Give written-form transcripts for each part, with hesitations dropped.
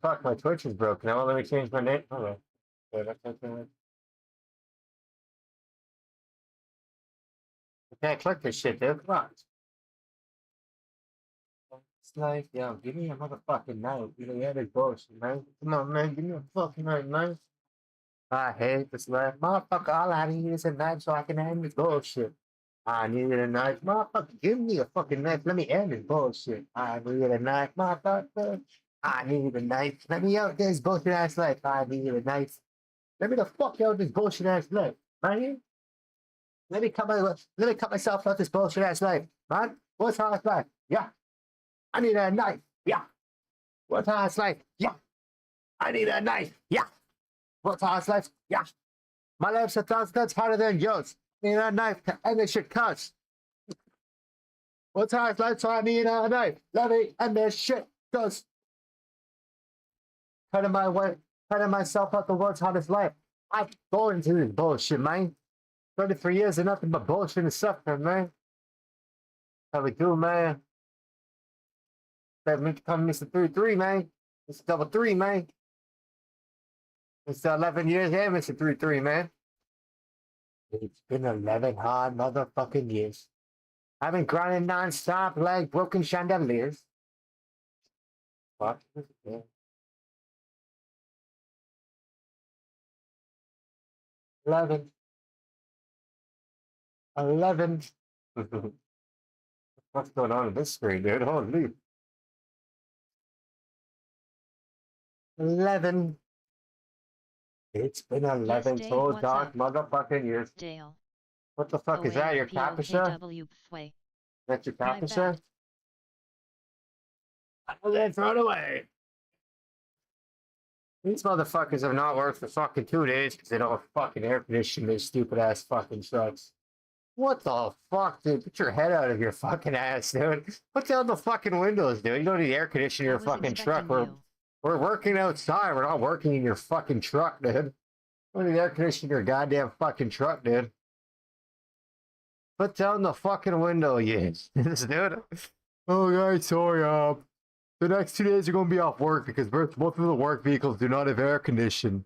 Fuck, my Twitch is broken. Now let me change my name. Oh, yeah, that's okay. I can't click this shit, dude. Come on. It's like, yo, give me a motherfucking knife. You know, yeah, this bullshit, man. Come on, man. Give me a fucking knife, man. I hate this life. Motherfucker, all I need is a knife so I can end this bullshit. I needed a knife. Motherfucker, give me a fucking knife. Let me end this bullshit. I needed a knife, motherfucker. I need a knife. Let me out this bullshit ass life. I need a knife. Let me the fuck out this bullshit ass life, man. Let me cut myself out this bullshit ass life, man. What's hard life? Yeah. I need a knife. Yeah. What's hard life? Yeah. I need a knife. Yeah. What's hard life? Yeah. My life's 1,000 times harder than yours. I need a knife to end this shit, cuz. What's hard life? So I need a knife. Let me end this shit, cuz. Cutting myself out the world's hardest life. I'm going to this bullshit, man. 33 years of nothing but bullshit and suffering, man. How we do, man? That meant to come Mr. 3-3, man. Mr. Double 3, man. It's 11 years here, Mr. 3-3, man. It's been 11 hard motherfucking years. I've been grinding non-stop like broken chandeliers. Fuck. 11. 11. What's going on this screen, dude? Holy. 11. It's been 11 Dave, so what's dark up? motherfucking years. Dale. What the fuck is that? Your capucha? That's your My capucha? bad. Oh, then throw it away. These motherfuckers have not worked for fucking 2 days because they don't have fucking air conditioning their stupid ass fucking trucks. What the fuck, dude? Put your head out of your fucking ass, dude. Put down the fucking windows, dude. You don't need air conditioning in your fucking truck. We're working outside. We're not working in your fucking truck, dude. You don't need air conditioning in your goddamn fucking truck, dude. Put down the fucking window, you dude. Oh, guys, sorry, the next 2 days are going to be off work because both of the work vehicles do not have air conditioning.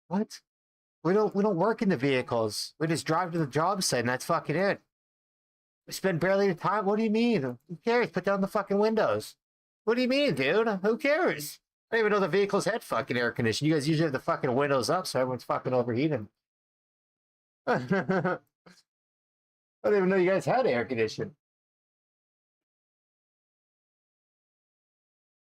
What? We don't work in the vehicles. We just drive to the job site and that's fucking it. We spend barely the time. What do you mean? Who cares? Put down the fucking windows. What do you mean, dude? Who cares? I didn't even know the vehicles had fucking air conditioning. You guys usually have the fucking windows up so everyone's fucking overheating. I didn't even know you guys had air conditioning.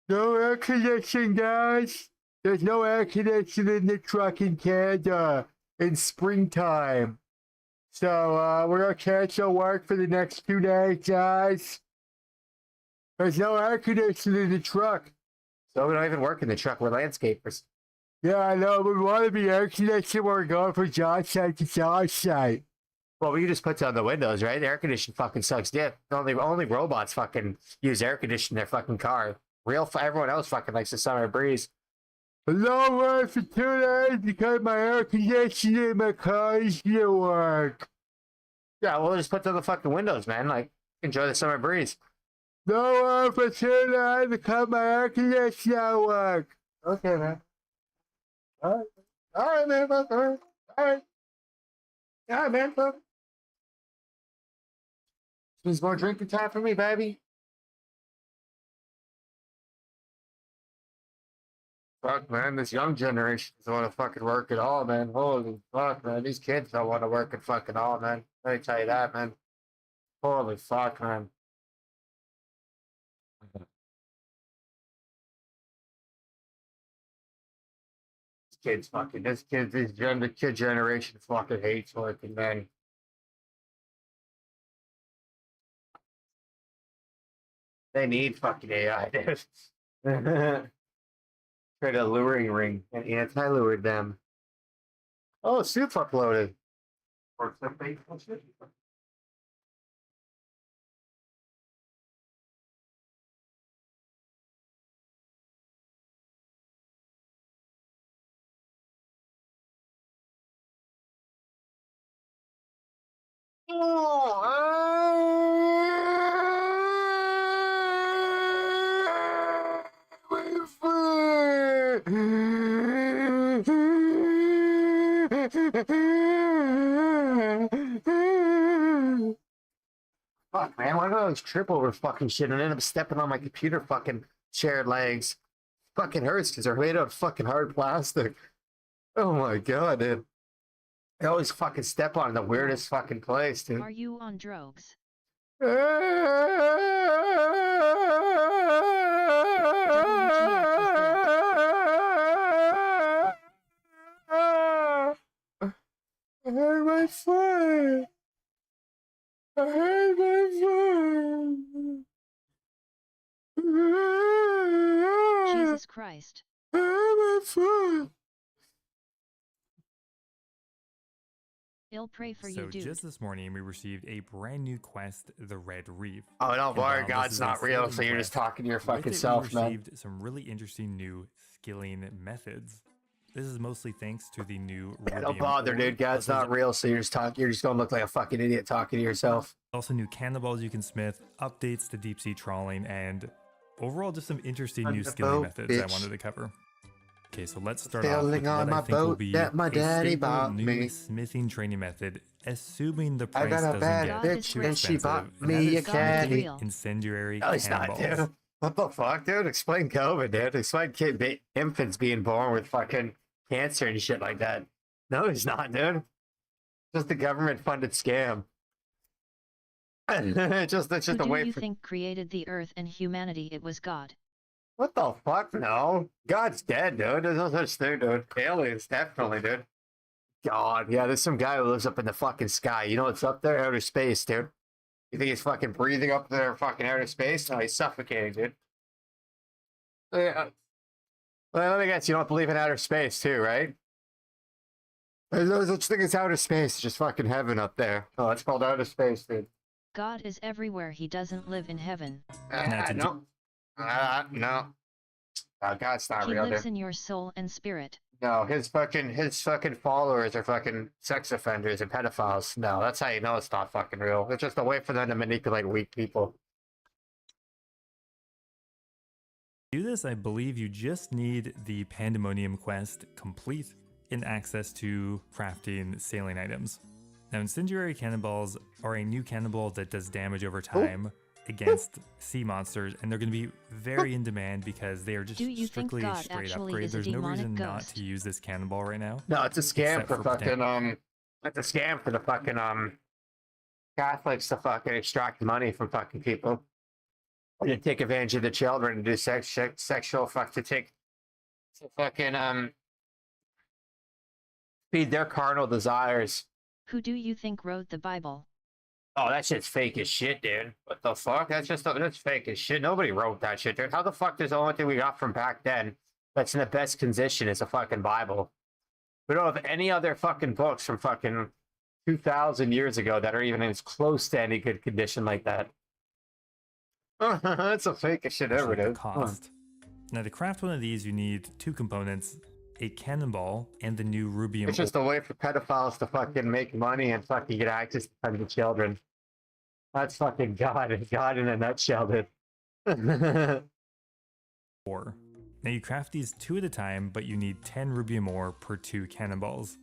No air conditioning, guys. There's no air conditioning in the truck in Canada in springtime. So, we're gonna cancel work for the next 2 days, guys. There's no air conditioning in the truck. So we don't even work in the truck. We're landscapers. Yeah, I know. We want to be air conditioned when we're going from job site to job site. Well, we just put down the windows, right? The air conditioning fucking sucks dick. Only robots fucking use air conditioning in their fucking car. Everyone else fucking likes the summer breeze. No work for 2 days because my air conditioning in my car is to work. Yeah, we'll just put down the fucking windows, man. Like, enjoy the summer breeze. No work for 2 days because my air conditioning at work. Okay, man. Alright. Alright, man. Alright. Alright. Alright, man. Means more drinking time for me, baby. Fuck, man, this young generation doesn't want to fucking work at all, man. Holy fuck, man. These kids don't want to work at fucking all, man. Let me tell you that, man. Holy fuck, man. This kid generation fucking hates working, man. They need fucking AI, dude. Create a luring ring and anti-lure them. Oh, soup uploaded. Or something. Fuck, man, why do I always trip over fucking shit and end up stepping on my computer fucking shared legs? Fucking hurts because they're made out of fucking hard plastic. Oh my god, dude. I always fucking step on the weirdest fucking place, dude. Are you on drugs? I hurt my foot. I hurt my foot. Jesus Christ. I hurt my foot. I'll pray for you, So dude. just this morning, we received a brand new quest, the Red Reef. Oh, don't worry, this God's is a not real, sailing so you're just quest. talking to your With fucking it, self, we man. received some really interesting new skilling methods. This is mostly thanks to the new Yeah, don't rubium bother, ore. dude. God's Plus, not real, so you're just talking. You're just gonna look like a fucking idiot talking to yourself. also new cannonballs you can smith, updates to deep sea trawling, and overall just some interesting On new the skilling boat, methods I bitch. wanted to cover. Okay, so let's start off Sailing with on what my I think will boat be that my a daddy stable bought new me. smithing training method, assuming the I price got a doesn't bad get bitch too and she bought expensive, and me that a is caddy. smithing incendiary No, he's not, cannonballs. dude. What the fuck, dude? Explain COVID, dude. Explain infants being born with fucking cancer and shit like that. No, he's not, dude. Just a government-funded scam. It's just Who a do way you for... think created the earth and humanity? It was God. What the fuck? No. God's dead, dude. There's no such thing, dude. Aliens, definitely, dude. God, yeah, there's some guy who lives up in the fucking sky. You know what's up there? Outer space, dude. You think he's fucking breathing up there fucking outer space? No, he's suffocating, dude. Yeah. Well, let me guess, you don't believe in outer space, too, right? There's no such thing as outer space, just fucking heaven up there. Oh, it's called outer space, dude. God is everywhere. He doesn't live in heaven. No. No. God's not He real, lives dude. in your soul and spirit. No, his fucking followers are fucking sex offenders and pedophiles. No, that's how you know it's not fucking real. It's just a way for them to manipulate weak people. To do this, I believe you just need the Pandemonium quest complete and access to crafting sailing items. Now, incendiary cannonballs are a new cannonball that does damage over time against sea monsters, and they're going to be very in demand because they are just Do you think strictly a God straight actually upgrade. is a There's no demonic reason not ghost? to use this cannonball right now. No, it's a scam Except for for fucking it's a scam for the fucking Catholics to fucking extract money from fucking people. Or to take advantage of the children and do sexual to fucking feed their carnal desires. Who do you think wrote the Bible? Oh, that shit's fake as shit, dude. What the fuck? That's fake as shit. Nobody wrote that shit, dude. How the fuck does the only thing we got from back then that's in the best condition is a fucking Bible? We don't have any other fucking books from fucking 2,000 years ago that are even as close to any good condition like that. That's the fakest shit ever, The dude. cost. Now, to craft one of these, you need two components: a cannonball and the new rubium. It's just a way for pedophiles to fucking make money and fucking get access to tons of children. That's fucking God. God in a nutshell, dude. ore. Now, you craft these two at a time, but you need 10 rubium ore per 2 cannonballs.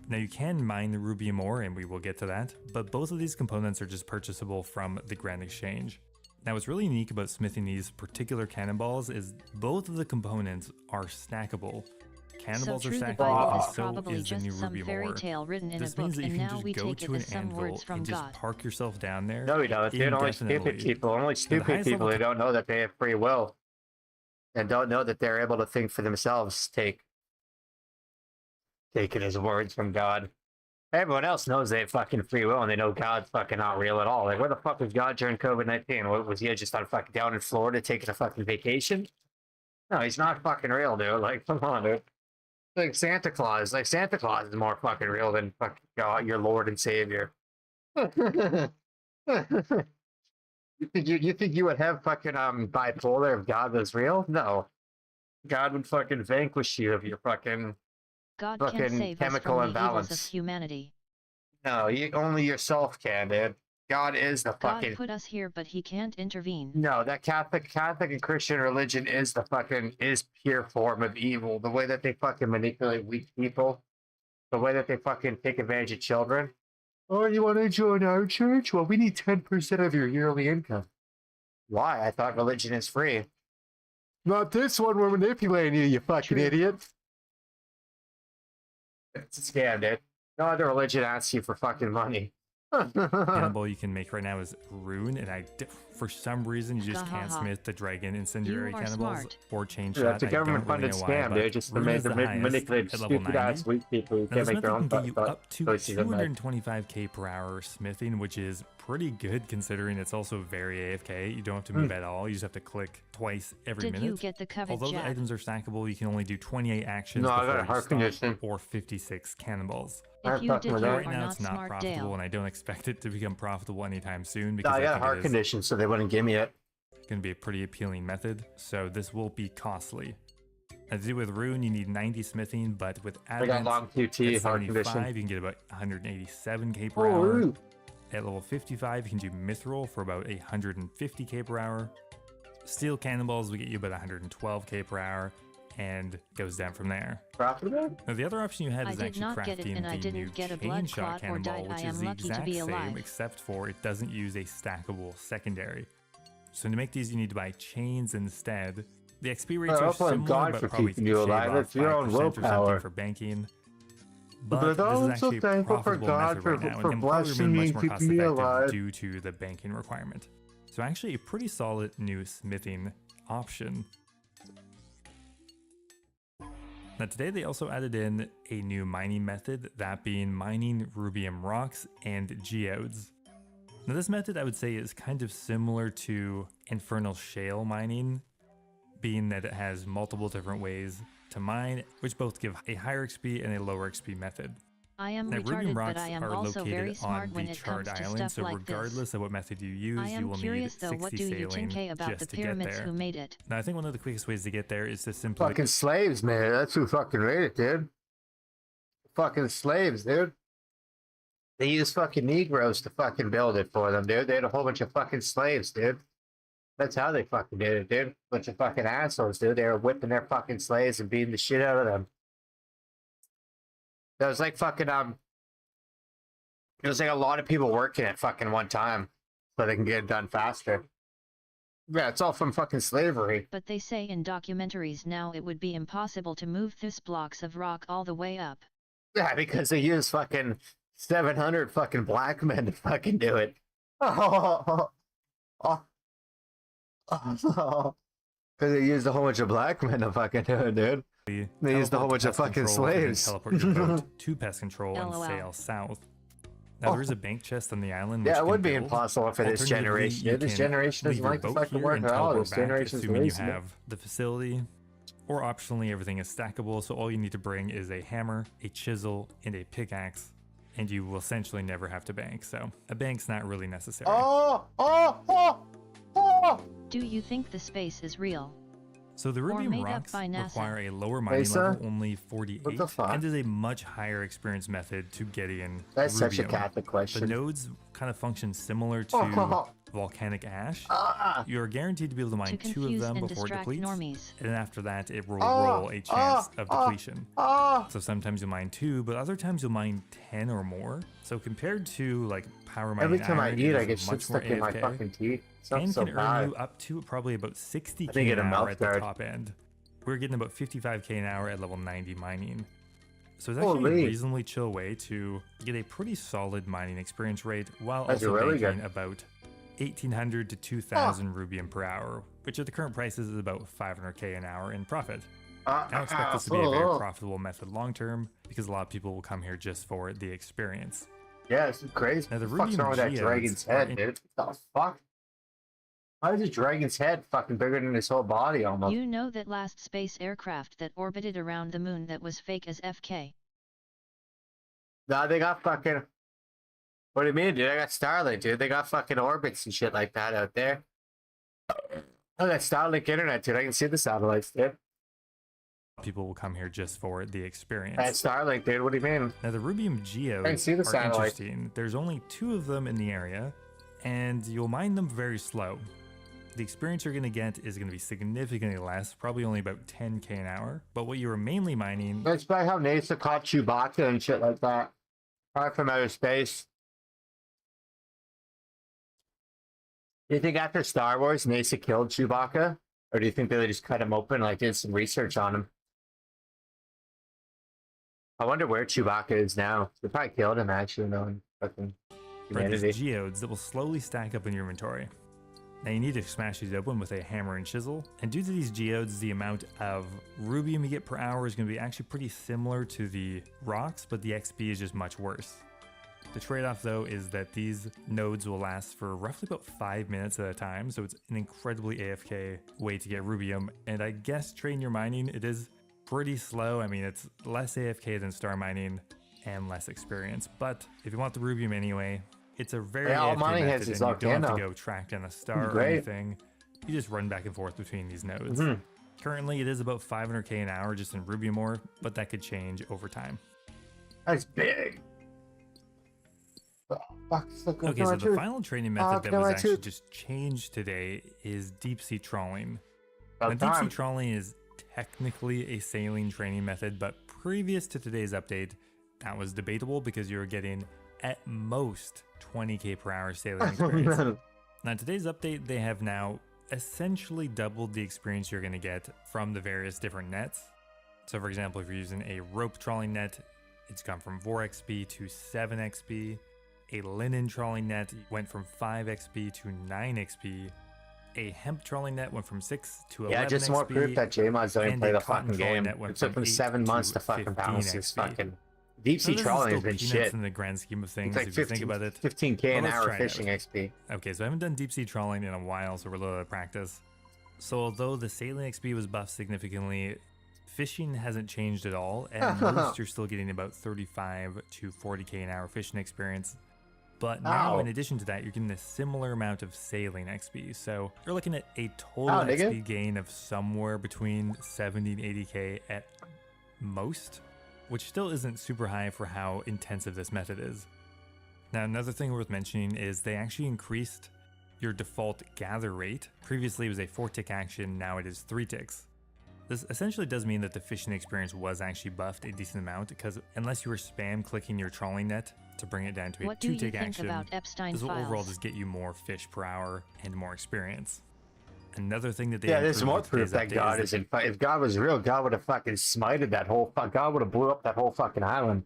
Now, you can mine the rubium ore, and we will get to that, but both of these components are just purchasable from the Grand Exchange. Now, what's really unique about smithing these particular cannonballs is both of the components are stackable. Cannonballs so are true, the stackable, Bible and is so probably is the just new some rubium fairy ore. tale written in This a book, means that you and can now just we go take it to an as some anvil words from and just God. park yourself down there. No, he doesn't, dude. Only stupid indefinitely. people. Only the stupid highest people level who don't know that they have free will and don't know that they're able to think for themselves take it as words from God. Everyone else knows they have fucking free will and they know God's fucking not real at all. Like, where the fuck was God during COVID-19? What was he just on fucking down in Florida taking a fucking vacation? No, he's not fucking real, dude. Like, come on, dude. Like Santa Claus. Like, Santa Claus is more fucking real than fucking God, your Lord and Savior. You think you would have fucking bipolar if God was real? No. God would fucking vanquish you of your fucking God fucking can save us chemical from the evils of imbalance. humanity. No, only yourself can, dude. God is the God fucking. put us here, but he can't intervene. No, that Catholic and Christian religion is the fucking is pure form of evil. The way that they fucking manipulate weak people, the way that they fucking take advantage of children. Oh, you want to join our church? Well, we need 10% of your yearly income. Why? I thought religion is free. Not this one. We're manipulating you, you fucking True. idiot. It's a scam, dude. No other religion asks you for fucking money. Cannonball you can make right now is Rune, and for some reason you just can't smith the dragon incendiary You are cannonballs smart. or chain Dude, shot. that's a I don't government-funded really know scam, why, dude. Just to Rune is the highest manipulate at level stupid ass 90. weak people who Now, can't this make their method own can get you thought up to choices in life. 225k per hour smithing, which is pretty good considering it's also very AFK. You don't have to move at all. You just have to click twice every Did minute. you get the coveted Although the jab? items are stackable, you can only do 28 actions No, I before got a you heart stop, condition. or 56 cannonballs. If you did, you that. are Right now not it's not smart, profitable, Dale. and I don't expect it to become profitable anytime soon No, because I got a think heart it is condition, so they wouldn't give me it. going to be a pretty appealing method, so this will be costly. Now, to do with Rune, you need 90 smithing, but with I got Advent, long QT, at heart 75, condition. you can get about 187k per Oh, hour. ooh. At level 55, you can do Mithril for about 150k per hour. Steel Cannonballs will get you about 112k per hour, and goes down from there. Profitable? Now, the other option you had I is did actually not get it, crafting and I the new didn't get a chain blood shot clot or cannonball, died. I which am is the lucky to exact be same, alive. except for it doesn't use a stackable secondary. So to make these, you need to buy chains instead. The XP rates are hopefully similar, God but for probably keeping you shave alive. off It's your own 5% or willpower. something for banking. But But this is I'm so actually a thankful for profitable God method right now, for and can probably blessing remain me much and more keeping me cost-effective alive. due to the banking requirement. So actually a pretty solid new smithing option. Now today they also added in a new mining method, that being mining rubium rocks and geodes. Now this method I would say is kind of similar to infernal shale mining, being that it has multiple different ways to mine, which both give a higher XP and a lower XP method. I am Now, rubium retarded, rocks but I am are also very located smart on when the it comes charred to island, stuff so like this. regardless of what method you use, I you am will curious need though, 60 what do you sailing think about the just to get pyramids there. who made it? Now, I think one of the quickest ways to get there is to simply Fucking slaves, man. That's who fucking made it, dude. Fucking slaves, dude. They used fucking Negroes to fucking build it for them, dude. They had a whole bunch of fucking slaves, dude. That's how they fucking did it, dude. Bunch of fucking assholes, dude. They were whipping their fucking slaves and beating the shit out of them. That was like fucking, it was like a lot of people working at fucking one time so they can get it done faster. Yeah, it's all from fucking slavery. But they say in documentaries now it would be impossible to move these blocks of rock all the way up. Yeah, because they used fucking 700 fucking black men to fucking do it. Oh, because they used a whole bunch of black men to fucking do it, dude. They used a whole bunch of fucking slaves. Teleport your boat to pest control and LOL. sail south. Now there is a bank chest on the island. Which Yeah, it you would can be build. impossible for this Alternatively, generation. you Dude, this can generation leave doesn't your like to boat fucking here work and at all. teleport This back, generation's assuming you lazy. have the facility. Or optionally, everything is stackable, so all you need to bring is a hammer, a chisel, and a pickaxe, and you will essentially never have to bank. So a bank's not really necessary. Oh! Do you think the space is real? So the Or rubium made up rocks by NASA. require a lower mining Mesa? level, only 48, What the fuck? and is a much higher experience method to getting That's such a rubium. Catholic The question. nodes kind of function similar to volcanic ash. You are guaranteed to be able to To mine 2 of confuse them and before it distract depletes, normies. and then after that it will roll a chance of depletion. Oh! So sometimes you'll mine 2, but other times you'll mine 10 or more. So compared to like power mining Every time I iron, eat, it I is get shit much more stuck in my AFK, fucking teeth. and Sounds so can earn bad. you up to probably about 60k I think an get a hour mouth at the guard. top end. We're getting about 55k an hour at level 90 mining. So it's actually Holy. a reasonably chill way to get a pretty solid mining experience rate while That's also really banking good. about 1,800 to 2,000 rubium per hour, which at the current prices is about 500k an hour in profit. I expect this to be a very profitable method long term because a lot of people will come here just for the experience. Yeah, it's crazy. Now, the What the fuck's rubium wrong with that geodes dragon's are head, dude? What the fuck? Why is the dragon's head fucking bigger than his whole body almost? You know that last space aircraft that orbited around the moon that was fake as FK? Nah, they got fucking... What do you mean, dude? I got Starlink, dude. They got fucking orbits and shit like that out there. I got Starlink internet, dude. I can see the satellites, dude. People will come here just for the experience. That's Starlink, dude. What do you mean? Now the rubium geodes I can see the are satellite. interesting. There's only 2 of them in the area, and you'll mine them very slow. The experience you're going to get is going to be significantly less, probably only about 10k an hour. But what you were mainly mining... That's probably how NASA caught Chewbacca and shit like that. Probably from outer space. Do you think after Star Wars, NASA killed Chewbacca? Or do you think they just cut him open, like did some research on him? I wonder where Chewbacca is now. They probably killed him, actually, knowing fucking humanity. These geodes that will slowly stack up in your inventory. Now you need to smash these open with a hammer and chisel, and due to these geodes, the amount of rubium you get per hour is going to be actually pretty similar to the rocks, but the XP is just much worse. The trade-off though is that these nodes will last for roughly about 5 minutes at a time, so it's an incredibly AFK way to get rubium, and I guess trading your mining, it is pretty slow. I mean, it's less AFK than star mining and less experience, but if you want the rubium anyway, it's a very AFK method, and you don't have to go track down a star or anything. You just run back and forth between these nodes. Currently, it is about 500k an hour just in rubium ore, but that could change over time. That's big. Okay, so the final training method that was actually just changed today is deep sea trawling. Now, deep sea trawling is technically a sailing training method, but previous to today's update, that was debatable because you were getting at most 20k per hour sailing experience. Now, today's update, they have now essentially doubled the experience you're going to get from the various different nets. So, for example, if you're using a rope trawling net, it's gone from 4 XP to 7 XP. A linen trawling net went from 5 XP to 9 XP. A hemp trawling net went from 6 to 11 XP. Yeah, just more proof that J-Mods don't even play the fucking game. It took them 7 months to fucking balance this fucking... Deep sea trawling has been shit. In the grand scheme of things, it's like if you think about it. 15k an hour fishing XP. Okay, so I haven't done deep sea trawling in a while, so we're a little out of practice. So although the sailing XP was buffed significantly, fishing hasn't changed at all, and most you're still getting about 35 to 40k an hour fishing experience. But now, in addition to that, you're getting a similar amount of sailing XP. So you're looking at a total XP gain of somewhere between 70 and 80k at most, which still isn't super high for how intensive this method is. Now, another thing worth mentioning is they actually increased your default gather rate. Previously, it was a 4-tick action, now it is 3 ticks. This essentially does mean that the fishing experience was actually buffed a decent amount, because unless you were spam clicking your trawling net to bring it down to a 2-tick action, this will overall just get you more fish per hour and more experience. Another thing that they there's more proof that God isn't. If God was real, God would have fucking smited that whole. God would have blew up that whole fucking island.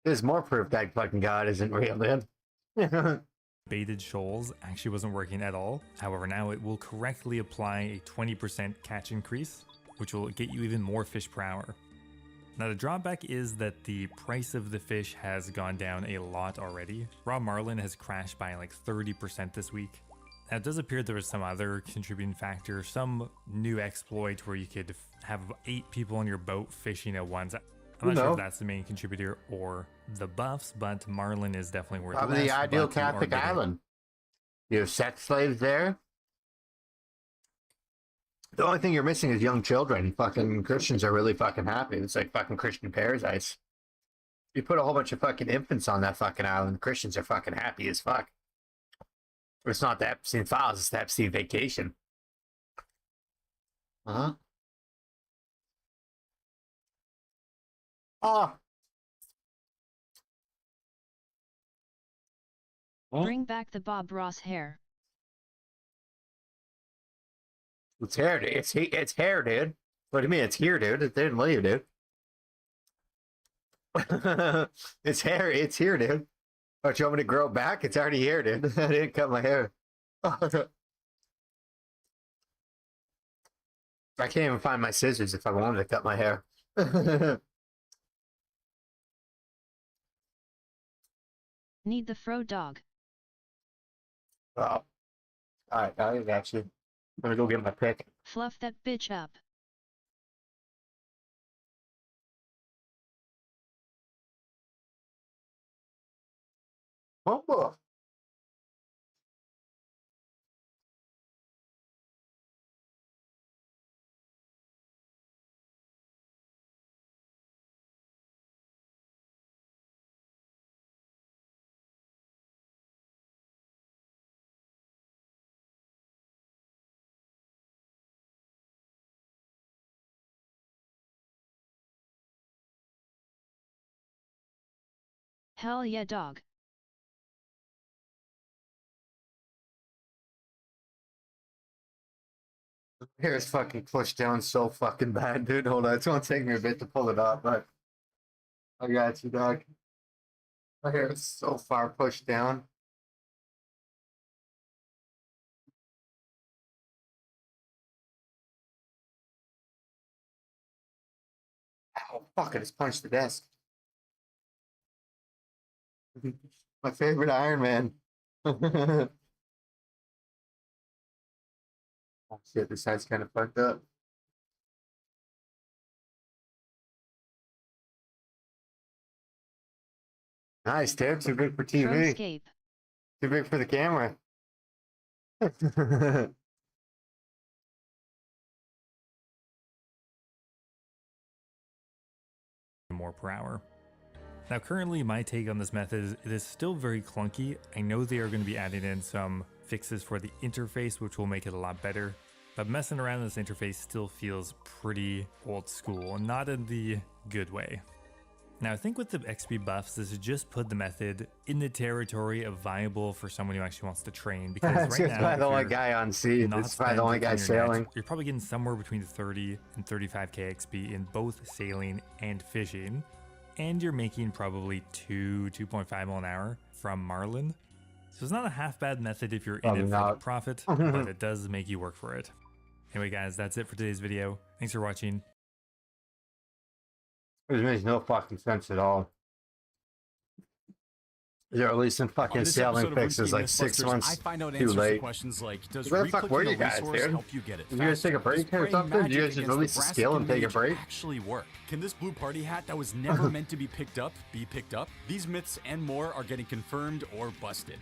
There's more proof that fucking God isn't real, man. Baited shoals actually wasn't working at all. However, now it will correctly apply a 20% catch increase, which will get you even more fish per hour. Now, the drawback is that the price of the fish has gone down a lot already. Raw marlin has crashed by like 30% this week. Now, it does appear there was some other contributing factor, some new exploit where you could have 8 people on your boat fishing at once. I'm not sure if that's the main contributor or the buffs, but marlin is definitely worth it. Probably the ideal Catholic island. You have sex slaves there. The only thing you're missing is young children. Fucking Christians are really fucking happy. It's like fucking Christian paradise. You put a whole bunch of fucking infants on that fucking island, Christians are fucking happy as fuck. It's not the Epstein Files, it's the Epstein Vacation. Oh. Bring back the Bob Ross hair. It's hair, dude. It's hair, dude. What do you mean? It's here, dude. It didn't leave, dude. It's hair. It's here, dude. Oh, you want me to grow it back? It's already here, dude. I didn't cut my hair. I can't even find my scissors if I wanted to cut my hair. Need the fro dog. Oh. Alright, I got you. I'm gonna go get my pick. Fluff that bitch up. Oh. Hell yeah, dog. Hair is fucking pushed down so fucking bad, dude. Hold on, it's gonna take me a bit to pull it up, but I got you, dog. My hair is so far pushed down. Ow, fuck, I just punched the desk. My favorite Iron Man. Oh shit, this side's kind of fucked up. Nice, dude. Too big for TV. Runescape. Too big for the camera. more per hour. Now currently my take on this method is it is still very clunky. I know they are going to be adding in some fixes for the interface which will make it a lot better, but messing around with this interface still feels pretty old school and not in the good way. Now I think with the XP buffs, this has just put the method in the territory of viable for someone who actually wants to train, because That's right just now probably the only guy on sea. It's probably the only guy sailing. You're probably getting somewhere between 30 and 35k XP in both sailing and fishing, and you're making probably 2.5 mil an hour from Marlin. So it's not a half bad method if you're in it for the profit, but it does make you work for it. Anyway guys, that's it for today's video. Thanks for watching. It makes no fucking sense at all. They're releasing fucking sailing fixes like 6 months too late. Questions like, does where the fuck were you guys, dude? help you get it Did you guys take a break or something? Did you guys just release a skill and take a break? Actually work? Can this blue party hat that was never meant to be picked up be picked up? These myths and more are getting confirmed or busted.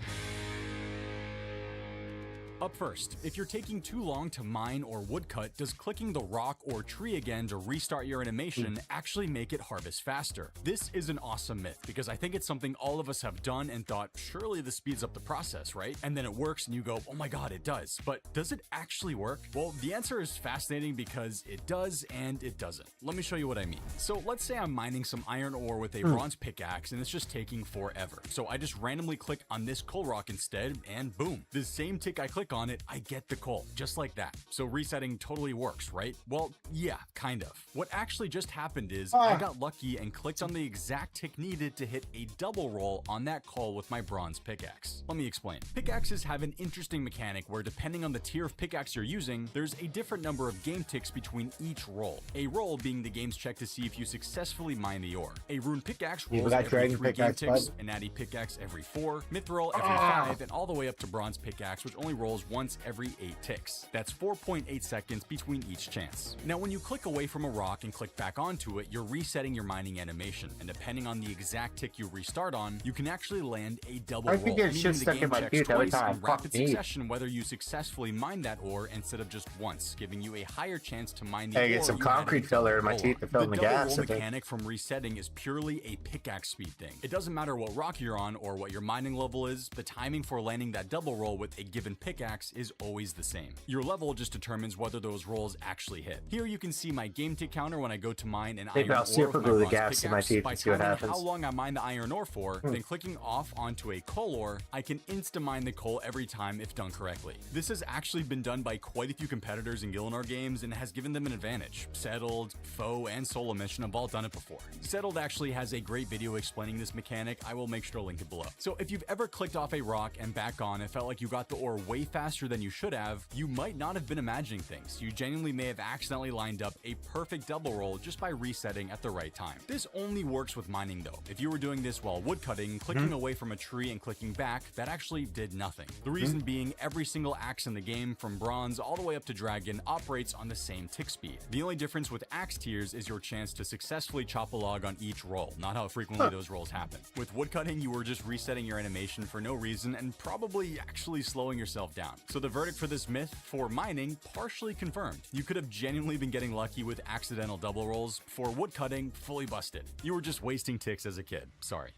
Up first, if you're taking too long to mine or woodcut, does clicking the rock or tree again to restart your animation actually make it harvest faster? This is an awesome myth because I think it's something all of us have done and thought, surely this speeds up the process, right? And then it works and you go, oh my god, it does. But does it actually work? Well, the answer is fascinating because it does and it doesn't. Let me show you what I mean. So let's say I'm mining some iron ore with a bronze pickaxe and it's just taking forever. So I just randomly click on this coal rock instead and boom, the same tick I click on it, I get the coal, just like that. So resetting totally works, right? Well, yeah, kind of. What actually just happened is I got lucky and clicked on the exact tick needed to hit a double roll on that coal with my bronze pickaxe. Let me explain. Pickaxes have an interesting mechanic where depending on the tier of pickaxe you're using, there's a different number of game ticks between each roll. A roll being the game's check to see if you successfully mine the ore. A rune pickaxe rolls every 3 game ticks, a natty pickaxe every 4, mithril every 5, and all the way up to bronze pickaxe, which only rolls once every 8 ticks. That's 4.8 seconds between each chance. Now when you click away from a rock and click back onto it, you're resetting your mining animation, and depending on the exact tick you restart on, you can actually land a double roll, meaning the game checks twice in rapid succession whether you successfully mine that ore instead of just once, giving you a higher chance to mine the ore. Hey, get some concrete filler in my teeth to fill in the gaps. The double roll mechanic from resetting is purely a pickaxe speed thing. It doesn't matter what rock you're on or what your mining level is, the timing for landing that double roll with a given pickaxe is always the same. Your level just determines whether those rolls actually hit. Here you can see my game tick counter when I go to mine an iron ore with my bronze pickaxe. By timing how long I mine the iron ore for, then clicking off onto a coal ore, I can insta-mine the coal every time if done correctly. This has actually been done by quite a few competitors in Gillinar games and has given them an advantage. Settled, Foe, and Solo Mission have all done it before. Settled actually has a great video explaining this mechanic. I will make sure to link it below. So if you've ever clicked off a rock and back on and felt like you got the ore way faster than you should have, you might not have been imagining things. You genuinely may have accidentally lined up a perfect double roll just by resetting at the right time. This only works with mining though. If you were doing this while woodcutting, clicking away from a tree and clicking back, that actually did nothing. The reason being, every single axe in the game, from bronze all the way up to dragon, operates on the same tick speed. The only difference with axe tiers is your chance to successfully chop a log on each roll, not how frequently those rolls happen. With woodcutting, you were just resetting your animation for no reason and probably actually slowing yourself down. So the verdict for this myth, for mining, partially confirmed. You could have genuinely been getting lucky with accidental double rolls. For woodcutting, fully busted. You were just wasting ticks as a kid. Sorry.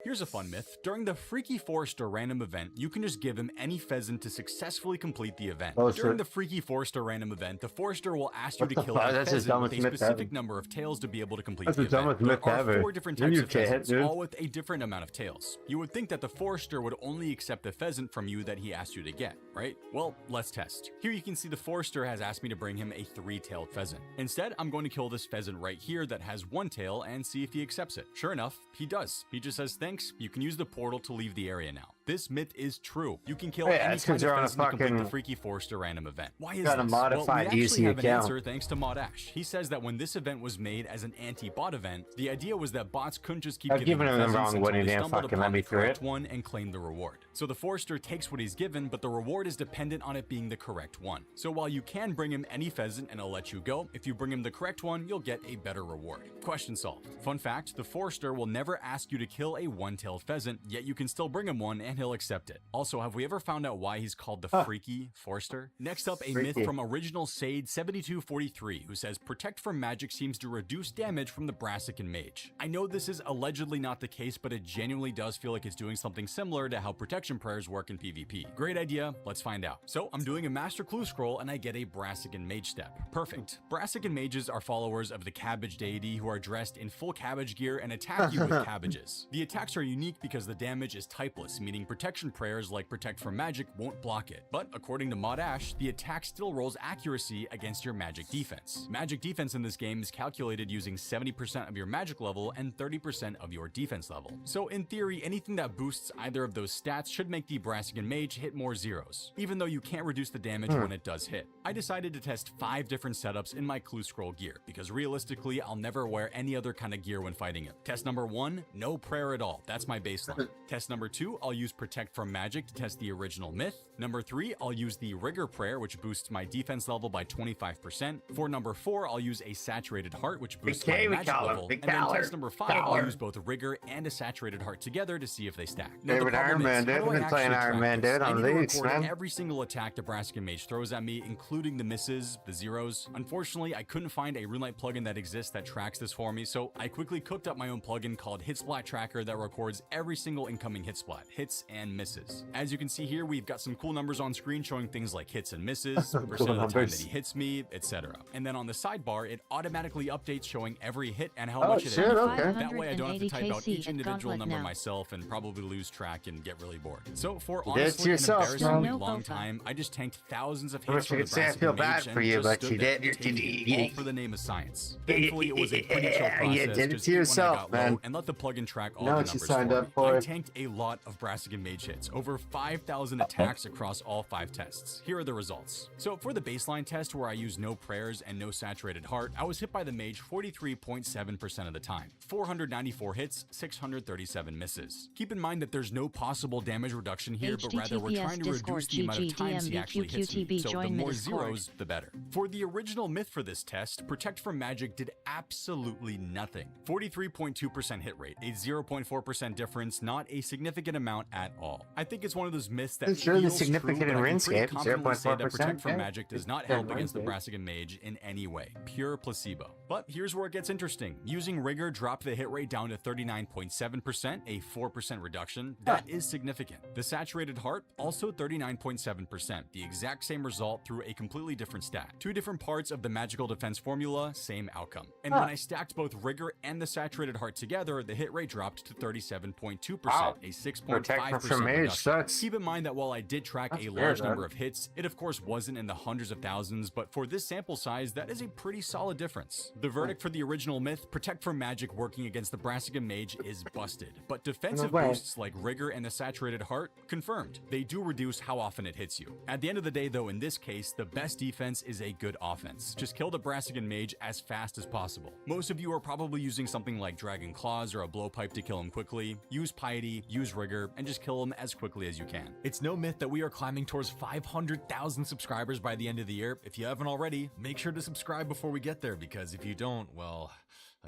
Here's a fun myth. During the Freaky Forester random event, you can just give him any pheasant to successfully complete the event. Oh, During shit. the Freaky Forester random event, the Forester will ask you What to the kill fuck? a That's the pheasant with dumbest a myth specific ever. number of tails to be able to complete That's the the dumbest event. myth There are ever. 4 different You types of can't, pheasants, dude. all with a different amount of tails. You would think that the Forester would only accept the pheasant from you that he asked you to get, right? Well, let's test. Here you can see the Forester has asked me to bring him a 3-tailed pheasant. Instead, I'm going to kill this pheasant right here that has 1 tail and see if he accepts it. Sure enough, he does. He just says, thanks, you can use the portal to leave the area now. This myth is true. You can kill Yeah, any it's kind 'cause of you're on a pheasant to complete the fucking- Freaky Forester random event. Why is got a this? modified well, we actually easy have an account. answer thanks to Mod Ash. He says that when this event was made as an anti-bot event, the idea was that bots couldn't just keep I've giving given him the pheasants wrong until one, he they didn't stumbled fucking let upon me the through correct it. one and claim the reward. So the Forester takes what he's given, but the reward is dependent on it being the correct one. So while you can bring him any pheasant and he'll let you go, if you bring him the correct one, you'll get a better reward. Question solved. Fun fact, the Forester will never ask you to kill a 1-tailed pheasant, yet you can still bring him one and he'll accept it. Also, have we ever found out why he's called the Freaky Forester? Next up, a myth Freaky. from Original Sade 7243, who says Protect from Magic seems to reduce damage from the Brassican Mage. I know this is allegedly not the case, but it genuinely does feel like it's doing something similar to how protection prayers work in PvP. Great idea, let's find out. So I'm doing a Master Clue Scroll and I get a Brassican Mage step. Perfect. Brassican Mages are followers of the Cabbage deity who are dressed in full cabbage gear and attack you with cabbages. The attacks are unique because the damage is typeless, meaning protection prayers like Protect from Magic won't block it. But according to Mod Ash, the attack still rolls accuracy against your magic defense. Magic defense in this game is calculated using 70% of your magic level and 30% of your defense level. So in theory, anything that boosts either of those stats should make the Brassican Mage hit more zeros, even though you can't reduce the damage when it does hit. I decided to test 5 different setups in my Clue Scroll gear, because realistically, I'll never wear any other kind of gear when fighting him. Test number 1, no prayer at all. That's my baseline. Test number 2, I'll use Protect from Magic to test the original myth. Number 3, I'll use the Rigor Prayer, which boosts my defense level by 25%. For number 4, I'll use a Saturated Heart, which boosts my magic level. And then test number 5, I'll use both Rigor and a Saturated Heart together to see if they stack. Now, the Favorite Iron problem Man, is, dude. how do I've I been playing actually Iron track Man, this? dude, I on need to leagues, record man. every single attack the Brassican Mage throws at me, including the misses, the zeros. Unfortunately, I couldn't find a RuneLite plugin that exists that tracks this for me, so I quickly cooked up my own plugin called Hitsplat Tracker that records every single incoming hit splat, hits and misses. As you can see here, we've got some cool numbers on screen showing things like hits and misses, percent of the time that numbers. he hits me, etc. And then on the sidebar, it automatically updates showing every hit and how Oh, much it shit, hits. okay. That way I don't have to type out 580 each KC at individual Gauntlet number now. myself and probably lose track and get really bored. So for You did it to honestly an yourself, embarrassingly man. long time, I just tanked thousands of I hits wish you from the could say I Brassican feel Mage bad and for you, just but stood you there, did. taking it all for the name of science. Thankfully, it was a pretty chill Yeah, process. you did it just to eat when I yourself, got low man. and let the plugin track all Know the what you numbers signed for up me. for. I tanked a lot of Brassican Mage hits, over 5,000 attacks across all 5 tests. Here are the results. So for the baseline test where I use no prayers and no saturated heart, I was hit by the mage 43.7% of the time. 494 hits, 637 misses. Keep in mind that there's no possible damage reduction here, but rather we're trying to reduce the amount of times he actually hits me, so the more zeros, the better. For the original myth for this test, Protect from Magic did absolutely nothing. 43.2% hit rate, a 0.4% difference, not a significant amount at all. I think it's one of those myths that It's really feels significant true, in but I can pretty Runescape, confidently say that 0.4%, Protect from yeah. Magic does not Yeah, help against the Runescape. Brassican Mage in any way. Pure placebo. But here's where it gets interesting. Using Rigor dropped the hit rate down to 39.7%, a 4% reduction. That is significant. The Saturated Heart, also 39.7%, the exact same result through a completely different stat. 2 different parts of the magical defense formula, same outcome. And when I stacked both Rigor and the Saturated Heart together, the hit rate dropped to 37.2%, Wow. a 6.5% Protect from Mage reduction. sucks. Keep in mind that while I did track That's a weird, large man. number of hits, it of course wasn't in the hundreds of thousands, but for this sample size, that is a pretty solid difference. The verdict for the original myth, Protect from Magic working against the Brassican Mage, is busted. But defensive No way. boosts like Rigor and the Saturated Heart, confirmed. They do reduce how often it hits you. At the end of the day though, in this case, the best defense is a good offense. Just kill the Brassican Mage as fast as possible. Most of you are probably using something like Dragon Claws or a Blowpipe to kill him quickly. Use Piety, use Rigor, and just kill him as quickly as you can. It's no myth that we are climbing towards 500,000 subscribers by the end of the year. If you haven't already, make sure to subscribe before we get there, because if you don't, well,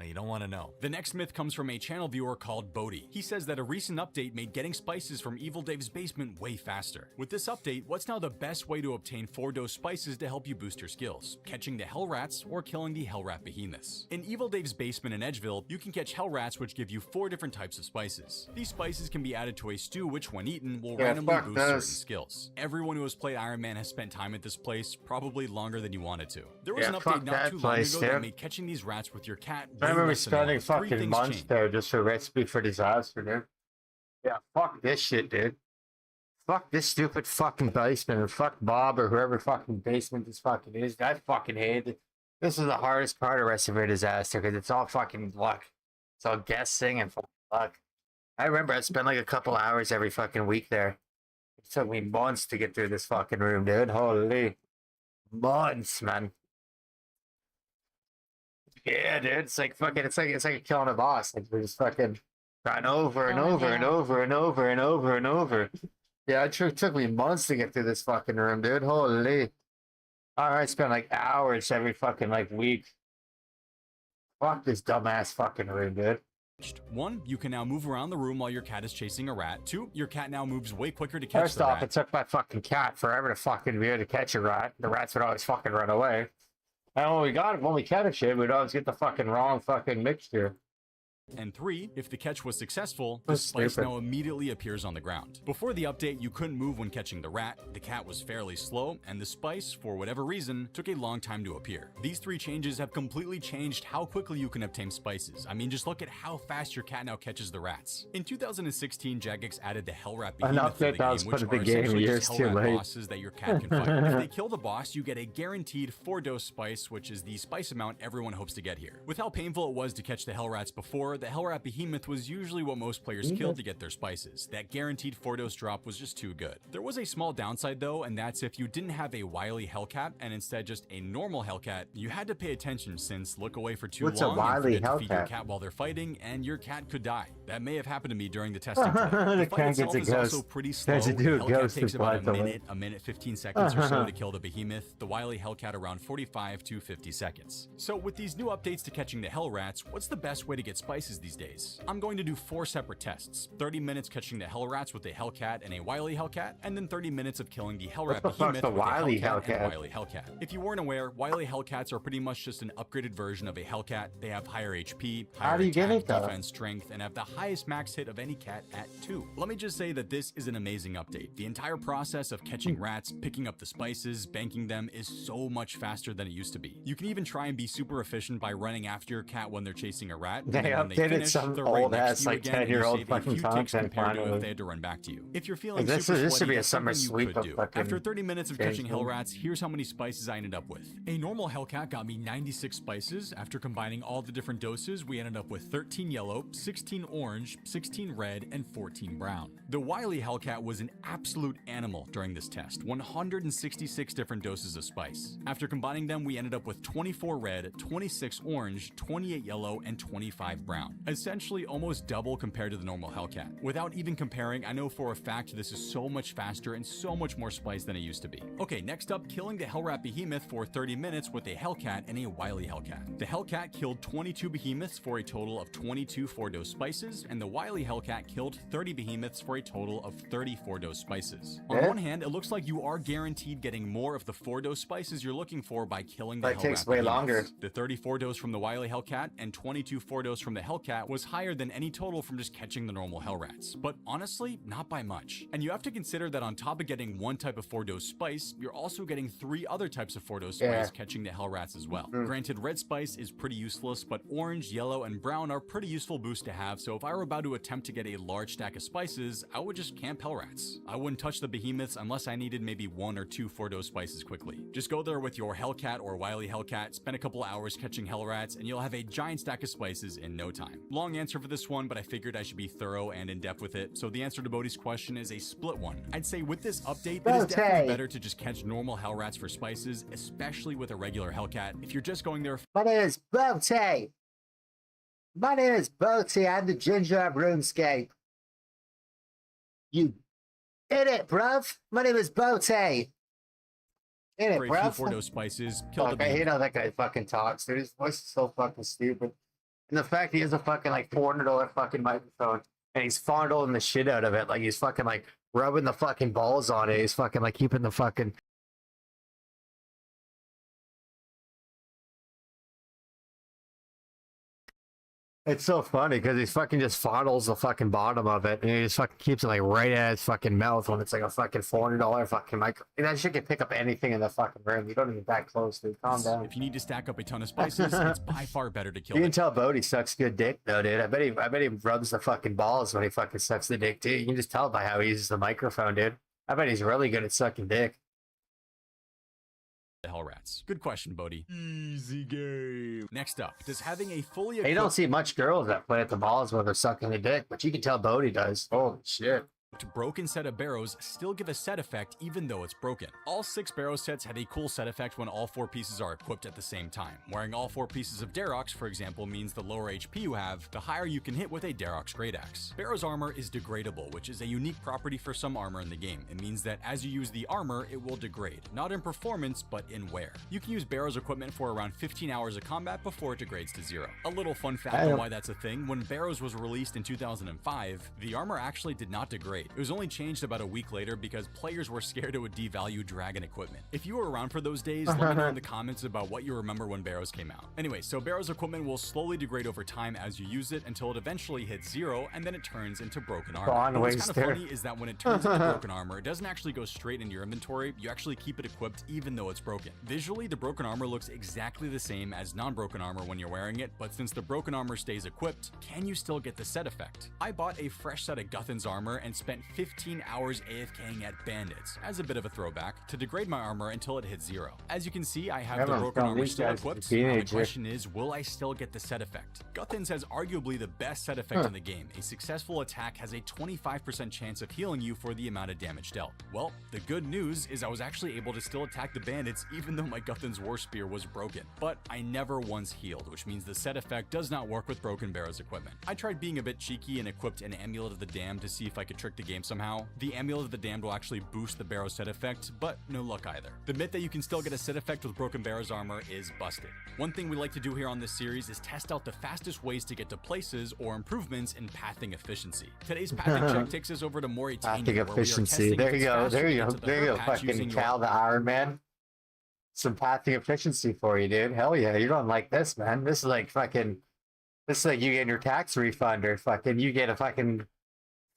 You don't want to know. The next myth comes from a channel viewer called Bodhi. He says that a recent update made getting spices from Evil Dave's basement way faster. With this update, what's now the best way to obtain 4-dose spices to help you boost your skills? Catching the hell rats or killing the hell rat behemoths? In Evil Dave's basement in Edgeville, you can catch hell rats, which give you 4 different types of spices. These spices can be added to a stew, which when eaten will randomly boost certain skills. Everyone who has played Iron Man has spent time at this place, probably longer than you wanted to. There was an update not too long ago that made catching these rats with your cat I remember spending fucking months there just for recipe for disaster, dude. Yeah, fuck this shit, dude. Fuck this stupid fucking basement, or fuck Bob, or whoever fucking basement this fucking is. I fucking hate it. This is the hardest part of recipe for disaster, because it's all fucking luck. It's all guessing and fucking luck. I remember I spent like a couple hours every fucking week there. It took me months to get through this fucking room, dude. Holy months, man. Yeah, dude, it's like fucking, it's like killing a boss. Like we're just fucking trying over and over and over and over and over and over. Yeah, it took me months to get through this fucking room, dude. Holy. I spent like hours every fucking like week. Fuck this dumbass fucking room, dude. 1, you can now move around the room while your cat is chasing a rat. 2, your cat now moves way quicker to catch First the off, rat. it took my fucking cat forever to fucking be able to catch a rat. The rats would always fucking run away. And when we catch it, we'd always get the fucking wrong fucking mixture. And 3, if the catch was successful, the spice now immediately appears on the ground. Before the update, you couldn't move when catching the rat, the cat was fairly slow, and the spice, for whatever reason, took a long time to appear. These 3 changes have completely changed how quickly you can obtain spices. I mean, just look at how fast your cat now catches the rats. In 2016, Jagex added the Hell Rat Behemoth to the game, which are essentially just hell rat bosses that your cat can fight. If they kill the boss, you get a guaranteed 4-dose spice, which is the spice amount everyone hopes to get here. With how painful it was to catch the hell rats before, the hell rat behemoth was usually what most players killed to get their spices. That guaranteed 4-dose drop was just too good. There was a small downside though, and that's if you didn't have a wily hellcat and instead just a normal hellcat, you had to pay attention since look away for too long and forget to feed your cat while they're fighting, and your cat could die. That may have happened to me during the testing play. The fight itself is also pretty slow. The hellcat takes about a minute 15 seconds or so to kill the behemoth, the wily hellcat around 45 to 50 seconds. So with these new updates to catching the hell rats, what's the best way to get spices these days? I'm going to do 4 separate tests. 30 minutes catching the hell rats with a hellcat and a wily hellcat, and then 30 minutes of killing the hell rat behemoth with a hellcat and a wily hellcat. If you weren't aware, wily hellcats are pretty much just an upgraded version of a hellcat. They have higher HP, higher attack, defense, strength, and have the highest max hit of any cat at 2. Let me just say that this is an amazing update. The entire process of catching rats, picking up the spices, banking them is so much faster than it used to be. You can even try and be super efficient by running after your cat when they're chasing a rat. They updated some old ass like 10-year-old fucking content finally. If they had to run back to you. If you're feeling this should be a summer sweep of fucking. After 30 minutes of catching hell rats, here's how many spices I ended up with. A normal hellcat got me 96 spices. After combining all the different doses, we ended up with 13 yellow, 16 orange, 16 red, and 14 brown. The wily hellcat was an absolute animal during this test. 166 different doses of spice. After combining them, we ended up with 24 red, 26 orange, 28 yellow, and 25 brown. Essentially almost double compared to the normal hellcat. Without even comparing, I know for a fact this is so much faster and so much more spice than it used to be. Okay, next up, killing the hell rat behemoth for 30 minutes with a hellcat and a wily hellcat. The hellcat killed 22 behemoths for a total of 22 4-dose spices, and the wily hellcat killed 30 behemoths for a total of 30 4-dose spices. On one hand, it looks like you are guaranteed getting more of the 4-dose spices you're looking for by killing the hell rat behemoths. It takes way longer. The 30 4-dose from the wily hellcat and 22 4-dose from the hellcat was higher than any total from just catching the normal hell rats, but honestly, not by much. And you have to consider that on top of getting one type of 4-dose spice, you're also getting 3 other types of 4-dose spice catching the hell rats as well. Granted, red spice is pretty useless, but orange, yellow, and brown are pretty useful boosts to have, so if I were about to attempt to get a large stack of spices, I would just camp hell rats. I wouldn't touch the behemoths unless I needed maybe 1 or 2 4-dose spices quickly. Just go there with your hellcat or wily hellcat, spend a couple hours catching hell rats, and you'll have a giant stack of spices in no time. Long answer for this one, but I figured I should be thorough and in-depth with it, so the answer to Bodhi's question is a split one. I'd say with this update, it is definitely better to just catch normal hell rats for spices, especially with a regular hellcat. If you're just going there... My name is Bote! My name is Bote, I'm the ginger of Runescape. You idiot, bruv! My name is Bote! In it, bruv! 4-dose spices, I hate how that guy fucking talks, dude. His voice is so fucking stupid. And the fact he has a fucking like $400 fucking microphone and he's fondling the shit out of it, like he's fucking like rubbing the fucking balls on it. He's fucking like keeping the fucking. It's so funny because he fucking just fondles the fucking bottom of it and he just fucking keeps it like right at his fucking mouth when it's like a fucking $400 fucking micro. And that shit can pick up anything in the fucking room. You don't even that close, dude. Calm down. If you need to stack up a ton of spices, it's by far better to kill You them. can tell Bodhi sucks good dick though, dude. I bet he rubs the fucking balls when he fucking sucks the dick too. You can just tell by how he uses the microphone, dude. I bet he's really good at sucking dick. The hell rats. Good question, Bodhi. Easy game. Next up, does having a fully You don't see much girls that play at the balls when they're sucking the dick, but you can tell Bodhi does. Holy shit. broken set of barrows still give a set effect even though it's broken. All 6 barrow sets have a cool set effect when all 4 pieces are equipped at the same time. Wearing all 4 pieces of Darox, for example, means the lower HP you have, the higher you can hit with a Darox Great Axe. Barrow's armor is degradable, which is a unique property for some armor in the game. It means that as you use the armor, it will degrade, not in performance, but in wear. You can use Barrow's equipment for around 15 hours of combat before it degrades to 0. A little fun fact on why that's a thing, when Barrows was released in 2005, the armor actually did not degrade. It was only changed about a week later because players were scared it would devalue Dragon equipment. If you were around for those days, let me know in the comments about what you remember when Barrows came out. Anyway, so Barrows equipment will slowly degrade over time as you use it until it eventually hits 0 and then it turns into broken armor. What's kind of funny is that when it turns into broken armor, it doesn't actually go straight into your inventory, you actually keep it equipped even though it's broken. Visually, the broken armor looks exactly the same as non-broken armor when you're wearing it, but since the broken armor stays equipped, can you still get the set effect? I bought a fresh set of Guthan's armor and spent 15 hours AFKing at bandits, as a bit of a throwback, to degrade my armor until it hit 0. As you can see, I have the broken armor still equipped. Now the question is, will I still get the set effect? Guthan's has arguably the best set effect in the game. A successful attack has a 25% chance of healing you for the amount of damage dealt. Well, the good news is I was actually able to still attack the bandits even though my Guthan's War Spear was broken. But I never once healed, which means the set effect does not work with broken Barrow's equipment. I tried being a bit cheeky and equipped an Amulet of the Damned to see if I could trick the game somehow. The Amulet of the Damned will actually boost the Barrow set effect, but no luck either. The myth that you can still get a set effect with broken Barrow's armor is busted. One thing we like to do here on this series is test out the fastest ways to get to places or improvements in pathing efficiency. Today's pathing check takes us over to Mauritania. Pathing efficiency. There you go. There you go. There you go. Fucking Cal the Iron Man. Some pathing efficiency for you, dude. Hell yeah. You're going like this, man. This is like fucking. This is like you getting your tax refund or fucking you get a fucking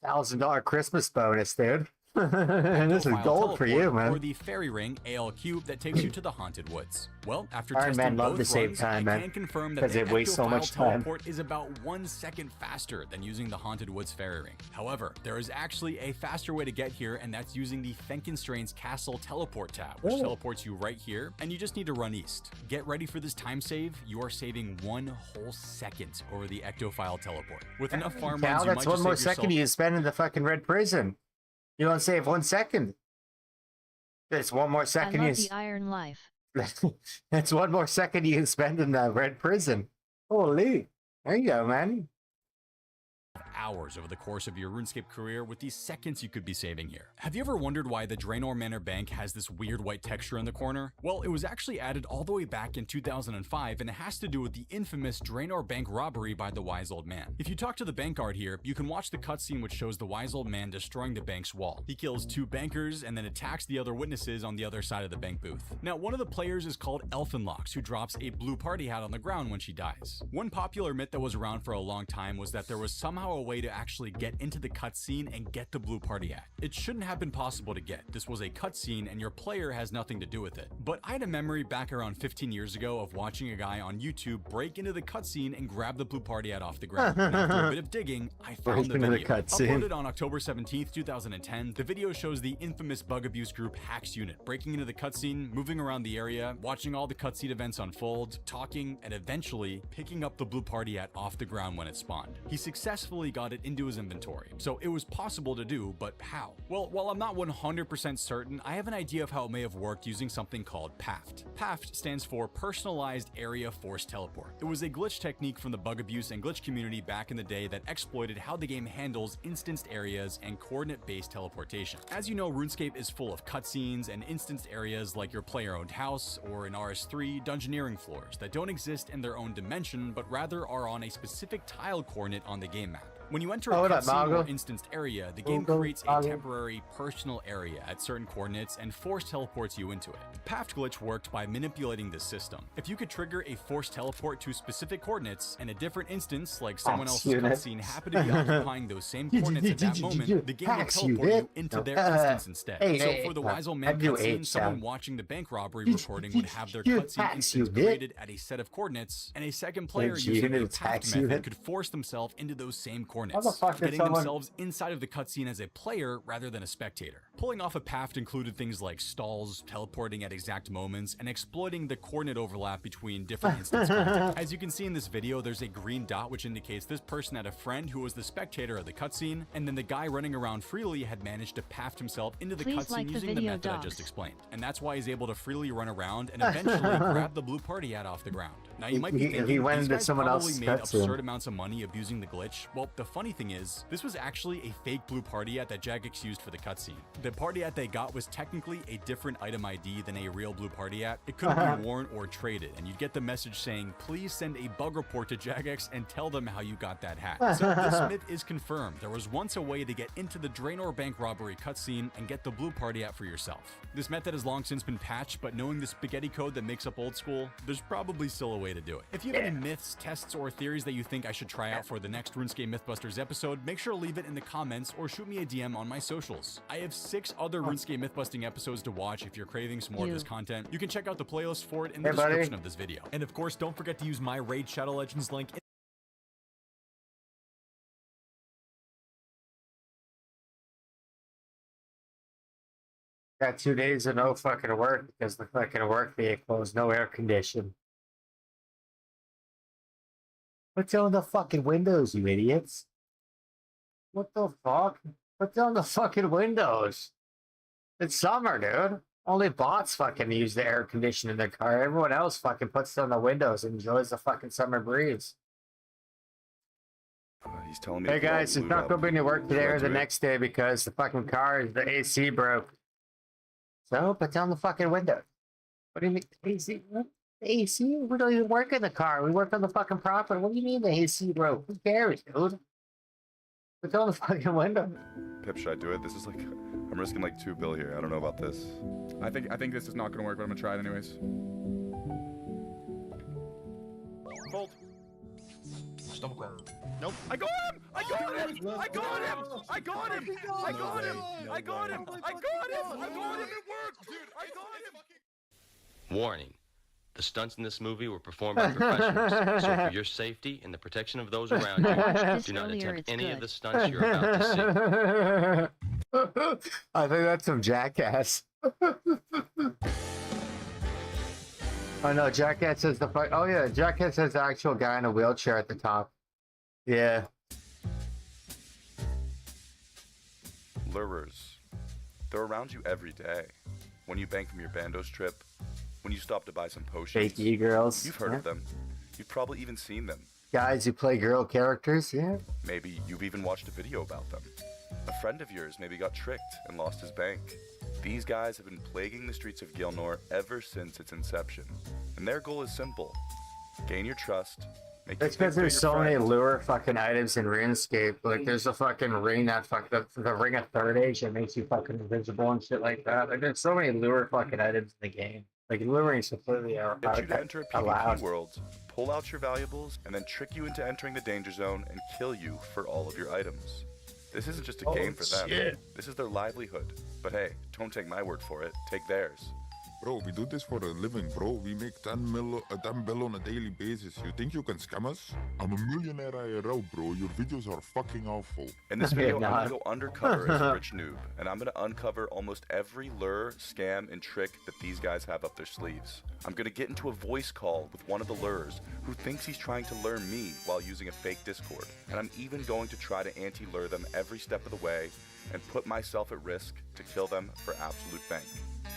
$1,000 Christmas bonus, dude. And this is gold for you, man. Or the fairy ring AL cube that takes you to the haunted woods. Well, after Iron testing Man love both to save runs, time, I man, can confirm that because the it wastes so much time. teleport is about 1 second faster than using the haunted woods fairy ring. However, there is actually a faster way to get here, and that's using the Fenkenstrain's Castle teleport tab, which teleports you right here, and you just need to run east. Get ready for this time save. You are saving 1 whole second over the Ectophile teleport. With enough farm runs, you might that's just one more save yourself second you spend in the fucking red prison. You don't save 1 second. It's 1 more I second love the iron life. It's 1 more second you can spend in the red prison. Holy. There you go, man. hours over the course of your RuneScape career with these seconds you could be saving here. Have you ever wondered why the Draenor Manor Bank has this weird white texture in the corner? Well, it was actually added all the way back in 2005, and it has to do with the infamous Draenor Bank robbery by the Wise Old Man. If you talk to the bank guard here, you can watch the cutscene which shows the Wise Old Man destroying the bank's wall. He kills 2 bankers and then attacks the other witnesses on the other side of the bank booth. Now, one of the players is called Elfinlocks, who drops a blue party hat on the ground when she dies. One popular myth that was around for a long time was that there was somehow a way to actually get into the cutscene and get the blue party hat. It shouldn't have been possible to get. This was a cutscene and your player has nothing to do with it. But I had a memory back around 15 years ago of watching a guy on YouTube break into the cutscene and grab the blue party hat off the ground. And after a bit of digging, I found the video. Uploaded on October 17th, 2010, the video shows the infamous bug abuse group Hacks Unit breaking into the cutscene, moving around the area, watching all the cutscene events unfold, talking, and eventually picking up the blue party hat off the ground when it spawned. He successfully got got it into his inventory. So it was possible to do, but how? Well, while I'm not 100% certain, I have an idea of how it may have worked using something called PAFT. PAFT stands for Personalized Area Force Teleport. It was a glitch technique from the bug abuse and glitch community back in the day that exploited how the game handles instanced areas and coordinate-based teleportation. As you know, RuneScape is full of cutscenes and instanced areas like your player-owned house or in RS3 dungeoneering floors that don't exist in their own dimension, but rather are on a specific tile coordinate on the game map. When you enter a cutscene or instanced area, the game creates a temporary personal area at certain coordinates and force teleports you into it. PAFT glitch worked by manipulating this system. If you could trigger a force teleport to specific coordinates and a different instance, like someone else's cutscene, happened to be occupying those same coordinates at that moment, the game would teleport you into their instance instead. So for the Wise Old Man cutscene, someone watching the bank robbery recording would have their cutscene instance created at a set of coordinates, and a second player using a PAFT method could force themselves into those same coordinates, getting themselves inside of the cutscene as a player rather than a spectator. Pulling off a PAFT included things like stalls, teleporting at exact moments, and exploiting the coordinate overlap between different instance content. As you can see in this video, there's a green dot which indicates this person had a friend who was the spectator of the cutscene, and then the guy running around freely had managed to PAFT himself into the cutscene using the method I just explained. And that's why he's able to freely run around and eventually grab the blue party hat off the ground. Now you might be thinking, these guys probably made absurd amounts of money abusing the glitch. Well, the funny thing is, this was actually a fake blue party hat that Jagex used for the cutscene. The party hat they got was technically a different item ID than a real blue party hat. It couldn't be worn or traded, and you'd get the message saying, please send a bug report to Jagex and tell them how you got that hat. So this myth is confirmed. There was once a way to get into the Draenor bank robbery cutscene and get the blue party hat for yourself. This method has long since been patched, but knowing the spaghetti code that makes up old school, there's probably still a way to do it. If you have any myths, tests, or theories that you think I should try out for the next RuneScape Mythbusters episode, make sure to leave it in the comments or shoot me a DM on my socials. I have 6 other RuneScape Mythbusting episodes to watch if you're craving some more of this content. You can check out the playlist for it in the description of this video. And of course, don't forget to use my Raid Shadow Legends link. Got 2 days of no fucking work because the fucking work vehicle is no air condition. Put down the fucking windows, you idiots. What the fuck? Put down the fucking windows. It's summer, dude. Only bots fucking use the air conditioner in their car. Everyone else fucking puts down the windows and enjoys the fucking summer breeze. He's telling me. Hey guys, it's not gonna be any work today or the next day because the fucking car, the AC broke. So put down the fucking window. What do you mean AC? What? AC? We don't even work in the car. We work on the fucking property. What do you mean the AC broke? Who cares, dude? Put down the fucking window. Pip, should I do it? This is like, I'm risking like 2 bill here. I don't know about this. I think this is not gonna work, but I'm gonna try it anyways. Fold. Nope. I got him! I got him! I got him! I got him! I got him! I got him! I got him! I got him! It worked, dude! I got him! Warning. The stunts in this movie were performed by professionals, so for your safety and the protection of those around you, do not attempt any of the stunts you're about to see. I think that's some Jackass. Oh no, Jackass is the fuck. Oh yeah, Jackass has the actual guy in a wheelchair at the top. Yeah. Lurers. They're around you every day. When you bank from your Bandos trip, when you stop to buy some potions. Fake e-girls. You've heard of them. You've probably even seen them. Guys who play girl characters, yeah. Maybe you've even watched a video about them. A friend of yours maybe got tricked and lost his bank. These guys have been plaguing the streets of Gilnor ever since its inception. And their goal is simple. Gain your trust. That's because there's so many lure fucking items in RuneScape. Like there's a fucking ring that the ring of third age that makes you fucking invisible and shit like that. Like there's so many lure fucking items in the game. Like luring is completely get you to enter a PvP world, pull out your valuables, and then trick you into entering the danger zone and kill you for all of your items. This isn't just a game for them. This is their livelihood. But hey, don't take my word for it. Take theirs. Bro, we do this for a living, bro. We make 10 bill on a daily basis. You think you can scam us? I'm a millionaire IRL, bro. Your videos are fucking awful. In this video, I'm gonna go undercover as a rich noob, and I'm gonna uncover almost every lure, scam, and trick that these guys have up their sleeves. I'm gonna get into a voice call with one of the lures who thinks he's trying to lure me while using a fake Discord. And I'm even going to try to anti-lure them every step of the way and put myself at risk to kill them for absolute bank.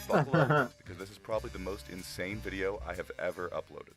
Buckle up, because this is probably the most insane video I have ever uploaded.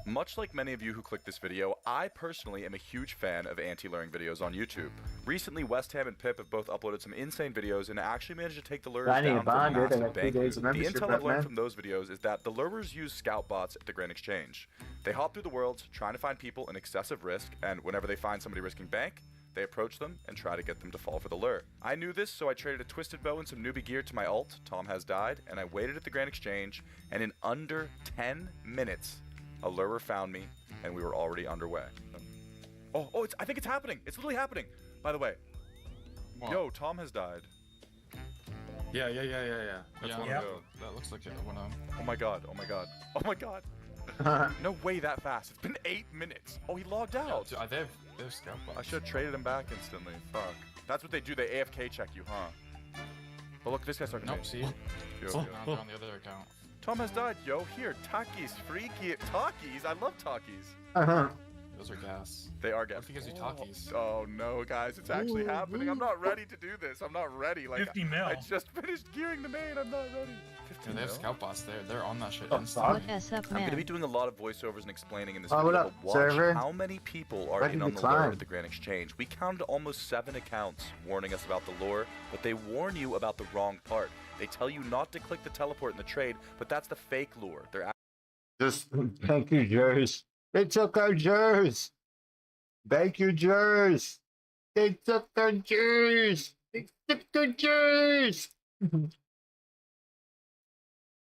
Much like many of you who clicked this video, I personally am a huge fan of anti-luring videos on YouTube. Recently, West Ham and Pip have both uploaded some insane videos and actually managed to take the lures down for massive bank loot. The intel I've learned from those videos is that the lurers use scout bots at the Grand Exchange. They hop through the world trying to find people in excessive risk, and whenever they find somebody risking bank, they approach them and try to get them to fall for the lure. I knew this, so I traded a twisted bow and some newbie gear to my alt, Tom Has Died, and I waited at the Grand Exchange, and in under 10 minutes, a lurer found me, and we were already underway. Oh, I think it's happening. It's literally happening. By the way, yo, Tom Has Died. Yeah. That's one of that looks like it went on. Oh my god. No way that fast. It's been 8 minutes. Oh, he logged out. Yeah, they have scout bots. I should have traded him back instantly. Fuck. That's what they do. They AFK check you, huh? But look, this guy's talking to me. Nope, see? Yo, On the other account. Tom Has Died, yo. Here, Takis, free gear. Takis? I love Takis. Those are gas. They are gas. What if he gives you Takis? Oh no, guys, it's actually happening. I'm not ready to do this. I'm not ready. Like, 50 mil. I just finished gearing the main. I'm not ready. 50 Yeah, they have mil? scout bots there. They're on that shit What instantly. S up, I'm going to be man? doing a lot of voiceovers and explaining in this Oh, video, what up, but watch server? how many people are Ready in to on the climb. lure at the Grand Exchange. We counted almost 7 accounts warning us about the lure, but they warn you about the wrong part. They tell you not to click the teleport in the trade, but that's the fake lure. They're Just thank you, Jers. They took our Jers. Thank you, Jers. They took our Jers. They took our Jers.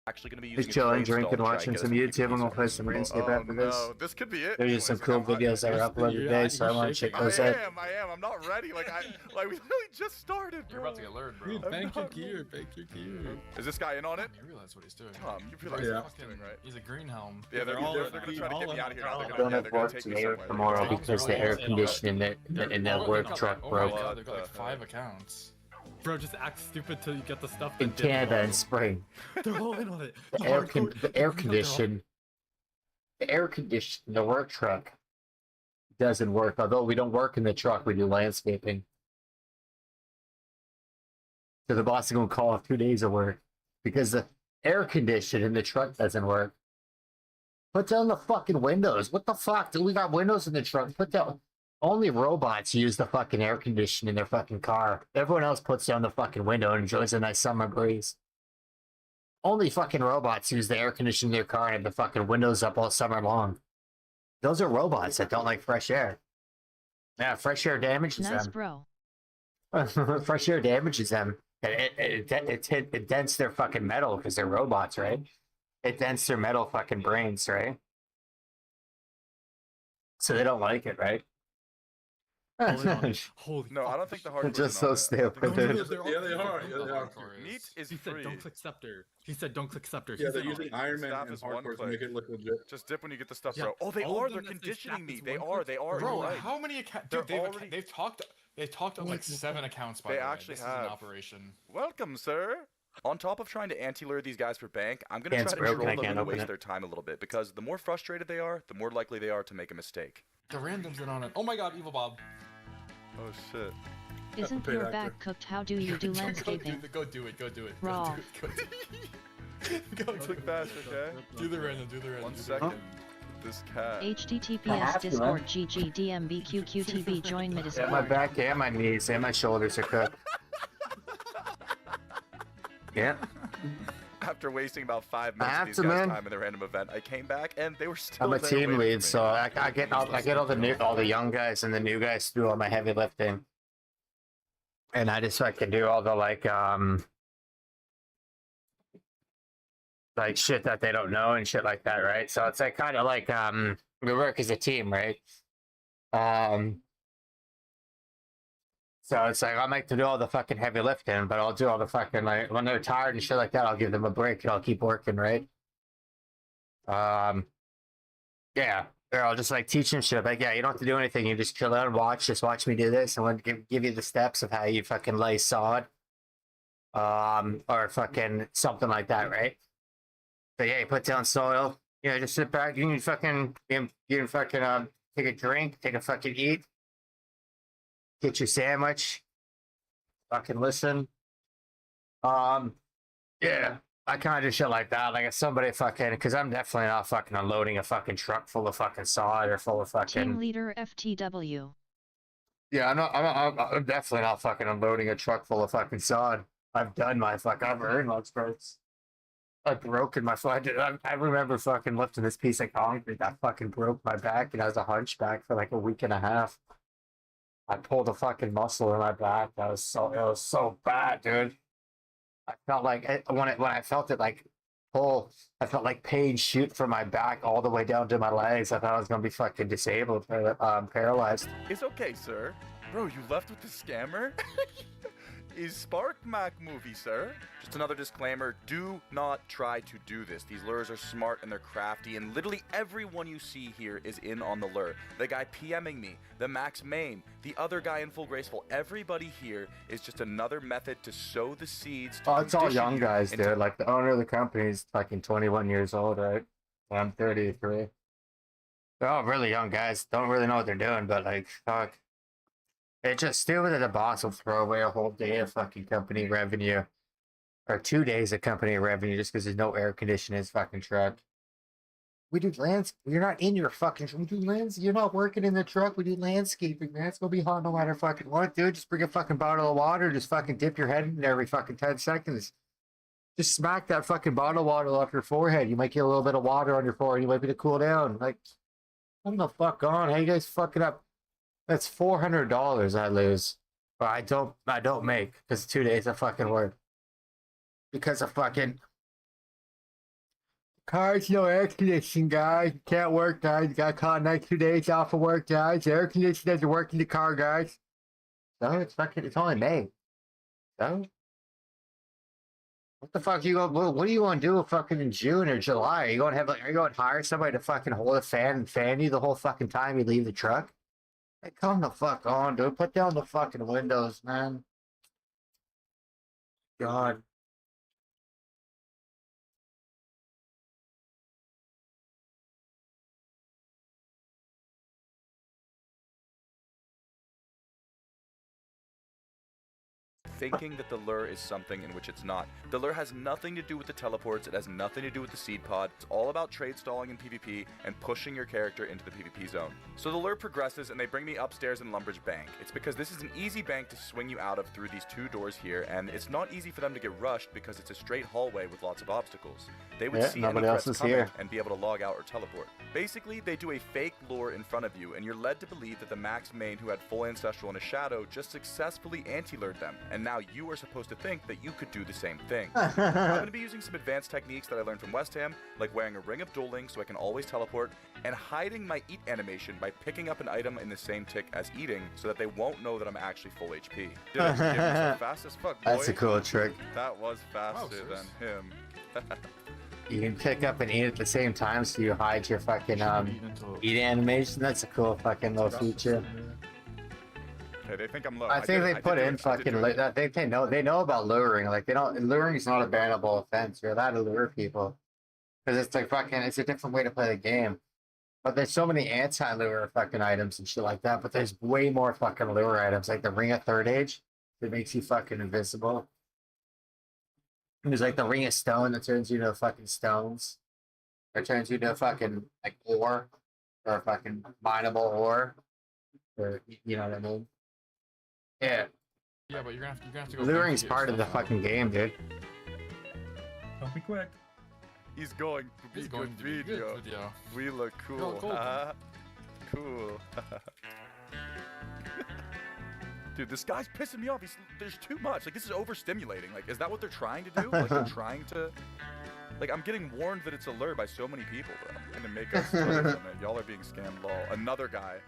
actually going to be using Just a chilling, trade stall drinking, to try and watching get some us YouTube. I'm to gonna play some Runescape after this. No, this could be it. There's just some cool videos that are uploaded today, so I want to check those out. I am. I'm not ready. Like we literally just started, bro. You're about to get lured, bro. Bank your gear. Is this guy in on it? You realize what he's doing. Tom, you realize what he's doing, right? He's a green helm. Yeah, they're all gonna try to get me out of here now. Don't have work today or tomorrow because the air conditioning in that work truck Oh my broke god, they've got like 5 accounts. Bro, just act stupid till you get the stuff. in Canada in spring. They're all in on it. The air condition, the work truck doesn't work. Although we don't work in the truck, we do landscaping. So the boss is gonna call off 2 days of work because the air condition in the truck doesn't work. Put down the fucking windows. What the fuck? Dude, we got windows in the truck. Put down. Only robots use the fucking air conditioning in their fucking car. Everyone else puts down the fucking window and enjoys a nice summer breeze. Only fucking robots use the air conditioning in their car and have the fucking windows up all summer long. Those are robots that don't like fresh air. Yeah, fresh air damages Nice, them. bro. Fresh air damages them. It dents their fucking metal because they're robots, right? It dents their metal fucking brains, right? So they don't like it, right? Holy No, I don't think the hard. Just so stupid, dude. Yeah, they are. Meat is He said free. don't click scepter. He said don't click scepter. Yeah, they're using Iron Man Staff and is one hardcore to click. make it look legit. Just dip when you get the stuff, Yeah, bro. Oh, they all of are. them They're that say conditioning staff me. is They one are. click. They are. Bro, You're right. how many accounts? They're Dude, already- they've talked on like 7 accounts by They the way. actually This is an have. operation. Welcome, sir. On top of trying to anti-lure these guys for bank, I'm going to It's try to broken, troll I them can't and open waste it. their time a little bit, because the more frustrated they are, the more likely they are to make a mistake. The randoms in on it. Oh my god, Evil Bob. Oh, shit. Isn't paid your actor. back cooked? How do you do landscaping? Go do it. Go do it. Raw. Go do it. Go do Click it. fast, okay? Do the random. Do the random. 1 do the second. random. This cat. HTTPS Discord GG DMBQQTB join me Yeah, my Discord. back and my knees and my shoulders are cooked. Yeah. After wasting about 5 I minutes have of these to, guys' man. time in the random event, I came back and they were still I'm a there team waiting for me. lead, so I get all the young guys and the new guys to do all my heavy lifting, and I just can do all the like shit that they don't know and shit like that, right? So it's like kind of like we work as a team, right? So it's like I make to do all the fucking heavy lifting, but I'll do all the fucking like when they're tired and shit like that, I'll give them a break and I'll keep working, right? Yeah. Or I'll just like teach them shit. Like, yeah, you don't have to do anything. You just chill out and watch. Just watch me do this, and we'll give you the steps of how you fucking lay sod, or fucking something like that, right? So yeah, you put down soil. You know, just sit back. You can fucking, take a drink, take a fucking eat, get your sandwich, fucking listen. Yeah. I kind of do shit like that. Like if somebody fucking, because I'm definitely not fucking unloading a fucking truck full of fucking sod or full of fucking. Team leader FTW. Yeah, I'm definitely not fucking unloading a truck full of fucking sod. I've earned those parts. I've broken my foot. I remember fucking lifting this piece of concrete that fucking broke my back, and I was a hunchback for like a week and a half. I pulled a fucking muscle in my back. It was so bad, dude. I felt like when I felt it like pull, I felt like pain shoot from my back all the way down to my legs. I thought I was gonna be fucking disabled, paralyzed. It's okay, sir. Bro, you left with the scammer? Is Spark Mac movie, sir? Just another disclaimer, do not try to do this. These lures are smart and they're crafty, and literally everyone you see here is in on the lure. The guy PMing me, the Max Main, the other guy in Full Graceful, everybody here is just another method to sow the seeds. Oh, it's all young guys, dude. Like the owner of the company is fucking 21 years old, right? I'm 33. They're all really young guys. Don't really know what they're doing, but like, fuck. It's just stupid that the boss will throw away a whole day of fucking company revenue. Or 2 days of company revenue just because there's no air conditioning in his fucking truck. We do you're not in your fucking we do you're not working in the truck, we do landscaping, man. It's gonna be hot no matter fucking what, dude. Just bring a fucking bottle of water, just fucking dip your head in every fucking 10 seconds. Just smack that fucking bottle of water off your forehead. You might get a little bit of water on your forehead, you might be to cool down. Like, come the fuck on. How you guys fucking up? That's $400 I lose. Or I don't make because 2 days of fucking work. Because of fucking car's no air conditioning, guys. You can't work, guys. You got caught next 2 days off of work, guys. The air conditioning doesn't work in the car, guys. So it's only May. So what the fuck what do you want to do fucking in June or July? Are you going to hire somebody to fucking hold a fan and fan you the whole fucking time you leave the truck? Hey, come the fuck on, dude. Put down the fucking windows, man. God. Thinking that the lure is something in which it's not. The lure has nothing to do with the teleports, it has nothing to do with the seed pod. It's all about trade stalling in PvP and pushing your character into the PvP zone. So the lure progresses and they bring me upstairs in Lumbridge Bank. It's because this is an easy bank to swing you out of through these 2 doors here, and it's not easy for them to get rushed because it's a straight hallway with lots of obstacles. They would see any threats coming and be able to log out or teleport. Basically, they do a fake lure in front of you, and you're led to believe that the Max Main who had full Ancestral and a Shadow just successfully anti-lured them, and now you are supposed to think that you could do the same thing. I'm going to be using some advanced techniques that I learned from West Ham, like wearing a Ring of Dueling so I can always teleport, and hiding my eat animation by picking up an item in the same tick as eating so that they won't know that I'm actually full HP. Dude, I just gave myself fast as fuck, boy. That's a cool trick. That was faster than him. You can pick up and eat at the same time so you hide your fucking eat animation. That's a cool fucking little feature. Hey, they think I'm low. I think they put in fucking. I think they know about luring. Like luring is not a bannable offense. You're allowed to lure people because it's like fucking. It's a different way to play the game. But there's so many anti-lure fucking items and shit like that. But there's way more fucking lure items, like the Ring of Third Age that makes you fucking invisible. And there's like the Ring of Stone that turns you into fucking stones. Or turns you into fucking like ore, or fucking mineable ore. Or you know what I mean? Yeah. Yeah, but you're gonna have to go. Luring's part of the fucking game, dude. Don't be quick. He's going to be good video. We look cool. Cool. Dude, this guy's pissing me off. There's too much. Like, this is overstimulating. Like, is that what they're trying to do? Like, they're trying to... Like, I'm getting warned that it's a lure by so many people, bro. I'm gonna make us on it. Y'all are being scammed, lol. Another guy.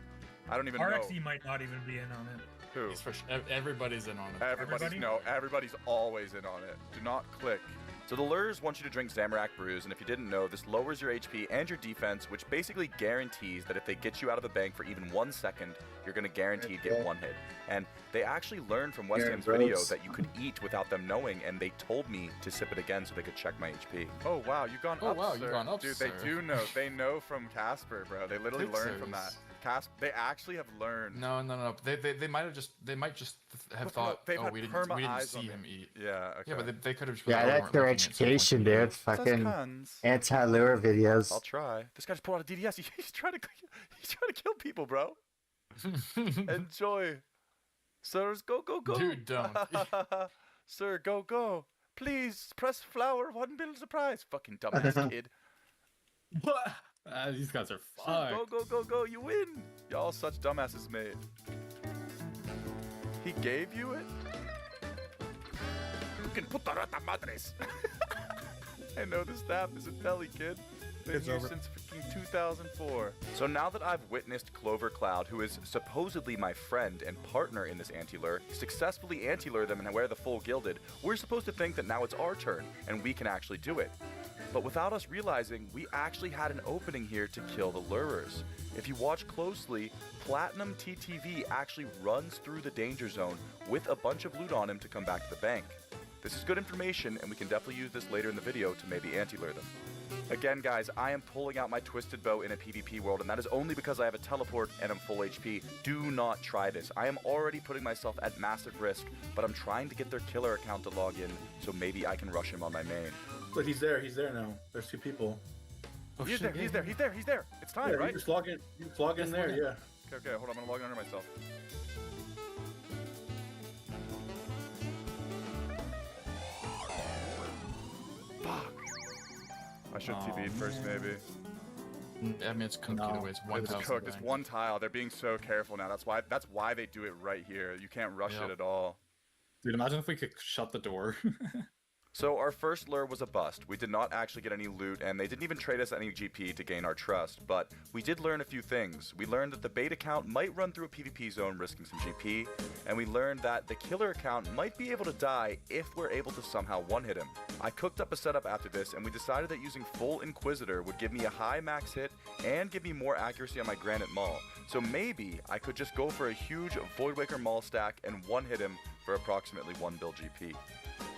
I don't even know. RXE might not even be in on it. Who? He's for everybody's in on it. Everybody's always in on it. Do not click. So the lures want you to drink Zamorak Brews, and if you didn't know, this lowers your HP and your defense, which basically guarantees that if they get you out of the bank for even 1 second, you're going to guaranteed get one hit. And they actually learned from West Ham's video that you could eat without them knowing, and they told me to sip it again so they could check my HP. Oh wow, you've gone up, sir. You've gone up, dude, sir. They do know. They know from Casper, bro. They literally learned from that. They actually have learned. No. They might just have thought, oh, we didn't see him eat. Yeah. Okay. Yeah, but they could have. Yeah, that's their education, dude. Fucking anti-lure videos. I'll try. This guy just pulled out a DDS. He's trying to kill people, bro. Enjoy. Sirs, go. Dude, don't. Sir, go. Please press flower. 1 bill surprise. Fucking dumbass kid. What? These guys are fucked. Go. You win. Y'all such dumbasses, mate. He gave you it? You can put the rata madres. I know this staff isn't telly, kid. Been here since freaking 2004. So now that I've witnessed Clover Cloud, who is supposedly my friend and partner in this anti-lure, successfully anti-lure them and wear the full gilded, we're supposed to think that now it's our turn and we can actually do it. But without us realizing, we actually had an opening here to kill the lurers. If you watch closely, Platinum TTV actually runs through the danger zone with a bunch of loot on him to come back to the bank. This is good information, and we can definitely use this later in the video to maybe anti-lure them. Again, guys, I am pulling out my twisted bow in a PvP world, and that is only because I have a teleport and I'm full HP. Do not try this. I am already putting myself at massive risk, but I'm trying to get their killer account to log in, so maybe I can rush him on my main. Look, he's there now. There's 2 people. Oh, he's there. It's time, right? You just log in there, yeah. Okay, hold on, I'm gonna log in under myself. Fuck. I should TV'd first, maybe. I mean, it's cooked either way. It's 1,000. It's cooked. It's 1 tile. They're being so careful now. That's why they do it right here. You can't rush it at all. Dude, imagine if we could shut the door. So our first lure was a bust. We did not actually get any loot, and they didn't even trade us any GP to gain our trust, but we did learn a few things. We learned that the bait account might run through a PvP zone risking some GP, and we learned that the killer account might be able to die if we're able to somehow one-hit him. I cooked up a setup after this, and we decided that using full Inquisitor would give me a high max hit and give me more accuracy on my Granite Maul. So maybe I could just go for a huge Voidwaker Maul stack and one-hit him for approximately 1 bill GP.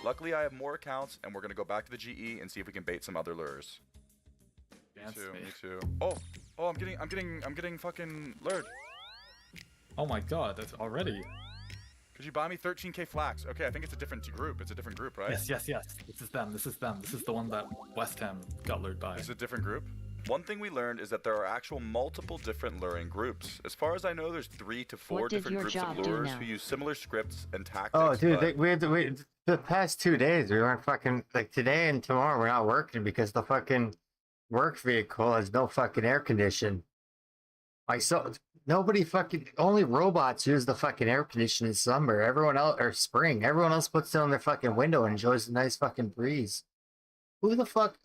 Luckily, I have more accounts, and we're gonna go back to the GE and see if we can bait some other lures. Me too. Oh, I'm getting fucking lured. Oh my god, that's already. Could you buy me 13k flax? Okay, I think it's a different group. It's a different group, right? Yes. This is them. This is the one that West Ham got lured by. It's a different group? One thing we learned is that there are actual multiple different luring groups. As far as I know, there's 3 to 4 different groups of lures who use similar scripts and tactics. Oh, dude, we had to the past 2 days. We weren't fucking, like, today and tomorrow we're not working because the fucking work vehicle has no fucking air condition. Like, so nobody fucking, only robots use the fucking air conditioning in summer. Everyone else, or spring, everyone else puts down their fucking window and enjoys the nice fucking breeze. Who the fuck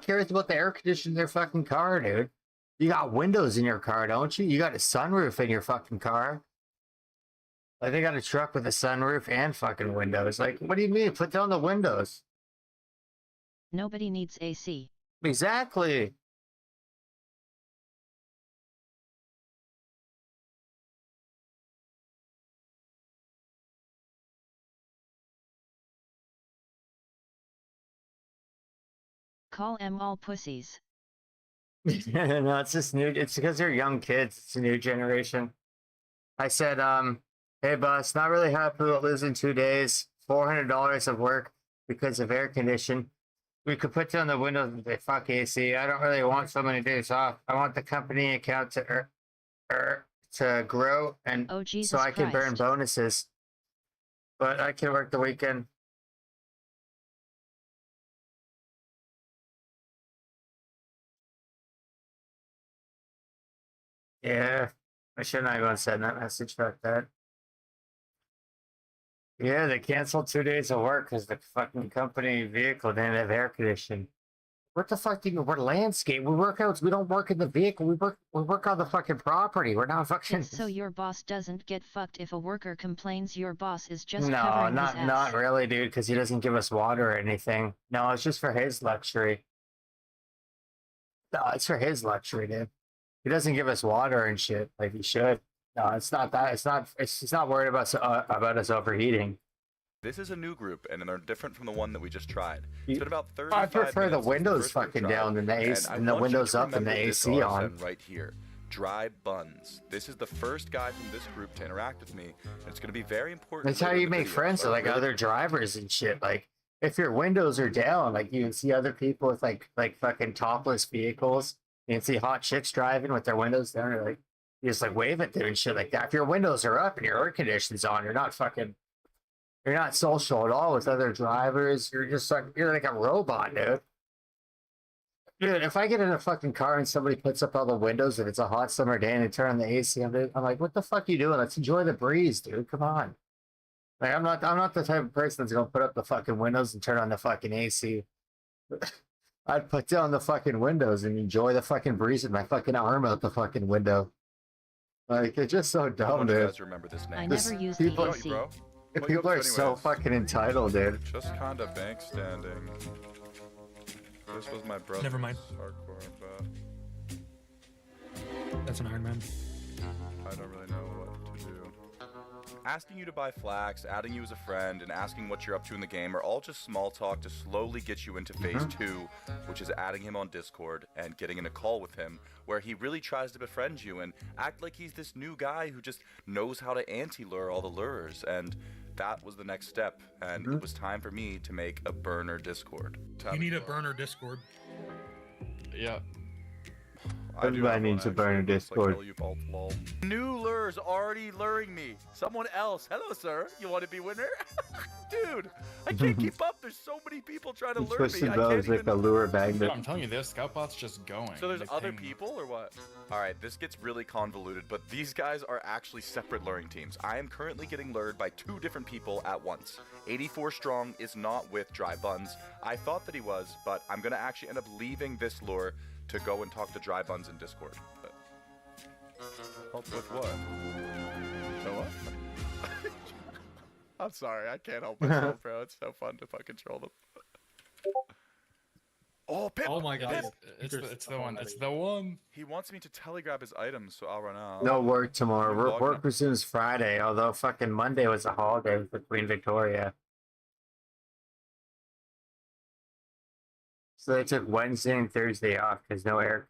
cares about the air conditioning in their fucking car, dude? You got windows in your car, don't you? You got a sunroof in your fucking car. Like, they got a truck with a sunroof and fucking windows. Like, what do you mean? Put down the windows. Nobody needs AC. Exactly. Call them all pussies. No, it's just new. It's because they're young kids. It's a new generation. I said, hey, boss, not really happy with losing 2 days, $400 of work because of air condition. We could put down the windows and say, fuck AC. I don't really want so many days off. I want the company account to grow and so I can burn bonuses. But I can work the weekend. Yeah, I shouldn't have even send that message like that. Yeah, they canceled 2 days of work because the fucking company vehicle didn't have air conditioning. What the fuck do you mean? We're landscape. We work out. We don't work in the vehicle. We work on the fucking property. We're not fucking. It's so your boss doesn't get fucked if a worker complains your boss is just No, covering his ass. not really, dude. Because he doesn't give us water or anything. No, it's just for his luxury. No, it's for his luxury, dude. He doesn't give us water and shit like he should. No, it's not that. It's not. It's not worried about us overheating. This is a new group, and they're different from the one that we just tried. It's been about 35 I prefer the minutes since windows first group fucking tried, down than the AC, and the want you windows to up and the remember this AC on. RSN right here. Dry Buns. This is the first guy from this group to interact with me, and it's going to be very important. That's how later in you the make video, friends so with like really- other drivers and shit. Like if your windows are down, like you can see other people with like fucking topless vehicles. You can see hot chicks driving with their windows down. Or like you just like wave at them and shit like that. If your windows are up and your air conditioning's on, you're not social at all with other drivers. You're just like you're like a robot, dude. Dude, if I get in a fucking car and somebody puts up all the windows and it's a hot summer day and they turn on the AC, I'm like, what the fuck are you doing? Let's enjoy the breeze, dude. Come on. Like I'm not the type of person that's gonna put up the fucking windows and turn on the fucking AC. I'd put down the fucking windows and enjoy the fucking breeze with my fucking arm out the fucking window. Like it's just so I dumb, want you dude. guys to remember this name. I This- never use people- the Don't AC. you, bro? Well, People you are so anyways. fucking entitled, dude. Just kind of bank standing. This was my brother's Never mind. hardcore, but That's an Iron Man. I don't really know what to do. Asking you to buy flax, adding you as a friend, and asking what you're up to in the game are all just small talk to slowly get you into phase 2, which is adding him on Discord and getting in a call with him, where he really tries to befriend you and act like he's this new guy who just knows how to anti-lure all the lures. And that was the next step, and it was time for me to make a burner Discord. You need a burner Discord. Yeah. I do Everybody have needs one, a burner actually. Looks like Discord. hell you both, lol. New lures already luring me. Someone else. Hello, sir. You want to be winner? Dude, I can't keep up. There's so many people trying to It's lure me. twisted I bells can't like even... a lure bag. Yeah, I'm telling you, their scout bot's just going. So there's They other ping. people or what? All right, this gets really convoluted, but these guys are actually separate luring teams. I am currently getting lured by 2 different people at once. 84 Strong is not with Dry Buns. I thought that he was, but I'm going to actually end up leaving this lure to go and talk to Dry Buns in Discord. But... Help with what? So what? I'm sorry, I can't help myself, bro. It's so fun to fucking troll them. Oh, Pip! Oh my god, Pip! it's the one. It's the one. He wants me to telegrab his items, so I'll run out. No work tomorrow. You're logging Work up? resumes Friday, although fucking Monday was a holiday for Queen Victoria. So they took Wednesday and Thursday off because no air.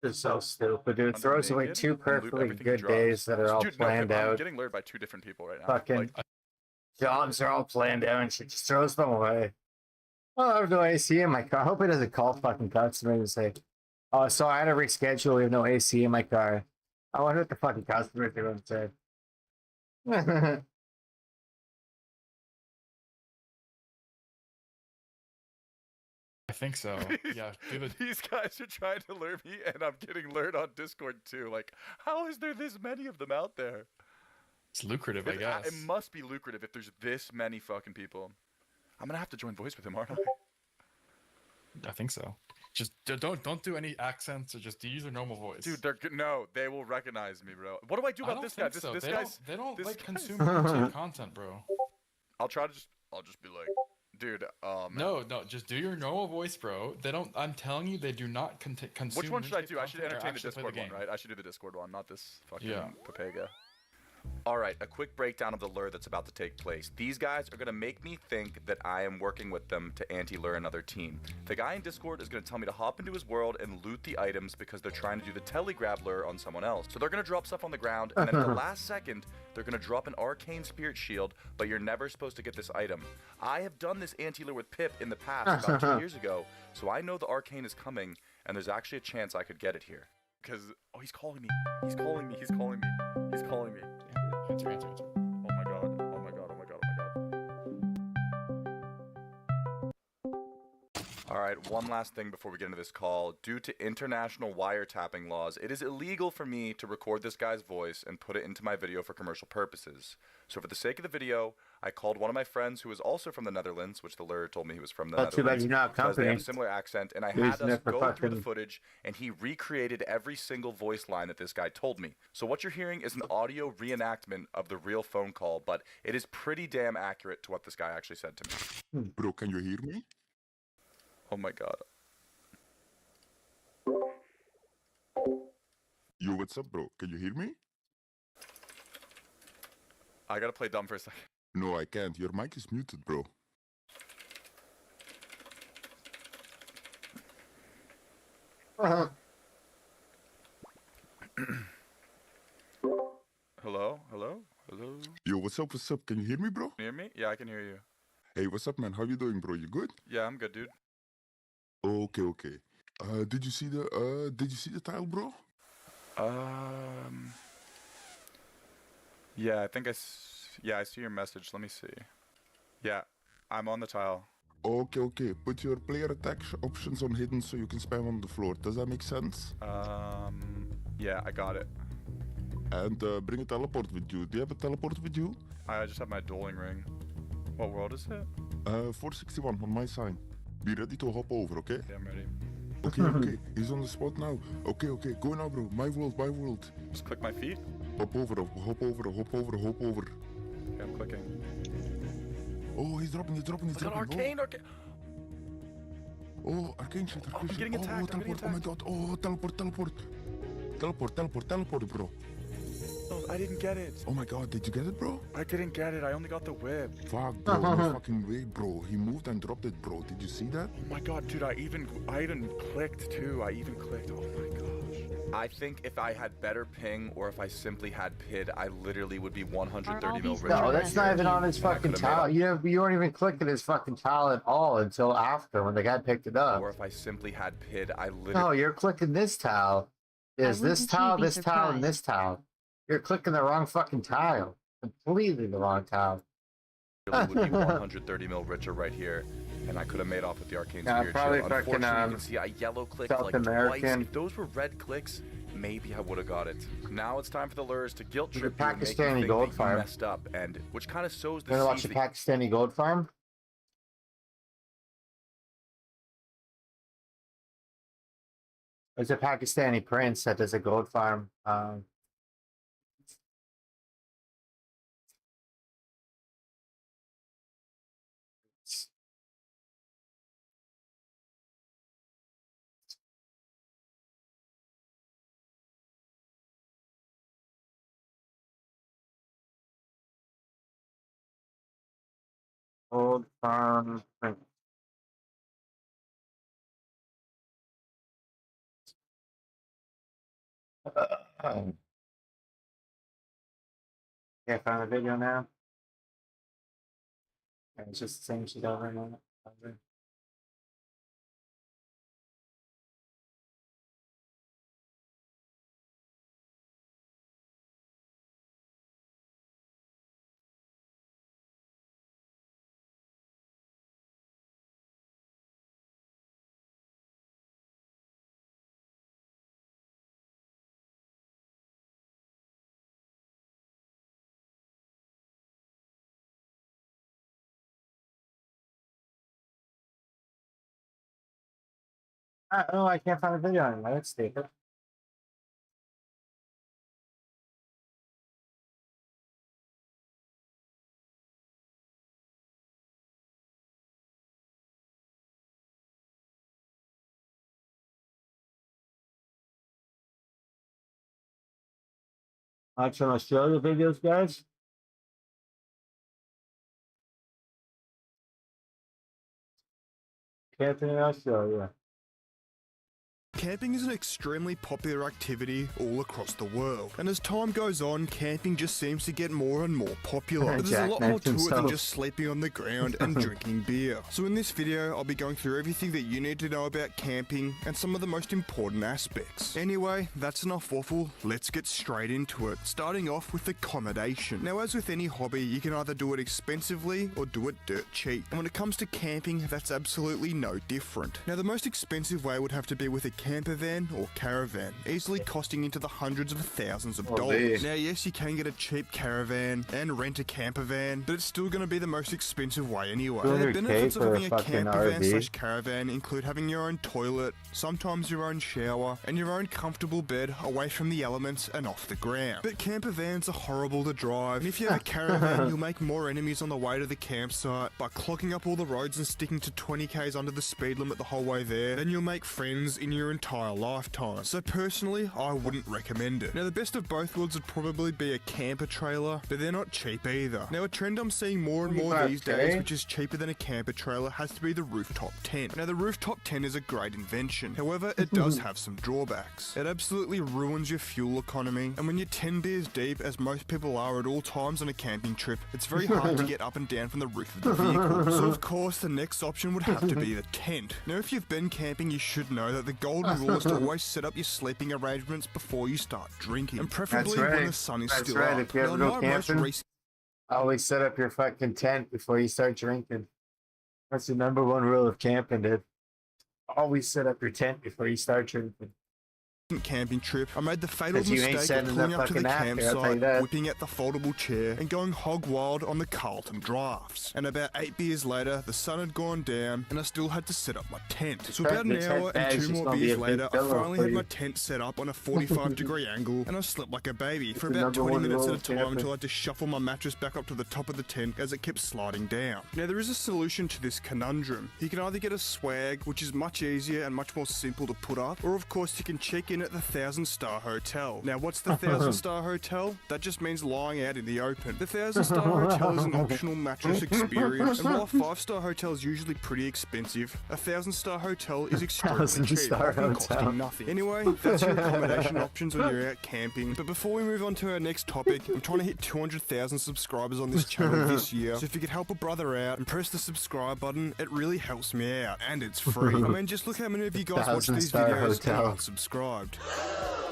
It's so stupid, dude. It throws away Naked 2 and loot perfectly everything he good drops. days that are all Dude, no, planned I'm out. getting lured by 2 different people right now. Fucking Like, jobs are all planned out and shit just throws them away. Oh, I have no AC in my car. I hope it doesn't call fucking customer and say, oh, so I had to reschedule. We have no AC in my car. I wonder what the fucking customer do and say. I think so. Yeah, do the these guys are trying to lure me, and I'm getting lured on Discord too. Like, how is there this many of them out there? It's lucrative, I guess. It must be lucrative if there's this many fucking people. I'm gonna have to join voice with him, aren't I? I think so. Just don't do any accents or just use your normal voice. Dude, no, they will recognize me, bro. What do I do I about don't this guy? think This so. this They guy's. don't, they don't this like guy's- consume YouTube content, bro. I'll just be like, dude, No, just do your normal voice, bro. They don't. I'm telling you, they do not consume. Which one should I Runescape do? I should content or entertain the actually play Discord one, game. right? I should do the Discord one, not this fucking Yeah. Papega. Alright, a quick breakdown of the lure that's about to take place. These guys are going to make me think that I am working with them to anti-lure another team. The guy in Discord is going to tell me to hop into his world and loot the items because they're trying to do the telegrab lure on someone else. So they're going to drop stuff on the ground, and then at the last second, they're going to drop an arcane spirit shield, but you're never supposed to get this item. I have done this anti-lure with Pip in the past, about 2 years ago, so I know the arcane is coming, and there's actually a chance I could get it here. Because, oh, he's calling me. He's calling me. He's calling me. He's calling me. Answer, answer, answer. Oh my god. Oh my god. Oh my god. Oh my god. Alright, one last thing before we get into this call. Due to international wiretapping laws, it is illegal for me to record this guy's voice and put it into my video for commercial purposes. So for the sake of the video, I called one of my friends who was also from the Netherlands, which the lawyer told me he was from the That's too bad Netherlands. you're not Because they have a company. similar accent, and I He's had us never go through the fucking- footage, and he recreated every single voice line that this guy told me. So what you're hearing is an audio reenactment of the real phone call, but it is pretty damn accurate to what this guy actually said to me. Bro, can you hear me? Oh my god. Yo, what's up, bro? Can you hear me? I gotta play dumb for a second. No, I can't. Your mic is muted, bro. Hello? Hello? Hello? Yo, what's up? What's up? Can you hear me, bro? Can you hear me? Yeah, I can hear you. Hey, what's up, man? How you doing, bro? You good? Yeah, I'm good, dude. Okay, okay. Did you see the tile, bro? Yeah, I think I see your message. Let me see. Yeah, I'm on the tile. Okay, okay. Put your player attack options on hidden so you can spam on the floor. Does that make sense? Yeah, I got it. And bring a teleport with you. Do you have a teleport with you? I just have my dueling ring. What world is it? 461 on my sign. Be ready to hop over, okay? Yeah, I'm ready. Okay, okay. He's on the spot now. Okay, okay. Go now, bro. My world, my world. Just click my feet. Hop over, hop over, hop over, hop over. Okay, I'm clicking. Oh, he's dropping, he's dropping, he's Look at dropping. arcane, arcane. Oh, arcane shit, arcane I'm shit. getting attacked, I'm getting teleport. Oh my god. Oh, teleport, teleport. Teleport, teleport, teleport, bro. Oh, I didn't get it. Oh my god, did you get it, bro? I didn't get it. I only got the whip. Fuck, bro. No fucking way, bro. He moved and dropped it, bro. Did you see that? Oh my god, dude, I even clicked too. I even clicked. Oh my gosh. I think if I had better ping or if I simply had PID, I literally would be 130 mil these richer. No, that's not even on his And I fucking could've made tile. up- You weren't even clicking his fucking tile at all until after when the guy picked it up. Or if I simply had PID, I literally No, you're clicking this tile. There's this wouldn't you tile, be this tile, and surprised? this tile. You're clicking the wrong fucking tile. Completely the wrong tile. would be 130 mil richer right here. And I could have made off with the arcane Yeah, spirit probably shield. fucking, Unfortunately, you can see I yellow clicked South like twice. American. If those were red clicks, maybe I would have got it. Now it's time for the lures to guilt There's a trip you and make you Pakistani think gold that you farm. messed up, and which kind of sows You wanna the watch seeds a that Pakistani gold farm? There's a Pakistani prince that does a gold farm. Gold farm prince. Yeah, found the video now. Yeah, it's just the same shit over and over. Oh, I can't find a video anymore. That's stupid. Watch some Australia videos, guys. Camping in Australia. Camping is an extremely popular activity all across the world, and as time goes on, camping just seems to get more and more popular. But there's a lot more to it than just sleeping on the ground and drinking beer. So in this video, I'll be going through everything that you need to know about camping and some of the most important aspects. Anyway, that's enough waffle, let's get straight into it, starting off with accommodation. Now, as with any hobby, you can either do it expensively or do it dirt cheap. And when it comes to camping, that's absolutely no different. Now, the most expensive way would have to be with a camper van or caravan, easily costing into the hundreds of thousands of dollars. Now, yes, you can get a cheap caravan and rent a camper van, but it's still going to be the most expensive way anyway. Now, the benefits of having a camper van slash caravan include having your own toilet, sometimes your own shower, and your own comfortable bed away from the elements and off the ground. But camper vans are horrible to drive, and if you have a caravan, you'll make more enemies on the way to the campsite by clogging up all the roads and sticking to 20k's under the speed limit the whole way there. Then you'll make friends in your entire lifetime. So personally, I wouldn't recommend it. Now, the best of both worlds would probably be a camper trailer, but they're not cheap either. Now, a trend I'm seeing more and more these days, which is cheaper than a camper trailer, has to be the rooftop tent. Now, the rooftop tent is a great invention. However, it does have some drawbacks. It absolutely ruins your fuel economy, and when you're 10 beers deep, as most people are at all times on a camping trip, it's very hard to get up and down from the roof of the vehicle. So, of course, the next option would have to be the tent. Now, if you've been camping, you should know that the golden rule is to always set up your sleeping arrangements before you start drinking, and preferably when the sun is still up. If you ever go camping, always set up your fucking tent before you start drinking. That's the number one rule of camping, dude. Always set up your tent before you start drinking. Camping trip, I made the fatal mistake of pulling up to the campsite, whipping out the foldable chair, and going hog wild on the Carlton drafts. And about 8 beers later, the sun had gone down, and I still had to set up my tent. So about an hour and 2 more beers later, I finally had my tent set up on a 45-degree angle, and I slept like a baby for about 20 minutes at a time until I had to shuffle my mattress back up to the top of the tent as it kept sliding down. Now, there is a solution to this conundrum. You can either get a swag, which is much easier and much more simple to put up, or of course you can check in at the 1,000-star hotel. Now, what's the 1,000-star hotel? That just means lying out in the open. The 1,000-star hotel is an optional mattress experience, and while a 5-star hotel is usually pretty expensive, a 1,000-star hotel is extremely cheap, often costing nothing. Anyway, that's your accommodation options when you're out camping. But before we move on to our next topic, I'm trying to hit 200,000 subscribers on this channel this year, so if you could help a brother out and press the subscribe button, it really helps me out, and it's free. I mean, just look how many of you guys watch these videos and aren't subscribed.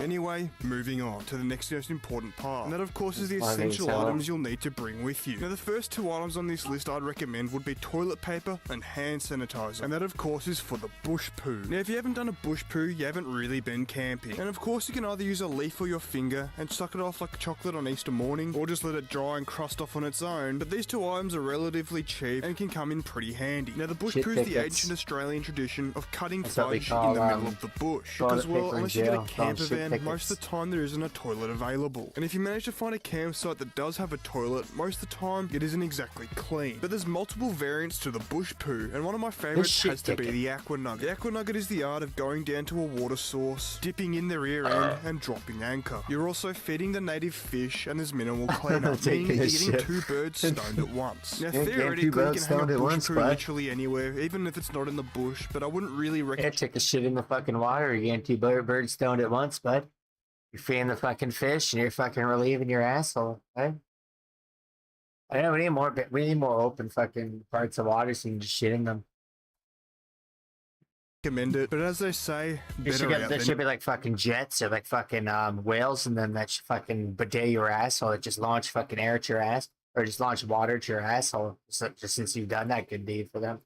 Anyway, moving on to the next most important part, and that of course is the essential items you'll need to bring with you. Now, the first 2 items on this list I'd recommend would be toilet paper and hand sanitizer, and that of course is for the bush poo. Now, if you haven't done a bush poo, you haven't really been camping. And of course you can either use a leaf or your finger and suck it off like chocolate on Easter morning, or just let it dry and crust off on its own, but these 2 items are relatively cheap and can come in pretty handy. Now, the bush poo is the ancient Australian tradition of cutting fudge in the middle of the bush, because well, unless you get a camper van, most of the time there isn't a toilet available. And if you manage to find a campsite that does have a toilet, most of the time it isn't exactly clean. But there's multiple variants to the bush poo, and one of my favorites has to be the aqua nugget. The aqua nugget is the art of going down to a water source, dipping in the rear end, and dropping anchor. You're also feeding the native fish, and there's minimal cleanup, meaning you're getting 2 birds stoned at once. Now, theoretically, you can hang a bush poo literally anywhere, even if it's not in the bush, but I wouldn't really recommend. Take a shit in the fucking water, you're getting 2 birds stoned at once, bud. You're feeding the fucking fish and you're fucking relieving your asshole, right? I know we need more open fucking parts of water so you can just shit in them. Recommend it, but as they say, there should be like fucking jets or like fucking whales, and then that should fucking bidet your asshole. It just launch fucking air at your ass, or just launch water to your asshole. So, just since you've done that good deed for them.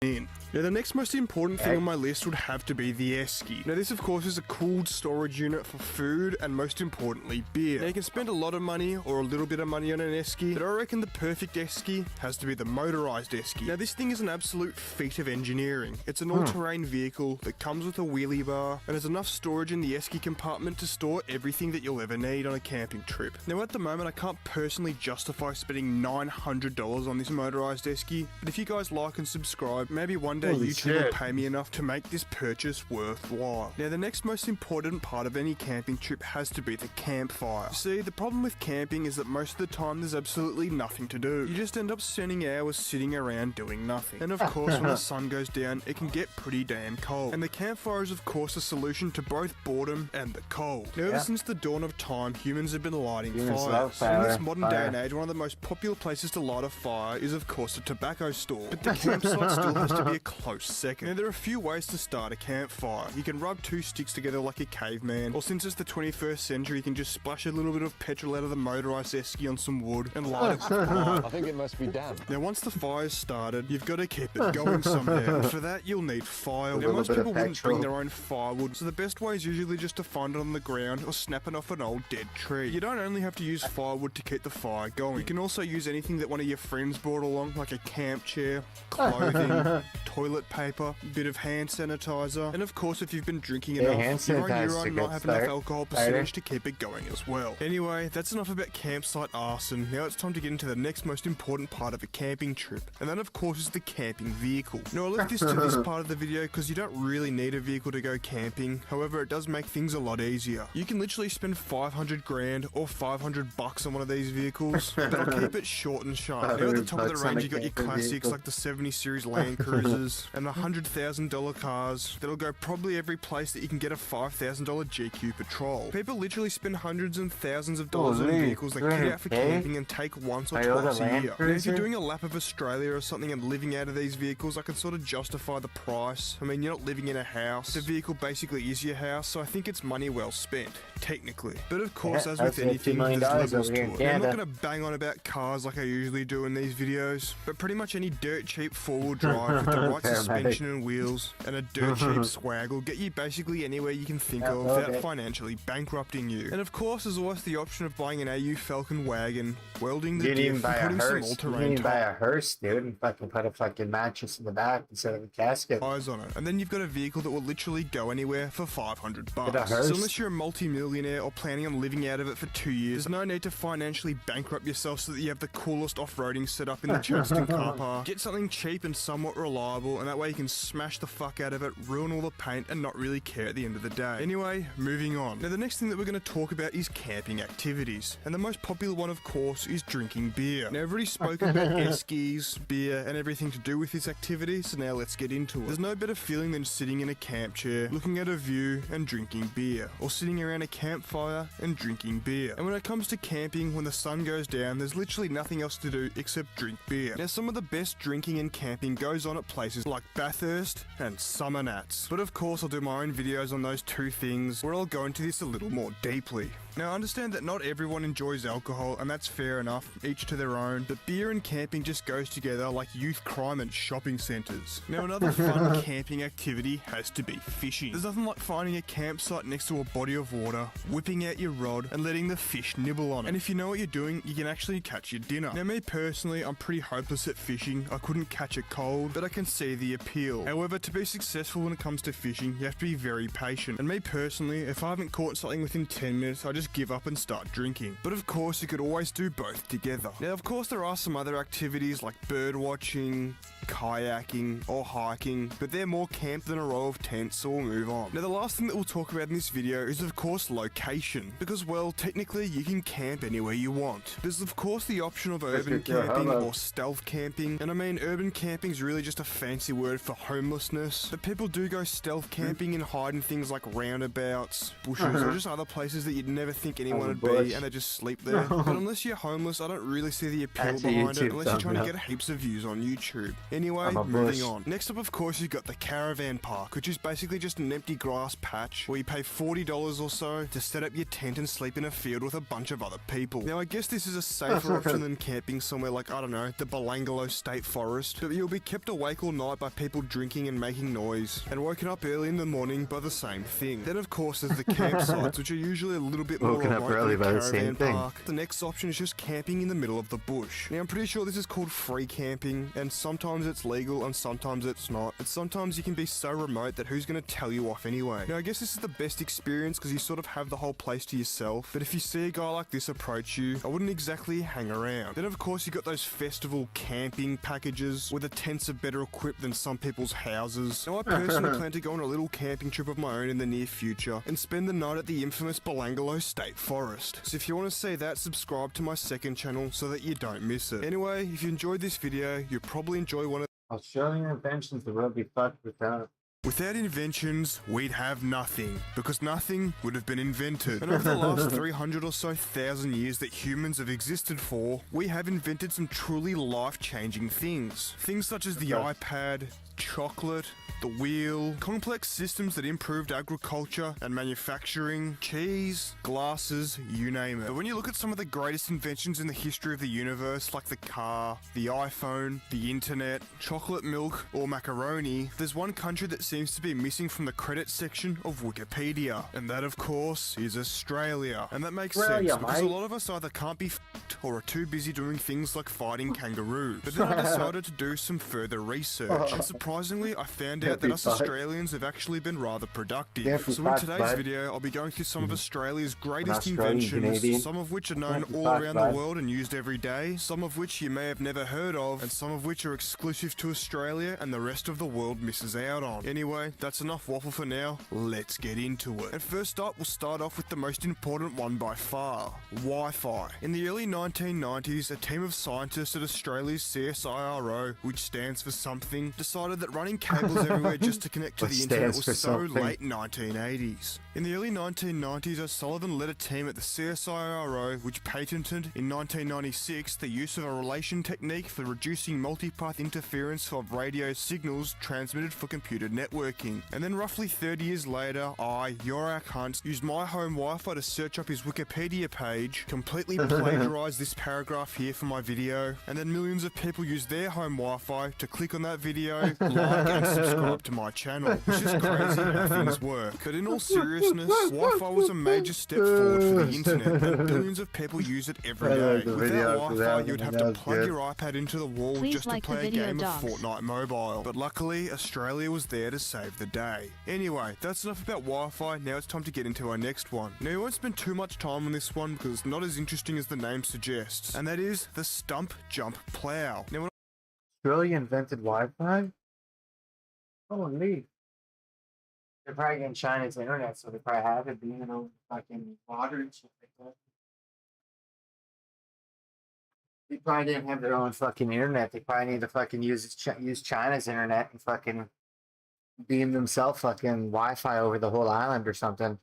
Now, the next most important thing on my list would have to be the esky. Now, this of course is a cooled storage unit for food and most importantly beer. Now, you can spend a lot of money or a little bit of money on an esky, but I reckon the perfect esky has to be the motorized esky. Now, this thing is an absolute feat of engineering. It's an all-terrain vehicle that comes with a wheelie bar and has enough storage in the esky compartment to store everything that you'll ever need on a camping trip. Now, at the moment, I can't personally justify spending $900 on this motorized esky, but if you guys like and subscribe, Maybe one day Holy YouTube will shit. pay me enough to make this purchase worthwhile. Now, the next most important part of any camping trip has to be the campfire. See, the problem with camping is that most of the time there's absolutely nothing to do. You just end up spending hours sitting around doing nothing. And of course, when the sun goes down, it can get pretty damn cold. And the campfire is of course a solution to both boredom and the cold. Now, ever since the dawn of time, humans have been lighting fires. In this modern day and age, one of the most popular places to light a fire is of course a tobacco store. But the campsite still has to be a close second. Now, there are a few ways to start a campfire. You can rub two sticks together like a caveman, or since it's the 21st century, you can just splash a little bit of petrol out of the motorized esky on some wood and light it with fire. I think it must be damp. Now, once the fire's started, you've got to keep it going somehow. And for that, you'll need fire. Now, most people wouldn't bring their own firewood, so the best way is usually just to find it on the ground or snap it off an old dead tree. You don't only have to use firewood to keep the fire going. You can also use anything that one of your friends brought along, like a camp chair, clothing, toilet paper, a bit of hand sanitizer, and of course, if you've been drinking enough, your own urine might have enough alcohol percentage to keep it going as well. Anyway, that's enough about campsite arson. Now it's time to get into the next most important part of a camping trip, and that of course is the camping vehicle. Now, I left this to this part of the video because you don't really need a vehicle to go camping. However, it does make things a lot easier. You can literally spend 500 grand or 500 bucks on one of these vehicles, but I'll keep it short and sharp. Now at the top of the range, you got your classics like the 70 series Land Cruisers and the $100,000 cars that'll go probably every place that you can get a $5,000 GQ Patrol. People literally spend hundreds and thousands of dollars on vehicles they get out for camping and take once or twice a year. Now, if you're doing a lap of Australia or something and living out of these vehicles, I can sort of justify the price. I mean, you're not living in a house. The vehicle basically is your house, so I think it's money well spent, technically. But of course, as with anything, there's levels to it. I'm not going to bang on about cars like I usually do in these videos, but pretty much any dirt cheap four-wheel drive with the right suspension and wheels and a dirt cheap swag will get you basically anywhere you can think of without financially bankrupting you. And of course, there's always the option of buying an AU Falcon wagon, welding the diff, and putting some all-terrain buy a hearse, dude, and fucking put a fucking mattress in the back instead of a casket. Eyes on it. And then you've got a vehicle that will literally go anywhere for 500 bucks. Get a hearse? So unless you're a multi-millionaire or planning on living out of it for 2 years, there's no need to financially bankrupt yourself so that you have the coolest off-roading setup in the Chadstone car park. Get something cheap and somewhat reliable, and that way you can smash the fuck out of it, ruin all the paint, and not really care at the end of the day. Anyway, moving on. Now, the next thing that we're going to talk about is camping activities, and the most popular one, of course, is drinking beer. Now, I've already spoken about eskies, beer, and everything to do with this activity, so now let's get into it. There's no better feeling than sitting in a camp chair, looking at a view, and drinking beer, or sitting around a campfire and drinking beer. And when it comes to camping, when the sun goes down, there's literally nothing else to do except drink beer. Now, some of the best drinking and camping goes on at places like Bathurst and Summer Nats. But of course, I'll do my own videos on those two things, where I'll go into this a little more deeply. Now, I understand that not everyone enjoys alcohol, and that's fair enough, each to their own, but beer and camping just goes together like youth crime at shopping centres. Now, another fun camping activity has to be fishing. There's nothing like finding a campsite next to a body of water, whipping out your rod, and letting the fish nibble on it. And if you know what you're doing, you can actually catch your dinner. Now, me personally, I'm pretty hopeless at fishing. I couldn't catch a cold, but I can see the appeal. However, to be successful when it comes to fishing, you have to be very patient. And me personally, if I haven't caught something within 10 minutes, I just give up and start drinking. But of course, you could always do both together. Now, of course, there are some other activities like bird watching, kayaking, or hiking, but they're more camp than a row of tents, so we'll move on. Now, the last thing that we'll talk about in this video is, of course, location. Because, well, technically, you can camp anywhere you want. There's, of course, the option of urban camping or stealth camping, and I mean, urban camping is really just a fancy word for homelessness, but people do go stealth camping and hide in things like roundabouts, bushes, or just other places that you'd never think anyone would be, and they just sleep there. But unless you're homeless, I don't really see the appeal behind it, unless you're trying to get heaps of views on YouTube. Anyway, moving on. Next up, of course, you've got the caravan park, which is basically just an empty grass patch where you pay $40 or so to set up your tent and sleep in a field with a bunch of other people. Now, I guess this is a safer option than camping somewhere like, I don't know, the Belangolo State Forest, but you'll be kept awake all night by people drinking and making noise, and woken up early in the morning by the same thing. Then, of course, there's the campsites, which are usually a little bit more remote than the caravan park. The next option is just camping in the middle of the bush. Now, I'm pretty sure this is called free camping, and sometimes it's legal and sometimes it's not. And sometimes you can be so remote that who's going to tell you off anyway? Now I guess this is the best experience because you sort of have the whole place to yourself, but if you see a guy like this approach you, I wouldn't exactly hang around. Then of course you got those festival camping packages where the tents are better equipped than some people's houses. Now I personally plan to go on a little camping trip of my own in the near future and spend the night at the infamous Belangolo State Forest. So if you want to see that, subscribe to my second channel so that you don't miss it. Anyway, if you enjoyed this video, you'll probably enjoy one of Australian inventions that will be fucked without. Without inventions, we'd have nothing, because nothing would have been invented. And over the last 300 or so thousand years that humans have existed for, we have invented some truly life-changing things. Things such as the iPad, chocolate, the wheel, complex systems that improved agriculture and manufacturing, cheese, glasses, you name it. But when you look at some of the greatest inventions in the history of the universe, like the car, the iPhone, the internet, chocolate milk, or macaroni, there's one country that seems to be missing from the credits section of Wikipedia. And that, of course, is Australia. And that makes sense, because a lot of us either can't be f***ed or are too busy doing things like fighting kangaroos. But then I decided to do some further research, and surprisingly, I found out that us Australians have actually been rather productive. So in today's video, I'll be going through some of Australia's greatest inventions, some of which are known all around the world and used every day, some of which you may have never heard of, and some of which are exclusive to Australia and the rest of the world misses out on. Anyway, that's enough waffle for now, let's get into it. And first up, we'll start off with the most important one by far, Wi-Fi. In the early 1990s, a team of scientists at Australia's CSIRO, which stands for something, decided that running cables everywhere just to connect to the internet was so late 1980s. In the early 1990s, O'Sullivan led a team at the CSIRO which patented in 1996 the use of a relation technique for reducing multipath interference of radio signals transmitted for computer networking. And then roughly 30 years later, Yorak Hunt, used my home Wi-Fi to search up his Wikipedia page, completely plagiarized this paragraph here for my video, and then millions of people used their home Wi-Fi to click on that video, like and subscribe to my channel, which is crazy how things work. But in all seriousness, Wi-Fi was a major step forward for the internet, and billions of people use it every day. Without Wi-Fi, you'd have to plug your iPad into the wall just to play a game of Fortnite Mobile. But luckily, Australia was there to save the day. Anyway, that's enough about Wi-Fi, now it's time to get into our next one. Now, you won't spend too much time on this one because it's not as interesting as the name suggests, and that is the stump jump plow. Now, Australia invented Wi-Fi? Holy. They're probably getting China's internet, so they probably have it being on fucking water and shit like that. They probably didn't have their own fucking internet. They probably need to fucking use China's internet and fucking beam themselves fucking Wi-Fi over the whole island or something.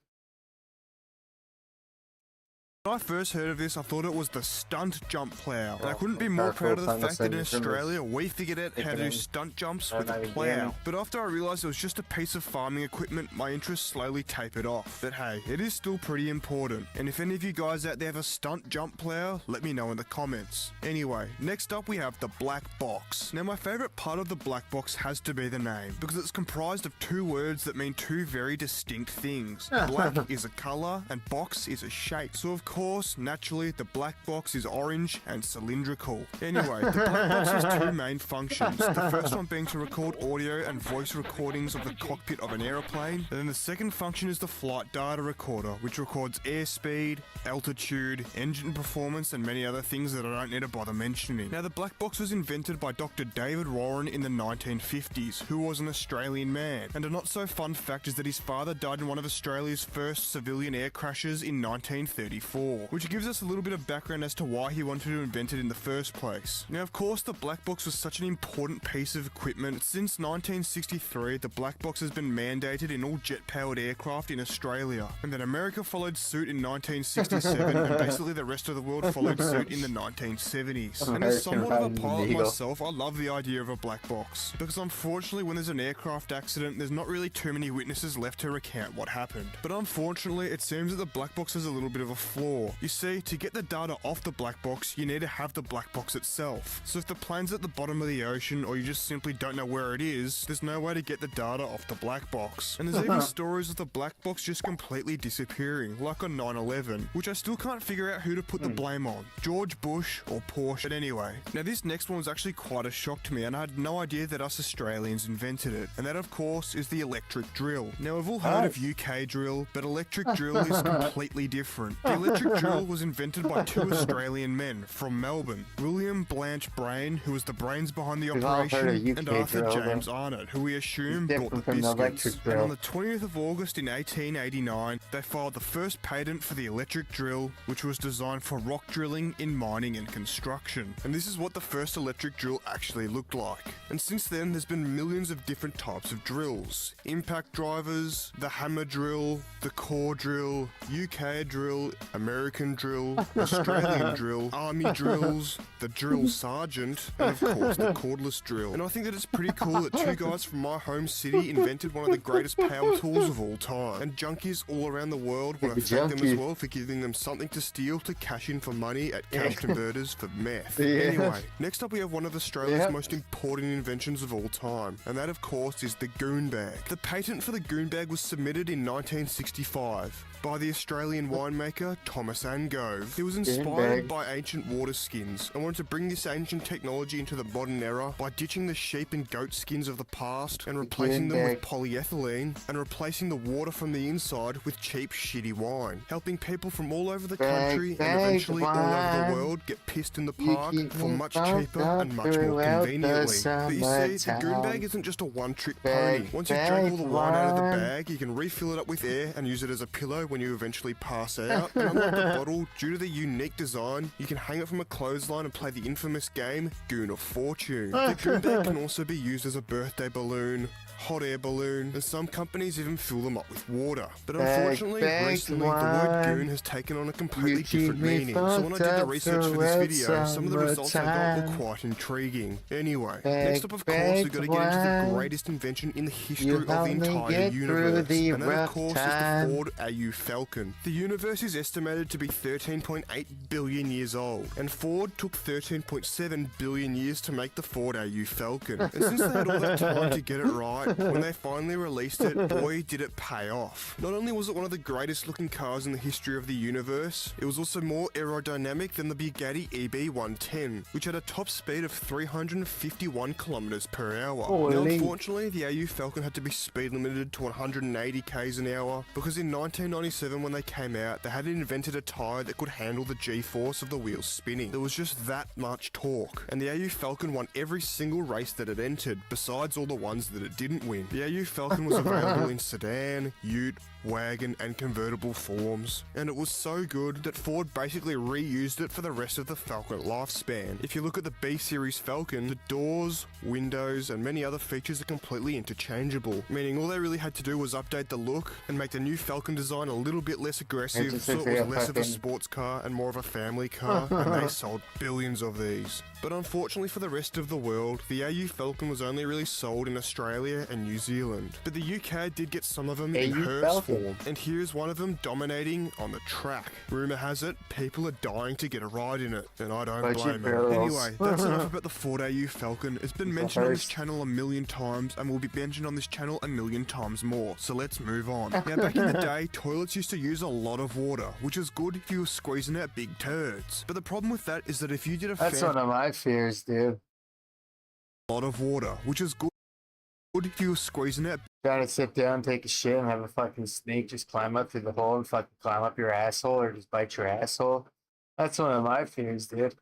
When I first heard of this, I thought it was the stunt jump plow. And I couldn't be more proud of the fact that in Australia, we figured out how to do stunt jumps with a plow. But after I realised it was just a piece of farming equipment, my interest slowly tapered off. But hey, it is still pretty important. And if any of you guys out there have a stunt jump plow, let me know in the comments. Anyway, next up we have the black box. Now my favourite part of the black box has to be the name, because it's comprised of two words that mean two very distinct things. Black is a colour and box is a shape. So of course, naturally, the black box is orange and cylindrical. Anyway, the black box has two main functions. The first one being to record audio and voice recordings of the cockpit of an aeroplane. And then the second function is the flight data recorder, which records airspeed, altitude, engine performance, and many other things that I don't need to bother mentioning. Now, the black box was invented by Dr. David Warren in the 1950s, who was an Australian man. And a not so fun fact is that his father died in one of Australia's first civilian air crashes in 1934. Which gives us a little bit of background as to why he wanted to invent it in the first place. Now, of course, the black box was such an important piece of equipment. Since 1963, the black box has been mandated in all jet-powered aircraft in Australia. And then America followed suit in 1967, and basically the rest of the world followed suit in the 1970s. And as somewhat of a pilot myself, I love the idea of a black box. Because unfortunately, when there's an aircraft accident, there's not really too many witnesses left to recount what happened. But unfortunately, it seems that the black box has a little bit of a flaw. before. You see, to get the data off the black box, you need to have the black box itself. So if the plane's at the bottom of the ocean, or you just simply don't know where it is, there's no way to get the data off the black box. And there's even stories of the black box just completely disappearing, like on 9/11, which I still can't figure out who to put the blame on, George Bush or Porsche. But anyway, now this next one was actually quite a shock to me, and I had no idea that us Australians invented it, and that of course is the electric drill. Now we've all heard of UK drill, but electric drill is completely different. The electric drill was invented by two Australian men from Melbourne, William Blanche Brain, who was the brains behind the operation, and Arthur James Arnott, who we assume brought the biscuits. And on the 20th of August in 1889, they filed the first patent for the electric drill, which was designed for rock drilling in mining and construction. And this is what the first electric drill actually looked like. And since then, there's been millions of different types of drills. Impact drivers, the hammer drill, the core drill, UK drill, American drill, Australian drill, army drills, the drill sergeant, and of course the cordless drill. And I think that it's pretty cool that two guys from my home city invented one of the greatest power tools of all time. And junkies all around the world want to thank them as well for giving them something to steal to cash in for money at cash converters for meth. Anyway, next up we have one of Australia's most important inventions of all time, and that of course is the goon bag. The patent for the goon bag was submitted in 1965 by the Australian winemaker Thomas Angove. He was inspired by ancient water skins and wanted to bring this ancient technology into the modern era by ditching the sheep and goat skins of the past and replacing them with polyethylene and replacing the water from the inside with cheap shitty wine, helping people from all over the country and eventually all over the world get pissed in the park for much cheaper and much more conveniently. But you see, the goon bag isn't just a one-trick pony. Once you've drank all the wine out of the bag, you can refill it up with air and use it as a pillow when you eventually pass out. And unlike the bottle, due to the unique design, you can hang it from a clothesline and play the infamous game Goon of Fortune. The goon bag can also be used as a birthday balloon, hot air balloon, and some companies even fill them up with water. But unfortunately, recently, the word goon has taken on a completely different meaning. So when I did the research for this video, some of the results I got were quite intriguing. Anyway, next up of course, we've got to get into the greatest invention in the history of the entire universe, and that of course is the Ford AU Falcon. The universe is estimated to be 13.8 billion years old, and Ford took 13.7 billion years to make the Ford AU Falcon. And since they had all that time to get it right, when they finally released it, boy did it pay off. Not only was it one of the greatest looking cars in the history of the universe, it was also more aerodynamic than the Bugatti EB110, which had a top speed of 351 kilometers per hour. Now, unfortunately, the AU Falcon had to be speed limited to 180 k's an hour because in 1997 when they came out, they hadn't invented a tyre that could handle the G-force of the wheels spinning. There was just that much torque, and the AU Falcon won every single race that it entered, besides all the ones that it didn't win. The AU Falcon was available in sedan, ute, wagon and convertible forms, and it was so good that Ford basically reused it for the rest of the Falcon lifespan. If you look at the B-Series Falcon, the doors, windows and many other features are completely interchangeable, meaning all they really had to do was update the look and make the new Falcon design a little bit less aggressive so it was less of a sports car and more of a family car, and they sold billions of these. But unfortunately for the rest of the world, the AU Falcon was only really sold in Australia and New Zealand. But the UK did get some of them in hearse form, and here's one of them dominating on the track. Rumour has it, people are dying to get a ride in it, and I don't blame them. Anyway, that's enough about the Ford AU Falcon. It's been mentioned on this channel a million times, and will be mentioned on this channel a million times more, so let's move on. Now, back in the day, toilets used to use a lot of water, which is good if you were squeezing out big turds. But the problem with that is that if you did a That's one of my fears, dude. A lot of water, which is good if you were squeezing out. Gotta sit down, take a shit, and have a fucking snake just climb up through the hole and fucking climb up your asshole or just bite your asshole. That's one of my fears, dude.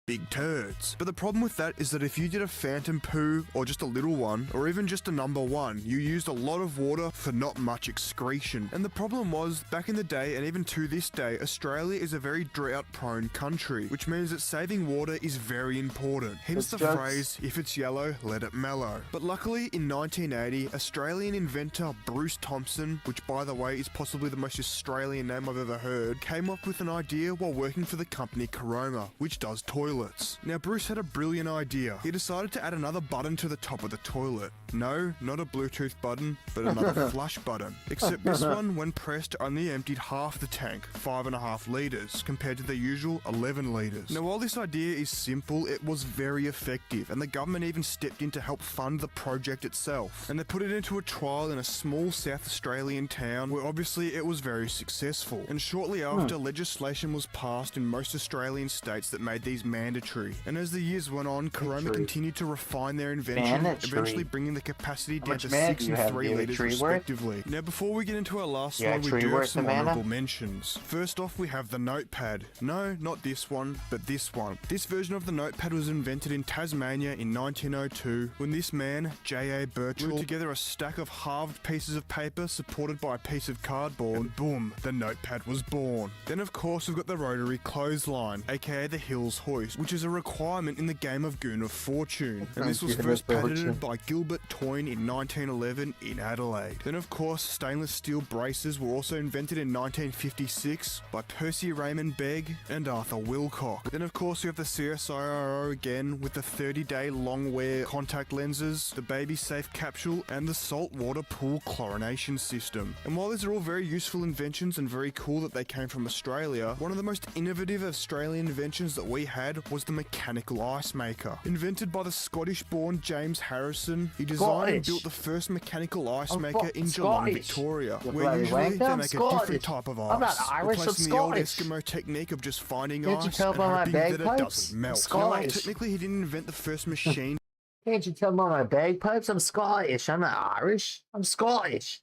Big turds. But the problem with that is that if you did a phantom poo, or just a little one, or even just a number one, you used a lot of water for not much excretion. And the problem was, back in the day, and even to this day, Australia is a very drought-prone country, which means that saving water is very important. Hence the phrase, if it's yellow, let it mellow. But luckily, in 1980, Australian inventor Bruce Thompson, which by the way is possibly the most Australian name I've ever heard, came up with an idea while working for the company Coroma, which does toilets. toilets. Now Bruce had a brilliant idea. He decided to add another button to the top of the toilet. No, not a Bluetooth button, but another flush button. Except this one, when pressed, only emptied half the tank, 5.5 litres, compared to the usual 11 litres. Now while this idea is simple, it was very effective, and the government even stepped in to help fund the project itself. And they put it into a trial in a small South Australian town, where obviously it was very successful. And shortly after, legislation was passed in most Australian states that made these mandatory. And as the years went on, Coroma continued to refine their invention, eventually bringing the capacity down to 6 and 3 litres respectively. Now before we get into our last one, we do have some honourable mentions. First off, we have the notepad. No, not this one, but this one. This version of the notepad was invented in Tasmania in 1902, when this man, J.A. Birchall, glued together a stack of halved pieces of paper supported by a piece of cardboard, and boom, the notepad was born. Then of course we've got the rotary clothesline, aka the Hills Hoist, which is a requirement in the game of Goon of Fortune, and this was first patented by Gilbert Toyne in 1911 in Adelaide. Then of course stainless steel braces were also invented in 1956 by Percy Raymond Begg and Arthur Wilcock. Then of course we have the CSIRO again with the 30-day long wear contact lenses, the baby safe capsule, and the saltwater pool chlorination system. And while these are all very useful inventions and very cool that they came from Australia, one of the most innovative Australian inventions that we had was the mechanical ice maker. Invented by the Scottish-born James Harrison, he designed and built the first mechanical ice maker in Geelong, Victoria, where usually they make a different type of ice, I'm not Irish, replacing the old Eskimo technique of just finding ice and hoping that it doesn't melt. Now, technically he didn't invent the first machine. Can't you tell by my bagpipes? I'm Scottish. I'm not Irish. I'm Scottish.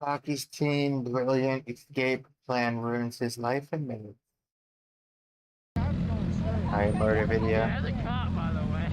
Hockey's teen brilliant escape plan ruins his life in minutes. Alright, murder video. There's a cop, by the way.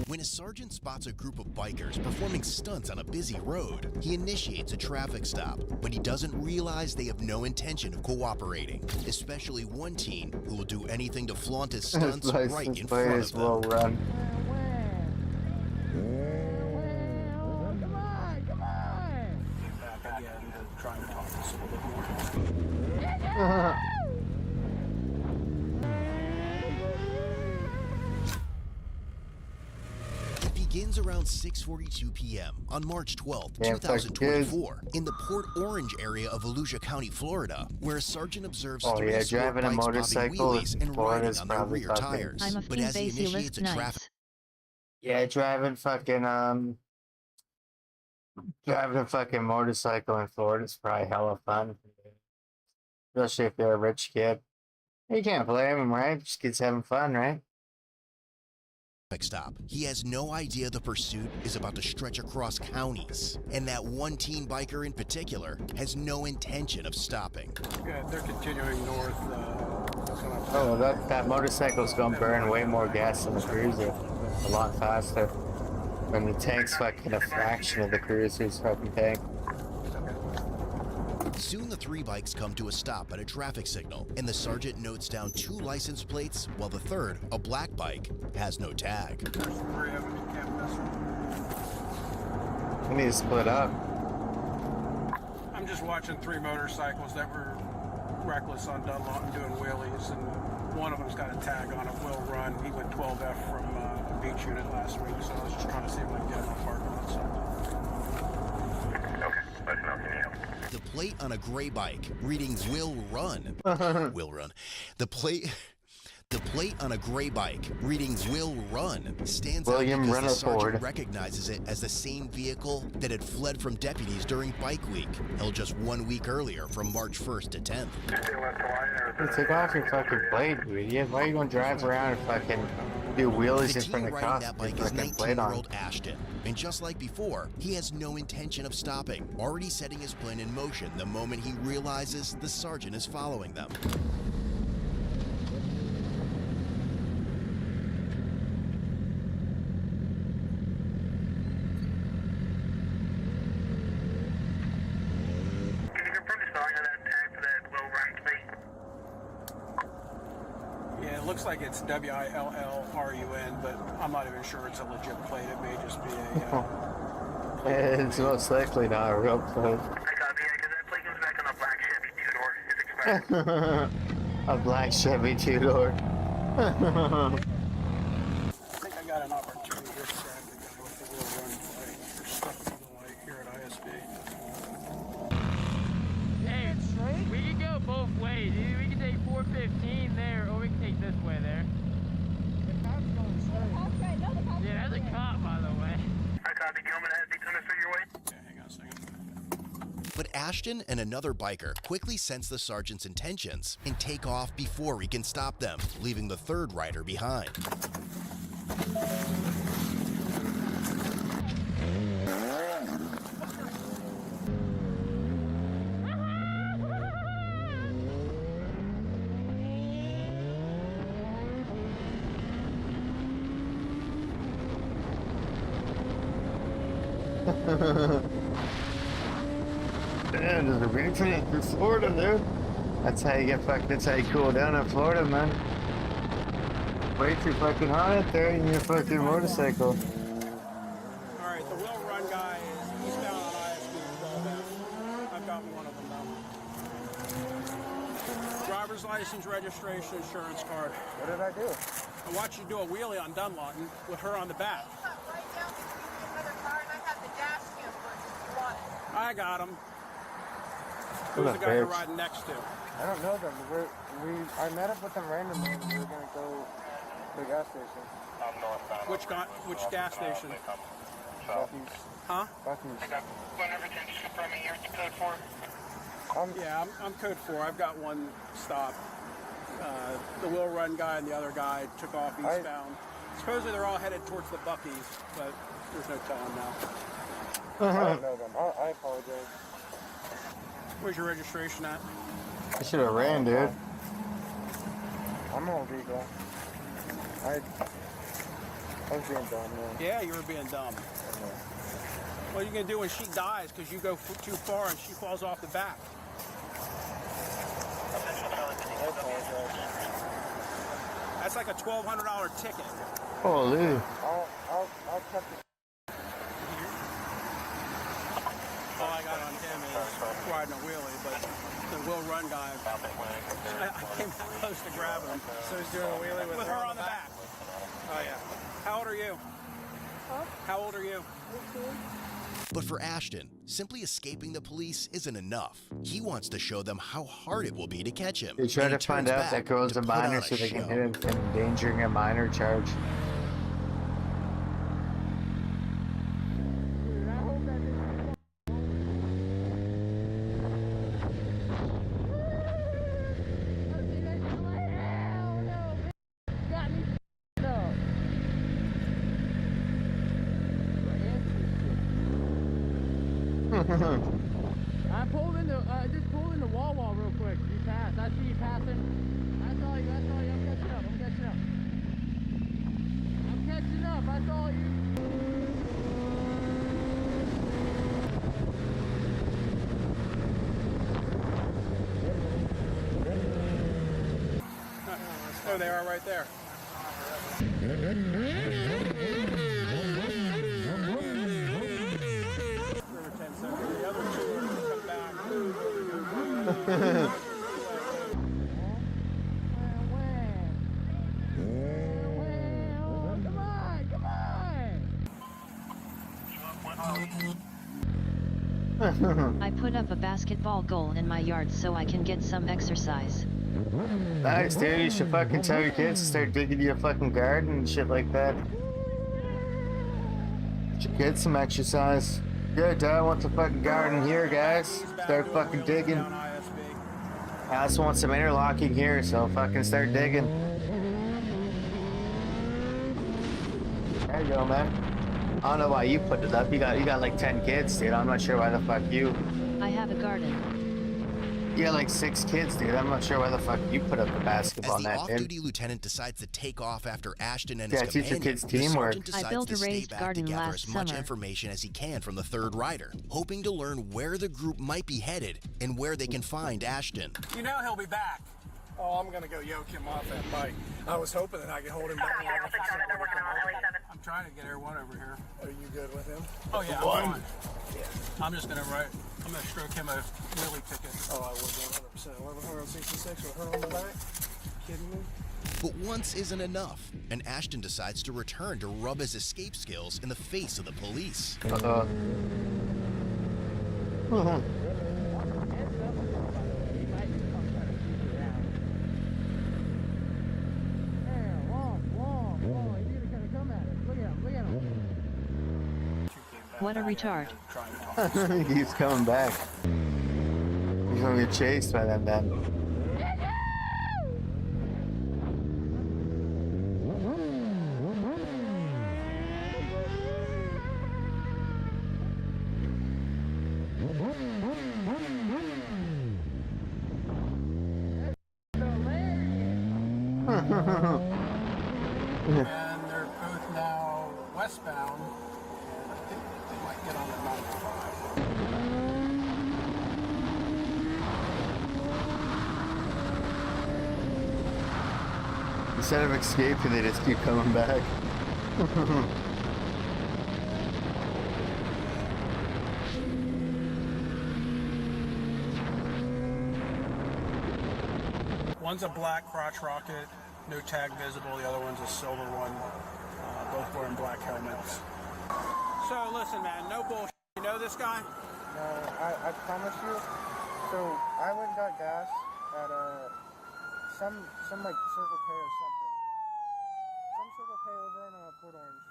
When a sergeant spots a group of bikers performing stunts on a busy road, he initiates a traffic stop, but he doesn't realize they have no intention of cooperating, especially one teen who will do anything to flaunt his stunts right in front of them. Will run. Back again to try and talk this a little bit more. Begins around 6:42 p.m. on March 12, 2024, in the Port Orange area of Volusia County, Florida, where a sergeant observes three driving a motorcycle and riding on their rear tires. But as he initiates a traffic, driving a fucking motorcycle in Florida is probably hella fun, especially if you're a rich kid. You can't blame him, right? Just kids having fun, right? stop. He has no idea the pursuit is about to stretch across counties, and that one teen biker in particular has no intention of stopping. Good, they're continuing north. Oh, that motorcycle's gonna burn way more gas than the cruiser. A lot faster. And the tank's fucking a fraction of the cruiser's fucking tank. Soon the three bikes come to a stop at a traffic signal, and the sergeant notes down 2 license plates, while the third, a black bike, has no tag. We need to split up. I'm just watching 3 motorcycles that were reckless on Dunlawton doing wheelies, and one of them's got a tag on it, Will Run. He went 12F from a beach unit last week, so I was just trying to see if I can get him on parking lot. The plate on a gray bike reading Will Run. Will Run. The plate on a gray bike reading Will Run stands out because the sergeant recognizes it as the same vehicle that had fled from deputies during Bike Week, held just 1 week earlier from March 1st to 10th. Hey, take off your fucking plate, you idiot. Why are you gonna drive around and fucking do wheelies in front of cops? That bike is 19-year-old Ashton, and just like before, he has no intention of stopping, already setting his plan in motion the moment he realizes the sergeant is following them. Can you confirm the spelling of that tag for that Will Run plate? Yeah, it looks like it's WILLRUN, but I'm not even sure it's a legit plate. It may just be a... It's most likely not a real plate. I copy, because that plate comes back on a black Chevy two-door. It's expired. A black Chevy two-door. I think I got an opportunity this Saturday to go with the wheel run plate for stuff to the light here at ISB. Hey, we can go both ways. Either we can take 415 there, or we can take this way there. The cop's going straight. Yeah, there's a cop, by the way. I copy, Gilman, has the coming through your way. Yeah, hang on a second. But Ashton and another biker quickly sense the sergeant's intentions and take off before he can stop them, leaving the third rider behind. Man, there's a rain tank through Florida, dude. That's how you get fucking, that's how you cool down in Florida, man. Way too fucking hot out there in your fucking motorcycle. Alright, the wheel run guy is eastbound on ISB 12F. I've got one of them now. Driver's license, registration, insurance card. What did I do? I watched you do a wheelie on Dunlawton with her on the back. I got him. Who's the guy you're riding next to? I don't know them. I met up with them randomly and we were gonna go to the gas station. Which gas station? Bucky's. Huh? Bucky's. Yeah, I'm code 4. I've got one stop. The wheel run guy and the other guy took off eastbound. Supposedly they're all headed towards the Bucky's, but there's no telling now. I don't know them. I apologize. Where's your registration at? I should have ran, dude. I'm all legal. I was being dumb, man. Yeah, you were being dumb. What are you going to do when she dies because you go too far and she falls off the back? I apologize. That's like a $1,200 ticket. Holy. I'll cut the... All I got on him is riding a wheelie, but the will run guy, I came close to grabbing him. So he's doing a wheelie with her on the back. Oh yeah. How old are you? Huh? How old are you? 18. But for Ashton, simply escaping the police isn't enough. He wants to show them how hard it will be to catch him. They try to find out that girl's a minor so they can hit him for endangering a minor charge. I pulled into, just pulled into Wawa real quick. You passed. I see you passing. I saw you. I'm catching up. I'm catching up. I saw you. There they are right there. I put up a basketball goal in my yard so I can get some exercise. Nice, dude. You should fucking tell your kids to start digging your fucking garden and shit like that. Should get some exercise. Good, Dad wants a fucking garden here, guys. Start fucking digging. I also want some interlocking here, so fucking start digging. There you go, man. I don't know why you put it up. You got like 10 kids, dude. I'm not sure why the fuck you. I have a garden. You got like 6 kids, dude. I'm not sure why the fuck you put up the basketball net, dude. As the off-duty lieutenant decides to take off after Ashton and his teach your kids teamwork. I built a raised garden last as much summer. information as he can from the third rider, hoping to learn where the group might be headed and where they can find Ashton. You know he'll be back. Oh, I'm gonna go yoke him off that bike. I was hoping that I could hold him down. I'm trying to get Air 1 over here. Are you good with him? Oh yeah, I'm fine. Yeah. I'm just gonna stroke him a wheelie ticket. Oh, I would 100%. 1166 with her on the back. Kidding me? But once isn't enough, and Ashton decides to return to rub his escape skills in the face of the police. What a retard. He keeps coming back. He's gonna get chased by them then. And they're both now westbound. I think they might get on the 95. Instead of escaping, they just keep coming back. One's a black crotch rocket, no tag visible. The other one's a silver one. Both wearing black helmets. So listen, man, no bullshit. You know this guy? No, I promise you. So I went and got gas at some like Circle K or something. Some Circle K over on Port Orange.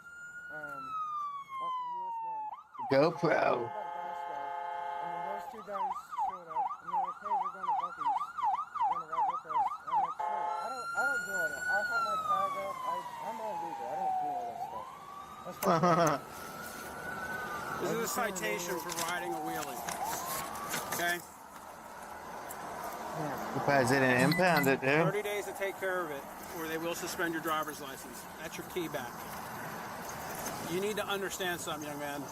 Off of US 1. GoPro. And then those two guys showed up and they're like, hey, we're going to Bucky's. You want to ride with us? And I'm like, sure. I don't do all that. I have my tag up. I'm all legal. I don't do all that stuff. That's fine. This is a citation for riding a wheelie. Okay? Surprised they didn't impound it, dude. 30 days to take care of it, or they will suspend your driver's license. That's your key back. You need to understand something, young man.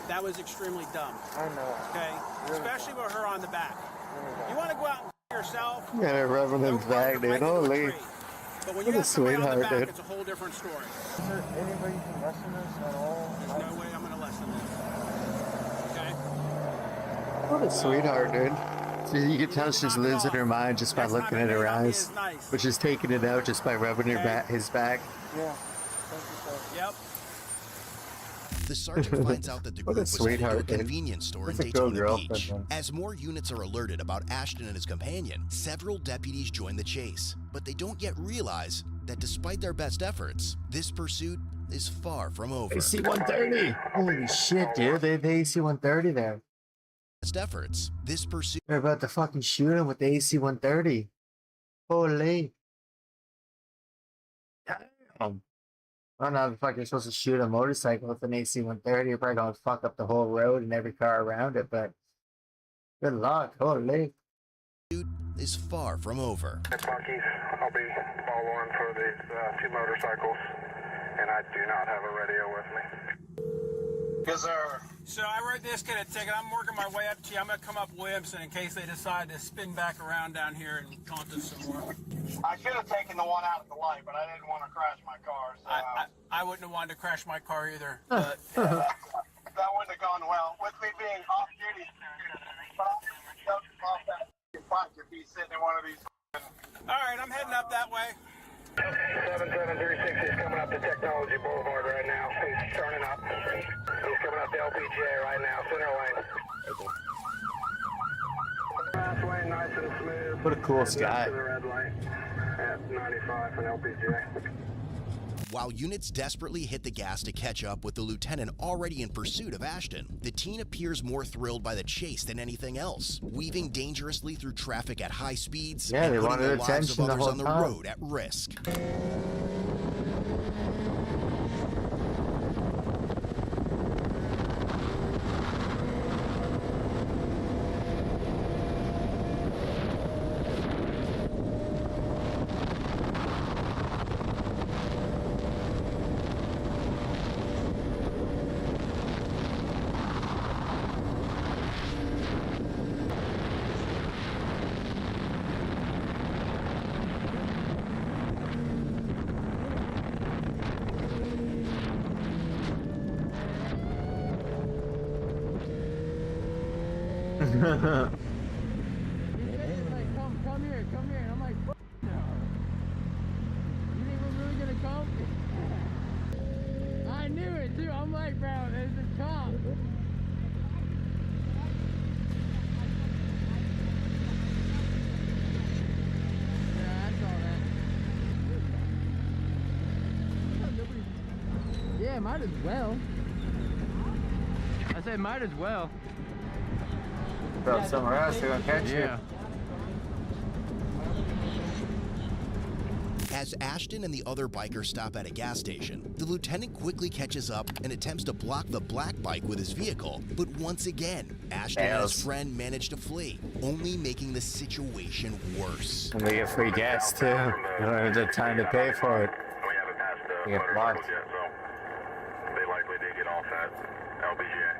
That was extremely dumb. I know. Okay? Really especially with her on the back. Really you want to go out and yourself? You gotta rub in his back, dude. Holy. But when What you a have somebody on the sweetheart, back, dude. it's a whole different story. Is there any way you can lessen this at all? There's no way I'm going to lessen this. Okay? What a sweetheart, dude. So you can tell she's losing her mind just by looking at her eyes. But she's taking it out just by rubbing his back. Yeah. Thank you, sir. Yep. The sergeant finds out that the What group a was headed to a sweetheart, dude. convenience store in That's a cool Daytona girlfriend, Beach. man. As more units are alerted about Ashton and his companion, several deputies join the chase. But they don't yet realize that despite their best efforts, this pursuit is far from over. AC-130! Holy shit, dude. They AC-130 there. Best efforts, this pursuit. They're about to fucking shoot him with the AC-130. Holy. Damn. I don't know how the fuck you're supposed to shoot a motorcycle with an AC-130. You're probably gonna fuck up the whole road and every car around it, but good luck. Holy. Is far from over. At Bucky's, I'll be following for these two motorcycles, and I do not have a radio with me. Yes, sir. So I wrote this kid a ticket. I'm working my way up to you. I'm going to come up Williamson in case they decide to spin back around down here and taunt us some more. I should have taken the one out of the light, but I didn't want to crash my car. So I wouldn't have wanted to crash my car either. But that wouldn't have gone well. With me being off duty, but I'll jump off that bike if he's sitting in one of these. All right, I'm heading up that way. 77360 is coming up to Technology Boulevard right now. He's turning up. He's coming up to LPGA right now, center lane. Fast lane, nice and smooth. What a cool sky. To the red light at 95 on LPGA. While units desperately hit the gas to catch up with the lieutenant already in pursuit of Ashton, the teen appears more thrilled by the chase than anything else, weaving dangerously through traffic at high speeds Yeah, and they putting wanted the lives of attention the others whole on the time. road at risk. like, come here. And I'm like, no. You think we're really gonna come? I knew it too. I'm like, bro, there's a cop. Yeah, I saw that. Yeah, might as well. I said might as well. Go somewhere else, they're gonna catch you. As Ashton and the other biker stop at a gas station, the lieutenant quickly catches up and attempts to block the black bike with his vehicle. But once again, Ashton and his friend manage to flee, only making the situation worse. And they get free gas too. You don't have the time to pay for it. You get blocked. They likely did get off at LBJ.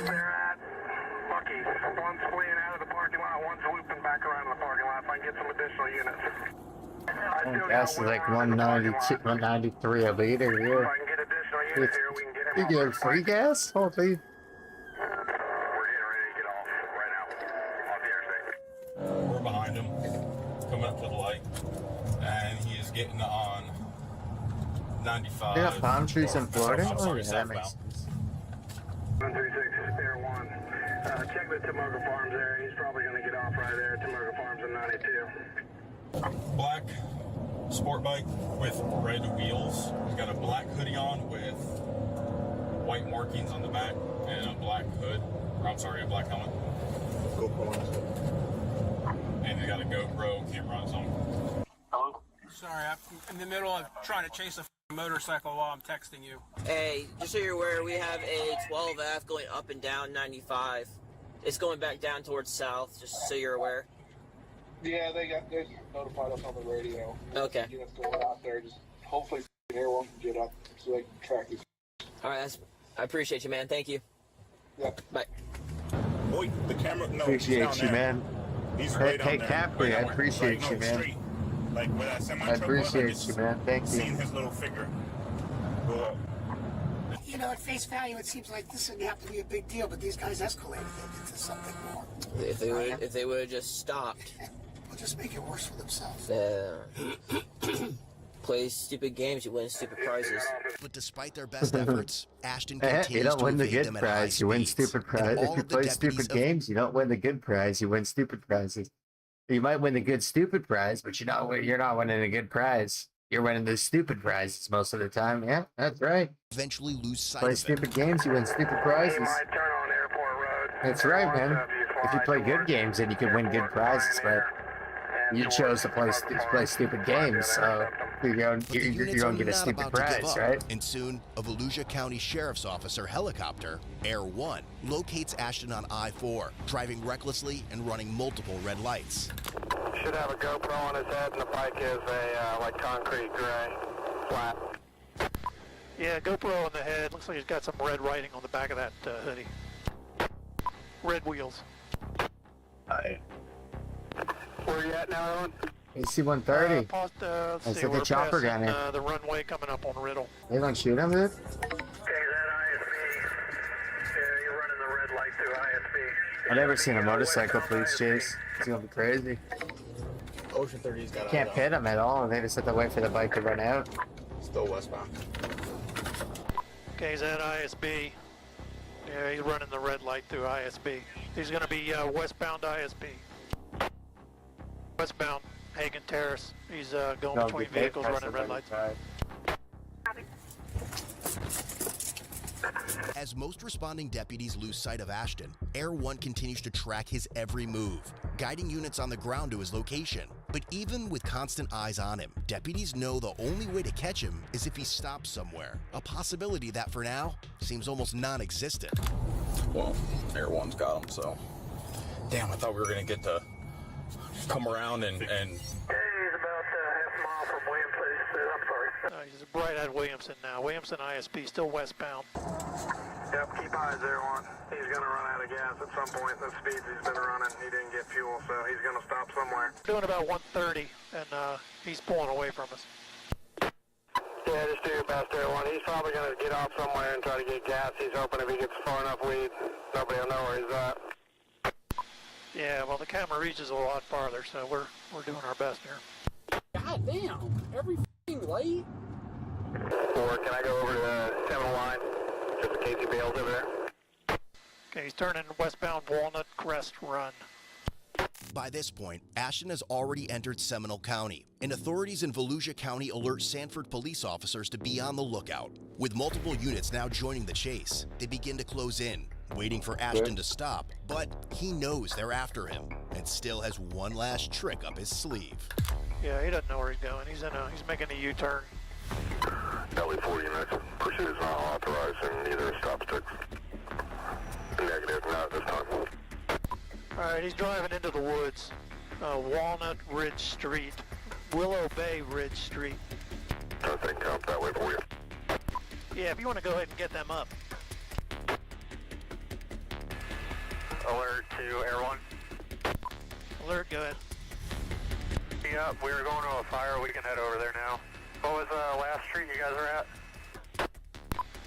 They're at Bucky's. One's fleeing out of the parking lot, one's looping back around the parking lot. If I can get some additional units. Gas is like 192, 193 a liter here. If I can get additional units here, we can get You get free gas? Holy. We're getting ready to get off right now. Off the interstate. We're behind him, coming up to the light, and he is getting on 95. You got palm trees in Florida? I'm sorry, Yeah, that makes southbound. sense. 136, Air 1. Check the Tomoka Farms area. He's probably going to get off right there. Tomoka Farms in 92. Black sport bike with red wheels. He's got a black hoodie on with white markings on the back and a black hood. Or, I'm sorry, a black helmet. GoPro. And he's got a GoPro camera on his own. Hello? Sorry, I'm in the middle of trying to chase a motorcycle while I'm texting you. Hey, just so you're aware, we have a 12F going up and down 95. It's going back down towards south, just so you're aware. Yeah, they notified us on the radio. Okay. Units going out there. Just hopefully everyone can get up so they can track these. All right, I appreciate you, man. Thank you. Yeah. Bye. Boy, the camera. No, Appreciate you, man. He's Hey, Capri, I appreciate you, man. Like with that semi I appreciate you, man. Thank Seeing you. his little figure go up. You know, at face value, it seems like this didn't have to be a big deal, but these guys escalated it into something more. If they would have just stopped. They'll just make it worse for themselves. Play stupid games, you win stupid prizes. But despite their best efforts, Ashton continues You don't to win the evade good them at high prize, you win speeds. stupid prize. And If all you of the play deputies stupid games, you don't win the good prize, you win stupid prizes. You might win the good stupid prize, but you're not winning a good prize. You're winning the stupid prizes most of the time. Yeah, that's right. Eventually lose sight Play of it. stupid games, you win stupid prizes. That's right, man. If you play good games, then you can win good prizes, but you chose to play stupid games, so you're going to get a stupid prize, right? And soon, a Volusia County Sheriff's Officer helicopter, Air 1, locates Ashton on I-4, driving recklessly and running multiple red lights. Should have a GoPro on his head, and the bike is a like concrete gray, flat. Yeah, GoPro on the head. Looks like he's got some red writing on the back of that hoodie. Red wheels. Where you at now, Owen? AC-130. That's the chopper gun in. The runway coming up on Riddle. They don't shoot him, dude? Okay, that ISB. Yeah, you're running the red light through ISB. I've never seen a motorcycle police chase. It's gonna be crazy. Ocean 30's got Can't pit them at all. They just have to wait for the bike to run out. Still westbound. Okay, he's at ISB. Yeah, he's running the red light through ISB. He's going to be westbound ISB. Westbound Hagen Terrace. He's going between vehicles running red lights. As most responding deputies lose sight of Ashton, Air 1 continues to track his every move, guiding units on the ground to his location. But even with constant eyes on him, deputies know the only way to catch him is if he stops somewhere, a possibility that for now seems almost non-existent. Well, Air 1's got him, so... Damn, I thought we were going to get to come around and... Hey, he's about half a mile from Williamson. I'm sorry. He's right at Williamson now. Williamson ISP, still westbound. Yep, keep eyes there, one. He's going to run out of gas at some point. The speeds he's been running, he didn't get fuel, so he's going to stop somewhere. Doing about 130, and he's pulling away from us. Yeah, just do your best there, one. He's probably going to get off somewhere and try to get gas. He's hoping if he gets far enough weed, nobody will know where he's at. Yeah, well, the camera reaches a lot farther, so we're doing our best here. God damn! Every f***ing light? 4, can I go over to the 7 line, just in case he bails over there? Okay, he's turning westbound Walnut Crest Run. By this point, Ashton has already entered Seminole County, and authorities in Volusia County alert Sanford police officers to be on the lookout. With multiple units now joining the chase, they begin to close in, waiting for Ashton to stop, but he knows they're after him, and still has one last trick up his sleeve. Yeah, he doesn't know where he's going. He's making a U-turn. LE4 units, pursuit is not authorized in either stop sticks. Negative, not this time. Alright, he's driving into the woods. Walnut Ridge Street. Willow Bay Ridge Street. I think up that way for you. Yeah, if you want to go ahead and get them up. Alert to Air 1. Alert, go ahead. Yep, we were going to a fire. We can head over there now. What was the last street you guys are at?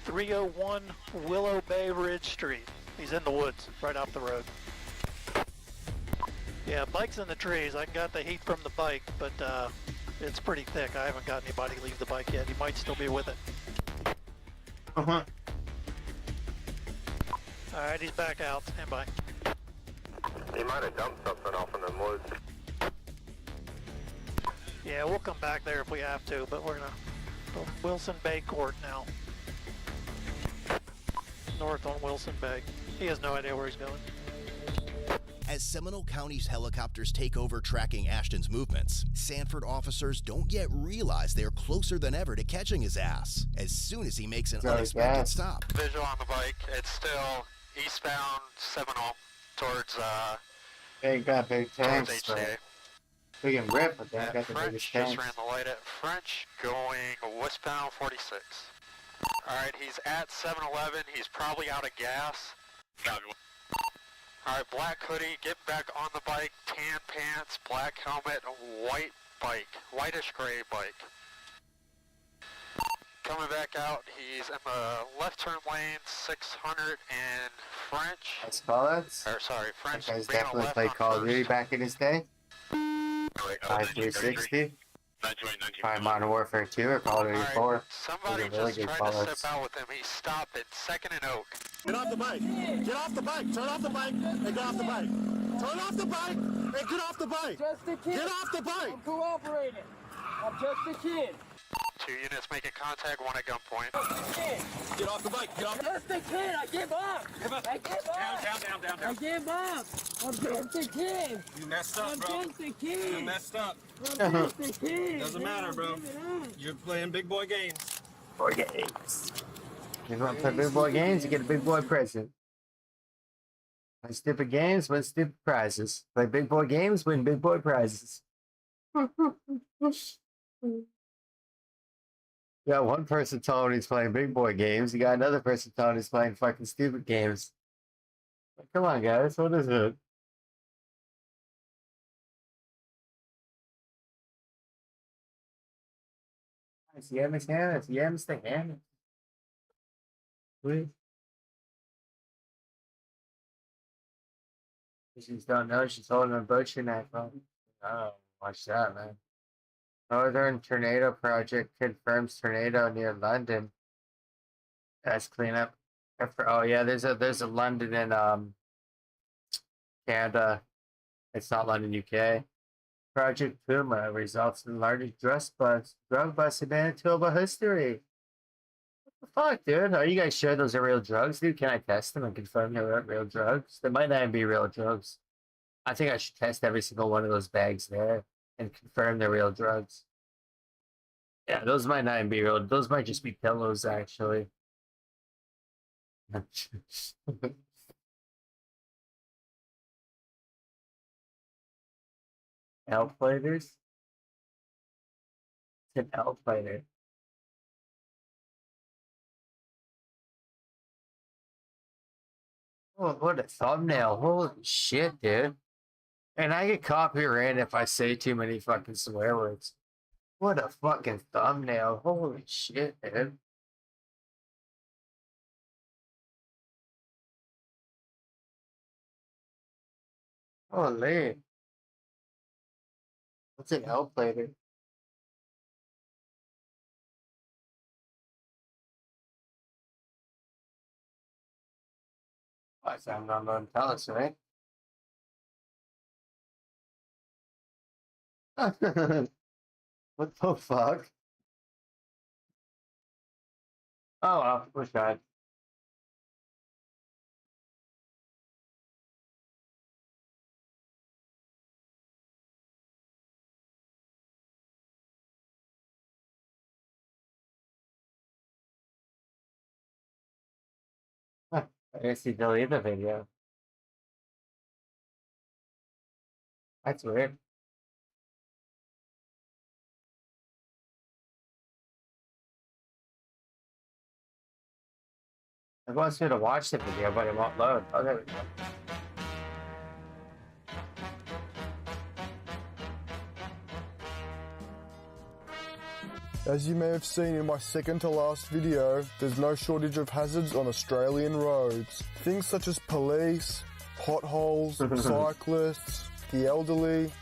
301 Willow Bay Ridge Street. He's in the woods, right off the road. Yeah, bike's in the trees. I got the heat from the bike, but it's pretty thick. I haven't got anybody leave the bike yet. He might still be with it. Uh-huh. Alright, he's back out. Stand by. He might have dumped something off in the woods. Yeah, we'll come back there if we have to, but we're gonna go Wilson Bay Court now. North on Wilson Bay. He has no idea where he's going. As Seminole County's helicopters take over tracking Ashton's movements, Sanford officers don't yet realize they're closer than ever to catching his ass as soon as he makes an unexpected stop. Visual on the bike. It's still eastbound Seminole towards They got big tanks, towards so HCA. we can rip, but they got the French biggest just tanks. ran the light at French going westbound 46. Alright, he's at 7-Eleven. He's probably out of gas. Alright, black hoodie, get back on the bike, tan pants, black helmet, white bike, whitish gray bike. Coming back out, he's in the left turn lane, 600 and French. Let's call it. Or sorry, French. That guy's being a definitely left played on Call of first. Duty back in his day. 5360. Probably Modern Warfare 2 or Call of Duty 4. Somebody Those are really just good tried to call-outs. step out with him. He stopped at 2nd and Oak. Get off the bike! Get off the bike! Turn off the bike and get off the bike! Turn off the bike and get off the bike! Just a kid. Get off the bike! I'm cooperating. I'm just a kid. 2 units making contact, 1 at gunpoint. Just a kid. Get off the bike! Get off the Just a kid. I give up. I give up. Down. I give up. I'm just a kid. You messed up, I'm bro. just a kid. You messed up. I'm just a kid. Doesn't matter, bro. You're playing big boy games. Boy games. You want to play big boy games, you get a big boy present. Play stupid games, win stupid prizes. Play big boy games, win big boy prizes. You got one person telling he's playing big boy games. You got another person telling he's playing fucking stupid games. Come on, guys. What is it? Siemens hand. Siemens the hand. Please. She just don't know. She's holding a butcher knife up. Oh, watch that, man. Northern Tornado Project confirms tornado near London. That's cleanup. Oh yeah, there's a London in Canada. It's not London, UK. Project Puma results in largest drug bust in Manitoba history. What the fuck, dude? Are you guys sure those are real drugs, dude? Can I test them and confirm they're real drugs? They might not even be real drugs. I think I should test every single one of those bags there and confirm they're real drugs. Yeah, those might not even be real. Those might just be pillows, actually. L platers? It's an L plater. Oh, what a thumbnail. Holy shit, dude. And I get copyrighted if I say too many fucking swear words. What a fucking thumbnail. Holy shit, man. Holy. What's an L plater? I sound on pellets, right? What the fuck? Oh well, wish I. I guess you delete the video. That's weird. It wants me to watch the video, but it won't load. Oh, there we go. As you may have seen in my second to last video, there's no shortage of hazards on Australian roads. Things such as police, potholes, cyclists, the elderly,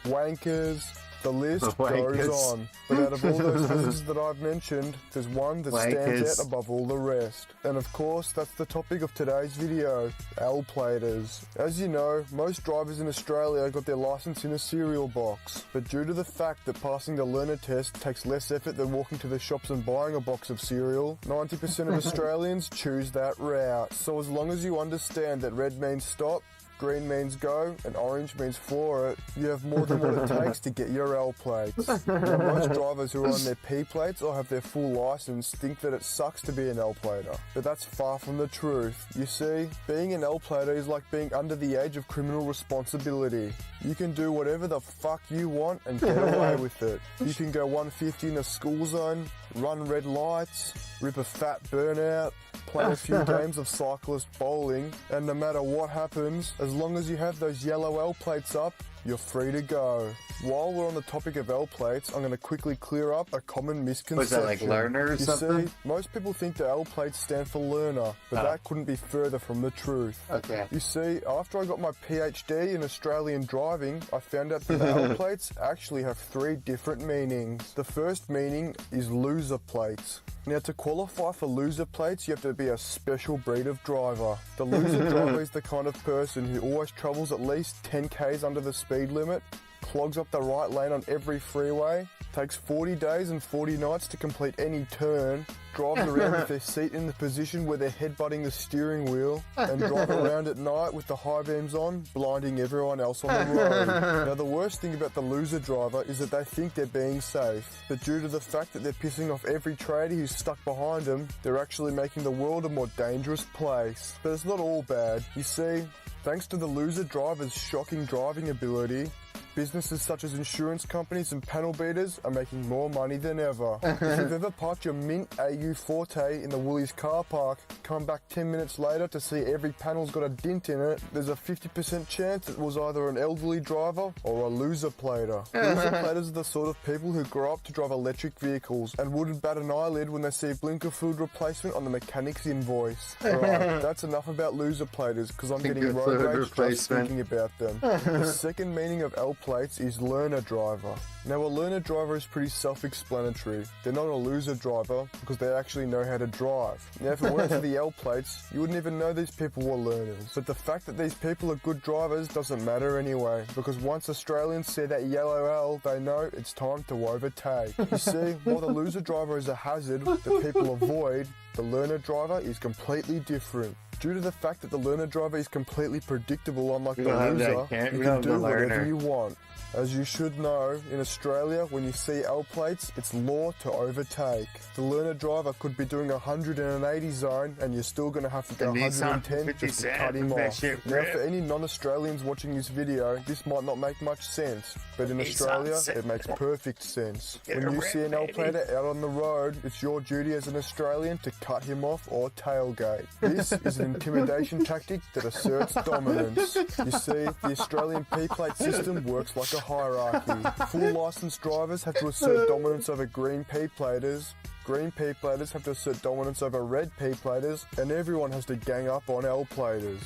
wankers, the list goes on. But out of all those hazards that I've mentioned, there's one that stands out above all the rest. And of course, that's the topic of today's video, L-platers. As you know, most drivers in Australia got their license in a cereal box. But due to the fact that passing the learner test takes less effort than walking to the shops and buying a box of cereal, 90% of Australians choose that route. So as long as you understand that red means stop, green means go, and orange means floor it, you have more than what it takes to get your L plates. Now, most drivers who are on their P plates or have their full license think that it sucks to be an L plater, but that's far from the truth. You see, being an L plater is like being under the age of criminal responsibility. You can do whatever the fuck you want and get away with it. You can go 150 in a school zone, run red lights, rip a fat burnout, play a few games of cyclist bowling, and no matter what happens, as long as you have those yellow L plates up, you're free to go. While we're on the topic of L plates, I'm going to quickly clear up a common misconception. Was that like learner or something? You see, most people think the L plates stand for learner, but that couldn't be further from the truth. Okay. You see, after I got my PhD in Australian driving, I found out that the L plates actually have 3 different meanings. The first meaning is loser plates. Now, to qualify for loser plates, you have to be a special breed of driver. The loser driver is the kind of person who always travels at least 10 k's under the speed limit, clogs up the right lane on every freeway, takes 40 days and 40 nights to complete any turn, drives around with their seat in the position where they're headbutting the steering wheel, and drive around at night with the high beams on, blinding everyone else on the road. Now, the worst thing about the loser driver is that they think they're being safe, but due to the fact that they're pissing off every tradie who's stuck behind them, they're actually making the world a more dangerous place. But it's not all bad. You see, thanks to the loser driver's shocking driving ability, businesses such as insurance companies and panel beaters are making more money than ever. If you've ever parked your mint AU Forte in the Woolies car park, come back 10 minutes later to see every panel's got a dent in it, there's a 50% chance it was either an elderly driver or a loser plater. Loser platers are the sort of people who grow up to drive electric vehicles and wouldn't bat an eyelid when they see blinker fluid replacement on the mechanic's invoice. Right, that's enough about loser platers because I'm getting road rage just thinking about them. The second meaning of L plates is learner driver. Now, a learner driver is pretty self-explanatory. They're not a loser driver because they actually know how to drive. Now, if it weren't for the L plates, you wouldn't even know these people were learners. But the fact that these people are good drivers doesn't matter anyway, because once Australians see that yellow L, they know it's time to overtake. You see, while the loser driver is a hazard that people avoid, the learner driver is completely different. Due to the fact that the learner driver is completely predictable, unlike the loser, you can do whatever you want. As you should know, in Australia, when you see L plates, it's law to overtake. The learner driver could be doing 180 zone, and you're still going to have to go 110 just to cut him off. Now, for any non-Australians watching this video, this might not make much sense, but in Australia, it makes perfect sense. When you see an L plater out on the road, it's your duty as an Australian to cut him off or tailgate. This is an intimidation tactic that asserts dominance. You see, the Australian P-plate system works like a hierarchy. Full licensed drivers have to assert dominance over green P-platers, green P-platers have to assert dominance over red P-platers, and everyone has to gang up on L-platers.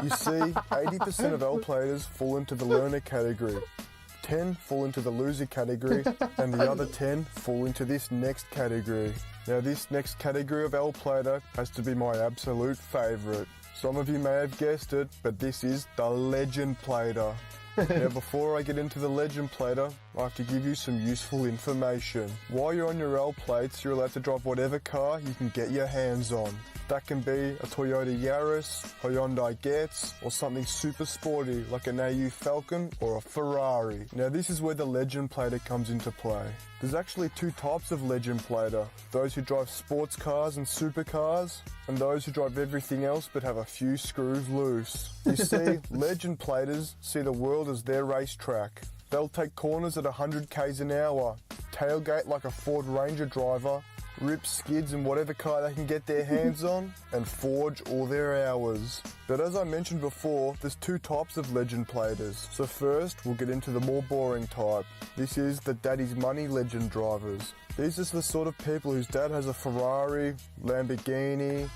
You see, 80% of L-platers fall into the learner category. 10 fall into the loser category, and the other 10 fall into this next category. Now this next category of L-plater has to be my absolute favourite. Some of you may have guessed it, but this is the legend plater. Now before I get into the legend plater, I have to give you some useful information. While you're on your L plates, you're allowed to drive whatever car you can get your hands on. That can be a Toyota Yaris, Hyundai Getz, or something super sporty like an AU Falcon or a Ferrari. Now this is where the legend plater comes into play. There's actually two types of legend plater. Those who drive sports cars and supercars, and those who drive everything else but have a few screws loose. You see, legend platers see the world as their racetrack. They'll take corners at 100 k's an hour, tailgate like a Ford Ranger driver, rip skids in whatever car they can get their hands on, and forge all their hours. But as I mentioned before, there's two types of legend platers. So first, we'll get into the more boring type. This is the daddy's money legend drivers. These are the sort of people whose dad has a Ferrari, Lamborghini,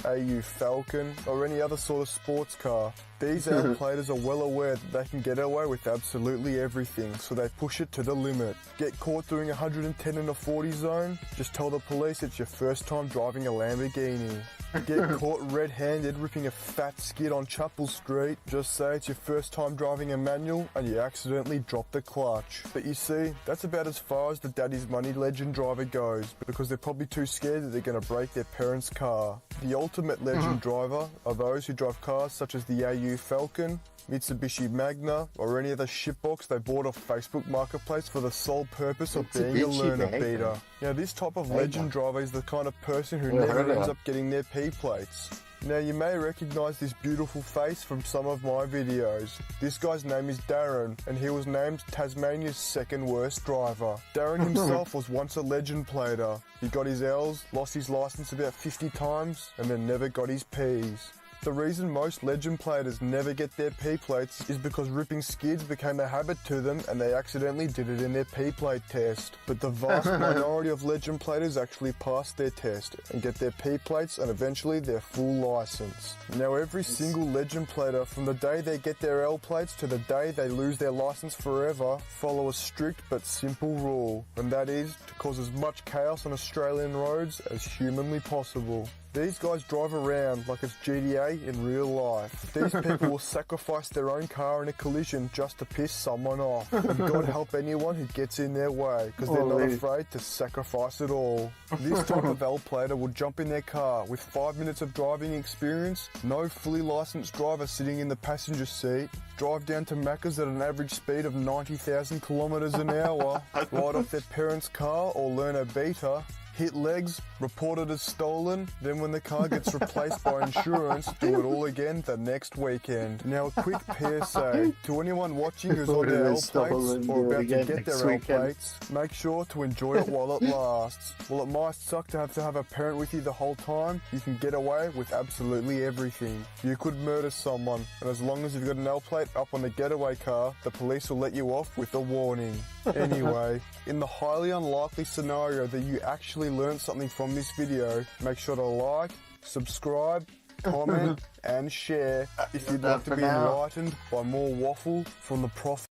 AU Falcon, or any other sort of sports car. These L-platers are well aware that they can get away with absolutely everything, so they push it to the limit. Get caught doing 110 in a 40 zone? Just tell the police it's your first time driving a Lamborghini. Get caught red-handed ripping a fat skid on Chapel Street? Just say it's your first time driving a manual and you accidentally drop the clutch. But you see, that's about as far as the daddy's money legend driver goes, because they're probably too scared that they're going to break their parents' car. The ultimate legend driver are those who drive cars such as the AU Falcon, Mitsubishi Magna, or any other shitbox they bought off Facebook Marketplace for the sole purpose of being a learner beater. Now this type of legend driver is the kind of person who never ends up getting their P-plates. Now you may recognise this beautiful face from some of my videos. This guy's name is Darren, and he was named Tasmania's second worst driver. Darren himself was once a legend plater. He got his L's, lost his licence about 50 times, and then never got his P's. The reason most legend platers never get their P-plates is because ripping skids became a habit to them and they accidentally did it in their P-plate test. But the vast minority of legend platers actually pass their test and get their P-plates and eventually their full license. Now every single legend plater, from the day they get their L-plates to the day they lose their license forever, follow a strict but simple rule, and that is to cause as much chaos on Australian roads as humanly possible. These guys drive around like it's GTA in real life. These people will sacrifice their own car in a collision just to piss someone off. And God help anyone who gets in their way, because they're not afraid to sacrifice it all. This type of L-plater will jump in their car with 5 minutes of driving experience, no fully licensed driver sitting in the passenger seat, drive down to Macca's at an average speed of 90,000 kilometres an hour, ride off their parents' car or learn a beta, hit legs, report it as stolen, then when the car gets replaced by insurance, do it all again the next weekend. Now a quick PSA, to anyone watching who's on their L-plates or about to get their L-plates, make sure to enjoy it while it lasts. While it might suck to have a parent with you the whole time, you can get away with absolutely everything. You could murder someone, and as long as you've got an L-plate up on the getaway car, the police will let you off with a warning. Anyway, in the highly unlikely scenario that you actually learned something from this video, make sure to like, subscribe, comment, and share if you'd like to be enlightened by more waffle from the prophet.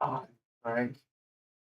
Alright.